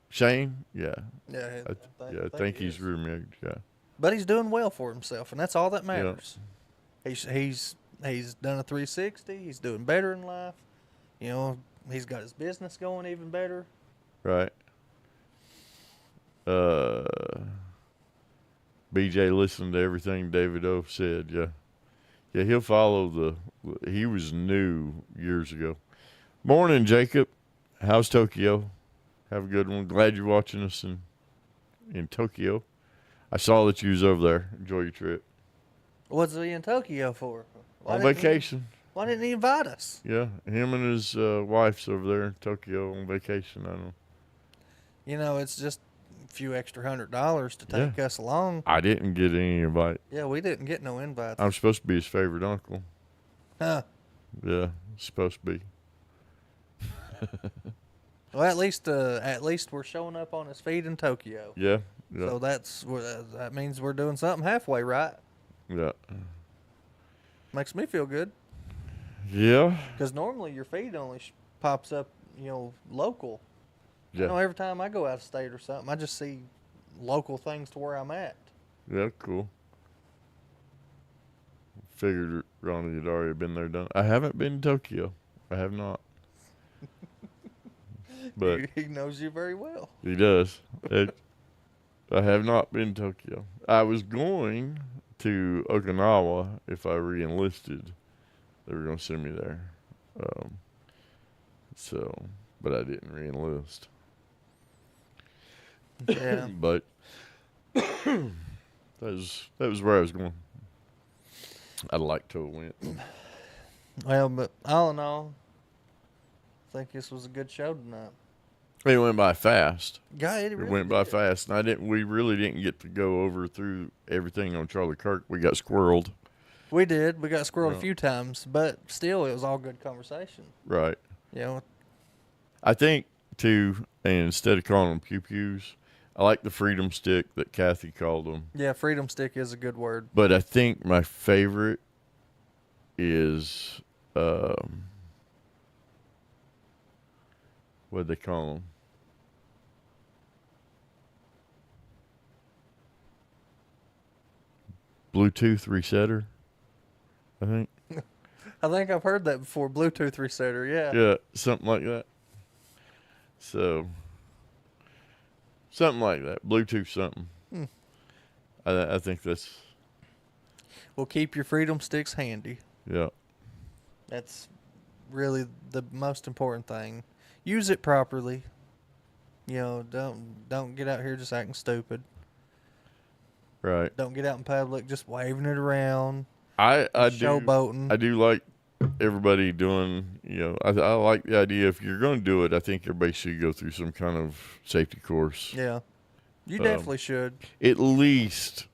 Shane? Yeah. yeah. I think he he's is. remade. Yeah. But he's doing well for himself, and that's all that matters. He's done a 360. He's doing better in life. You know, he's got his business going even better. Right. BJ listened to everything David O said. Yeah. Yeah, he'll follow he was new years ago. Morning, Jacob. How's Tokyo? Have a good one. Glad you're watching us in Tokyo. I saw that you was over there. Enjoy your trip. What's he in Tokyo for? On vacation. Why didn't he invite us? Yeah, him and his wife's over there in Tokyo on vacation. I know. You know, it's just a few extra $100 to take us along. I didn't get any invite. Yeah, we didn't get no invites. I'm supposed to be his favorite uncle. Huh. Yeah, supposed to be. Well, at least we're showing up on his feet in Tokyo. Yeah. So that means we're doing something halfway right. Yeah. Makes me feel good. Yeah. Because normally your feed only pops up, local. Yeah. I know every time I go out of state or something, I just see local things to where I'm at. Yeah, cool. Figured Ronnie had already been there done. I haven't been to Tokyo. I have not. But He knows you very well. he does. I have not been to Tokyo. I was going to Okinawa if I re-enlisted. They were going to send me there. But I didn't re-enlist. Yeah. But that was where I was going. I'd like to have went. Well, but all in all, I think this was a good show tonight. It went by fast. Yeah, It went by fast, and we really didn't get to go over through everything on Charlie Kirk. We got squirreled. We did. We got squirreled a Yeah. few times, but still, it was all good conversation. Right. You I think, too, and instead of calling them pew-pews, I like the freedom stick that Kathy called them. yeah, freedom stick is a good word. But I think my favorite is, what'd they call them? Bluetooth resetter, I think. I think I've heard that before. Bluetooth resetter, yeah. Yeah, something like that. So, something like that. Bluetooth something. I think that's, Well, keep your freedom sticks handy. yeah. That's really the most important thing. Use it properly. Don't get out here just acting stupid. Right. Don't get out in public just waving it around, I do. showboating. I do like everybody doing, I like the idea. If you're going to do it, I think everybody should go through some kind of safety course. Yeah. You definitely should. At least,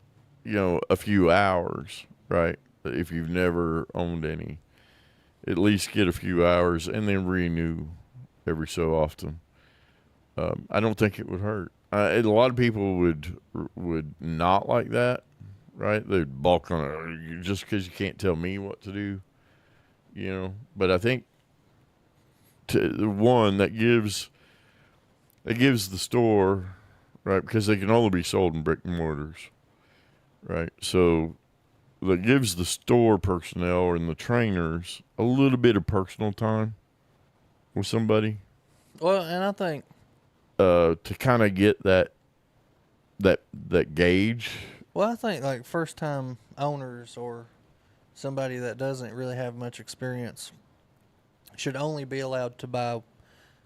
a few hours, right? If you've never owned any, at least get a few hours and then renew every so often. I don't think it would hurt. A lot of people would not like that, right? They'd balk on it just because you can't tell me what to do, But I think that gives the store, right? Because they can only be sold in brick and mortars, right? So that gives the store personnel and the trainers a little bit of personal time with somebody Well, and I think to kind of get that gauge. Well, I think like first time owners or somebody that doesn't really have much experience should only be allowed to buy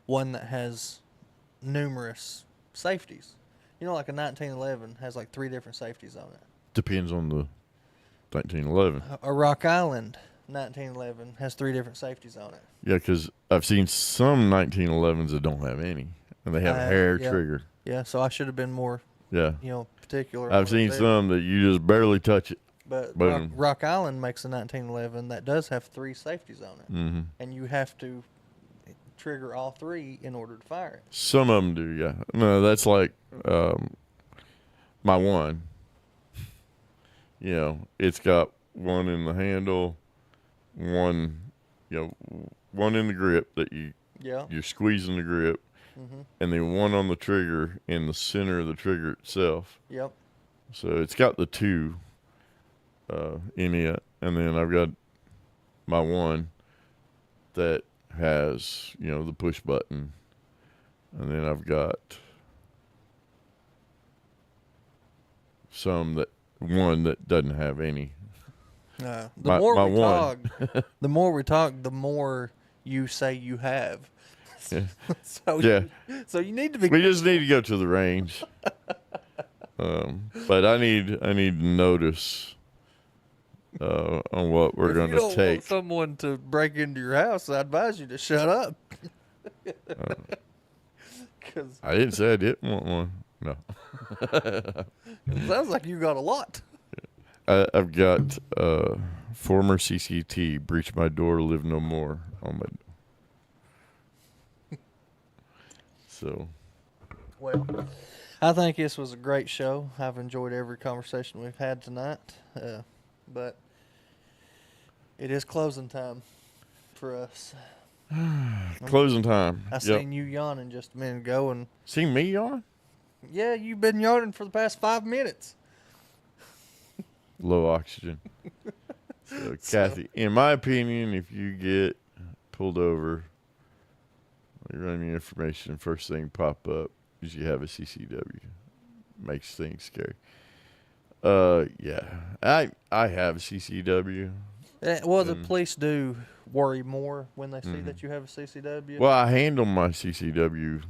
one that has numerous safeties. You know, like a 1911 has like 3 different safeties on it. Depends on the 1911. A Rock Island 1911 has 3 different safeties on it. Yeah, because I've seen some 1911s that don't have any, and they have a hair yeah. trigger. Yeah, so I should have been more, Yeah. particular. on I've what seen it said. some that you just barely touch it. But Boom. Rock Island makes a 1911 that does have 3 safeties on it. Mm-hmm. And you have to trigger all 3 in order to fire it. Some of them do, yeah. No, that's like my one. It's got one in the handle, one in the grip that Yeah. you're squeezing the grip, and then one on the trigger in the center of the trigger itself. Yep. So it's got the 2 in it, and then I've got my one that has the push button, and then I've got one that doesn't have any. The My more we one. talk, the more you say you have. Yeah. So Yeah. so you need to be. We just need to go to the range. But I need notice on what we're if going you to don't take. want someone to break into your house, I advise you to shut up. Because I didn't say I didn't want one. No. it sounds like you got a lot. I've got former CCT breach my door, live no more on my. So. Well, I think this was a great show. I've enjoyed every conversation we've had tonight. But it is closing time for us. Closing time. I Yep. seen you yawning just a minute ago, and Seen me yawn? yeah, you've been yawning for the past 5 minutes. Low oxygen. So, Kathy, in my opinion, if you get pulled over, you run your information, first thing pop up is you have a CCW. Makes things scary. Yeah, I have a CCW. Well, the police do worry more when they see that you have a CCW. Well, I handle my CCW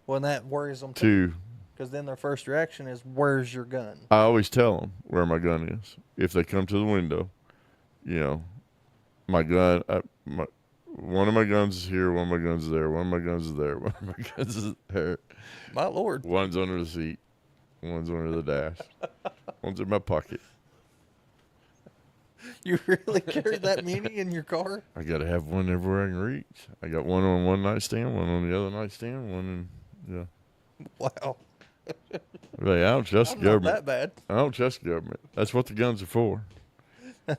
Well, and that worries them too, too. because then their first reaction is, "Where's your gun?" I always tell them where my gun is. If they come to the window, my gun, one of my guns is here, one of my guns is there, one of my guns is there, one of my guns is there. My lord, One's under the seat, one's under the dash, one's in my pocket. you really carry that many in your car? I got to have one everywhere I can reach. I got one on one nightstand, one on the other nightstand, one in, Wow, Really, I don't trust I'm the not government. that bad. I don't trust the government. That's what the guns are for.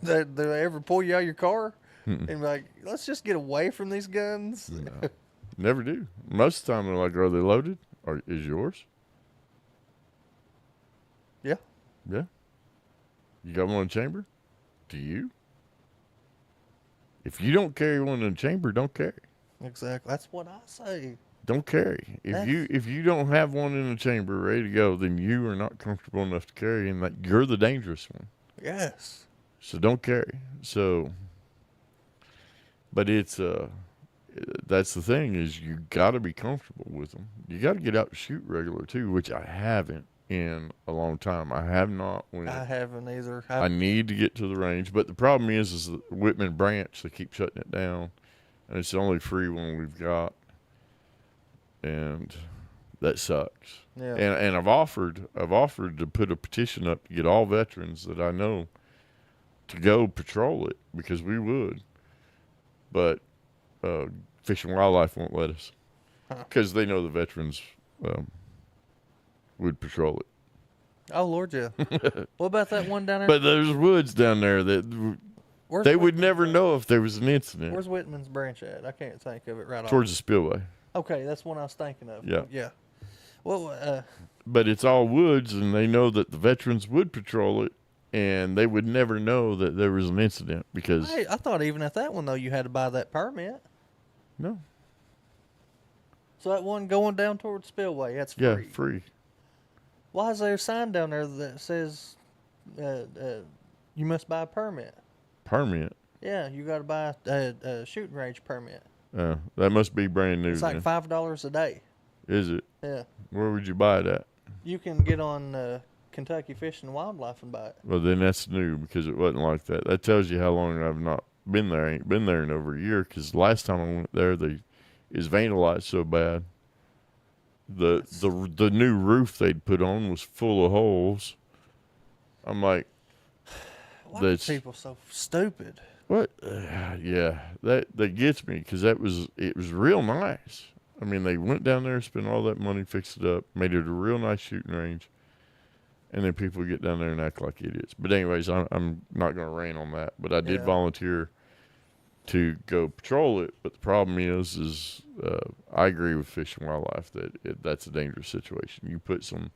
Do they ever pull you out of your car and be like, "Let's just get away from these guns"? No. Never do. Most of the time, they're like, "Are they loaded? Or is yours?" Yeah. Yeah. You got one in the chamber? Do you? If you don't carry one in the chamber, don't carry. Exactly. That's what I say. Don't carry. If you don't have one in the chamber ready to go, then you are not comfortable enough to carry, and that you're the dangerous one. Yes. So don't carry. So, but it's that's the thing, is you got to be comfortable with them. You got to get out and shoot regular too, which I haven't in a long time. I have not. I haven't either. I need to get to the range, but the problem is the Whitman branch, they keep shutting it down, and it's the only free one we've got, and that sucks. Yeah. And I've offered to put a petition up to get all veterans that I know to go patrol it, because we would, but Fish and Wildlife won't let us, because they know the veterans would patrol it. Oh Lord, yeah. What about that one down there? But there's woods down there that Where's they would Whitman's never branch? know if there was an incident. Where's Whitman's branch at? I can't think of it right Towards the spillway. Okay, that's one I was thinking of. Yeah. Yeah. Well, But it's all woods, and they know that the veterans would patrol it, and they would never know that there was an incident because Hey, I thought even at that one though you had to buy that permit. no, So that one going down toward Spillway, that's free. yeah, free. Why is there a sign down there that says you must buy a permit? Permit. Yeah, you got to buy a shooting range permit. That must be brand new. It's like then. $5 a day. Is it? Yeah, Where would you buy it at? you can get on Kentucky Fish and Wildlife and buy it. Well, then that's new because it wasn't like that. That tells you how long I've not been there. I ain't been there in over a year because last time I went there, is vandalized so bad. The new roof they'd put on was full of holes. I'm like, Why are that's people so stupid? what? Yeah, that gets me because it was real nice. I mean, they went down there, spent all that money, fixed it up, made it a real nice shooting range, and then people get down there and act like idiots. But anyways, I'm not going to rain on that. But I did Yeah. volunteer to go patrol it. But the problem is I agree with Fish and Wildlife that that's a dangerous situation. You put some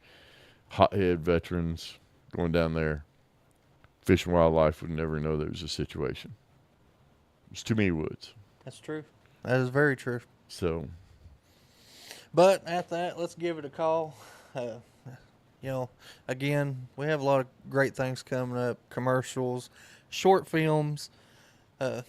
hothead veterans going down there, Fish and Wildlife would never know there was a situation. There's too many woods. That's true. That is very true. So, But at that, let's give it a call. Again, we have a lot of great things coming up, commercials, short films. We're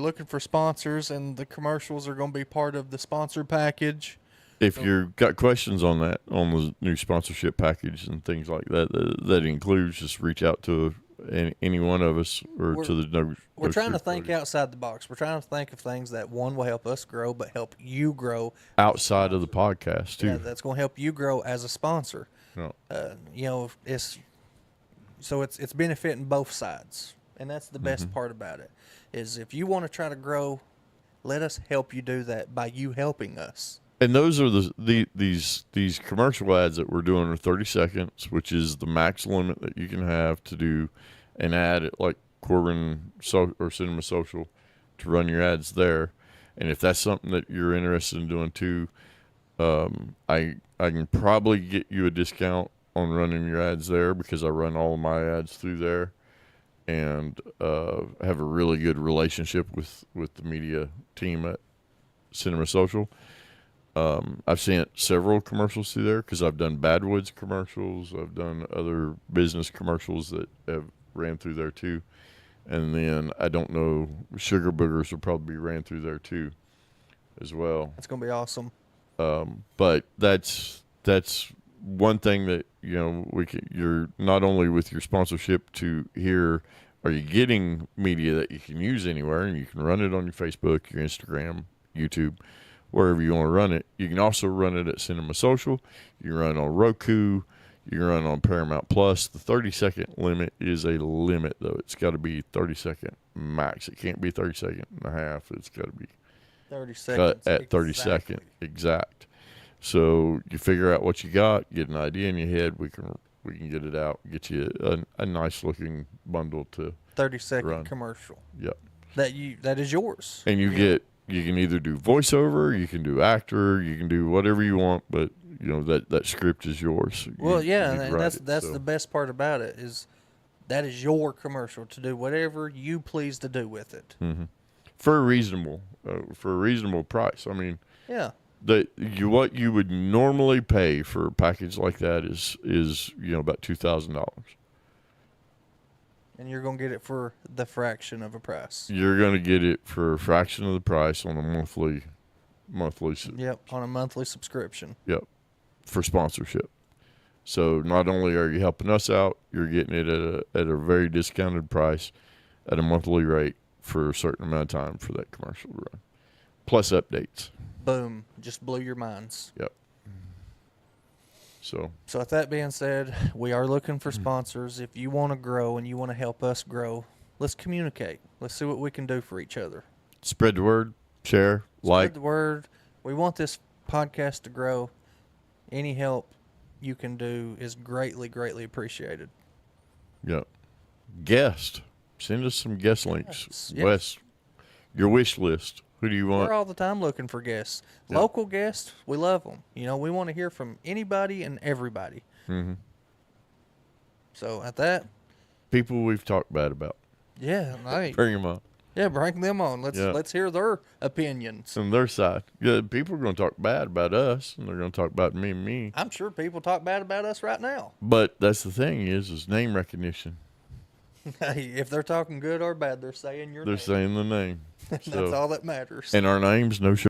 looking for sponsors, and the commercials are going to be part of the sponsor package. if you've got questions on that, on the new sponsorship package and things like that, that includes, just reach out to any one of us or We're- to the no. We're no trying to Street think Party. outside the box. We're trying to think of things that, one, will help us grow, but help you grow. outside of the podcast too. Yeah, that's going to help you grow as a sponsor. No. It's benefiting both sides, and that's the best part about it. Is if you want to try to grow, let us help you do that by you helping us. And those are these commercial ads that we're doing are 30 seconds, which is the max limit that you can have to do an ad at like Corbin or Cinema Social to run your ads there. And if that's something that you're interested in doing too, I can probably get you a discount on running your ads there because I run all of my ads through there, and have a really good relationship with the media team at Cinema Social. I've sent several commercials through there because I've done Badwoods commercials. I've done other business commercials that have ran through there too. And then I don't know, Sugar Boogers will probably be ran through there too as well. It's going to be awesome. But that's one thing that, you're not only with your sponsorship to here, are you getting media that you can use anywhere, and you can run it on your Facebook, your Instagram, YouTube, wherever you want to run it. You can also run it at Cinema Social. You can run it on Roku. You can run it on Paramount Plus. The 30-second limit is a limit, though. It's got to be 30-second max. It can't be 30-second and a half. It's got to be 30 seconds. cut at 30-second exact. So you figure out what you got, get an idea in your head. We can get it out, get you a nice looking bundle to 30-second run. commercial. Yep. That is yours. And you can either do voiceover, you can do actor, you can do whatever you want, but that script is yours. Well, You yeah, get to and write that's it, the best part about it is that is your commercial to do whatever you please to do with it. for a reasonable price. I mean, Yeah. what you would normally pay for a package like that is about $2,000. And you're going to get it for the fraction of a price. You're going to get it for a fraction of the price on a monthly. Yep, on a monthly subscription. Yep, for sponsorship. So not only are you helping us out, you're getting it at a very discounted price at a monthly rate for a certain amount of time for that commercial to run. Plus updates. Boom. Just blew your minds. Yep. So So with that being said, we are looking for sponsors. If you want to grow and you want to help us grow, let's communicate. Let's see what we can do for each other. spread the word, share, like. Spread the word. We want this podcast to grow. Any help you can do is greatly, greatly appreciated. Yep. Guest. Send us some guest links. Yes. Wes, your wish list. Who do you want? We're all the time looking for guests. Yeah. Local guests, we love them. We want to hear from anybody and everybody. Mm-hmm. So at that, people we've talked bad about. Yeah, hey, Bring them up. yeah, bring them on. Yeah. Let's hear their opinions. From their side. Yeah, people are going to talk bad about us, and they're going to talk about me. I'm sure people talk bad about us right now. But that's the thing is name recognition. Hey, if they're talking good or bad, they're saying your They're name. saying the name. That's So- all that matters. And our name's no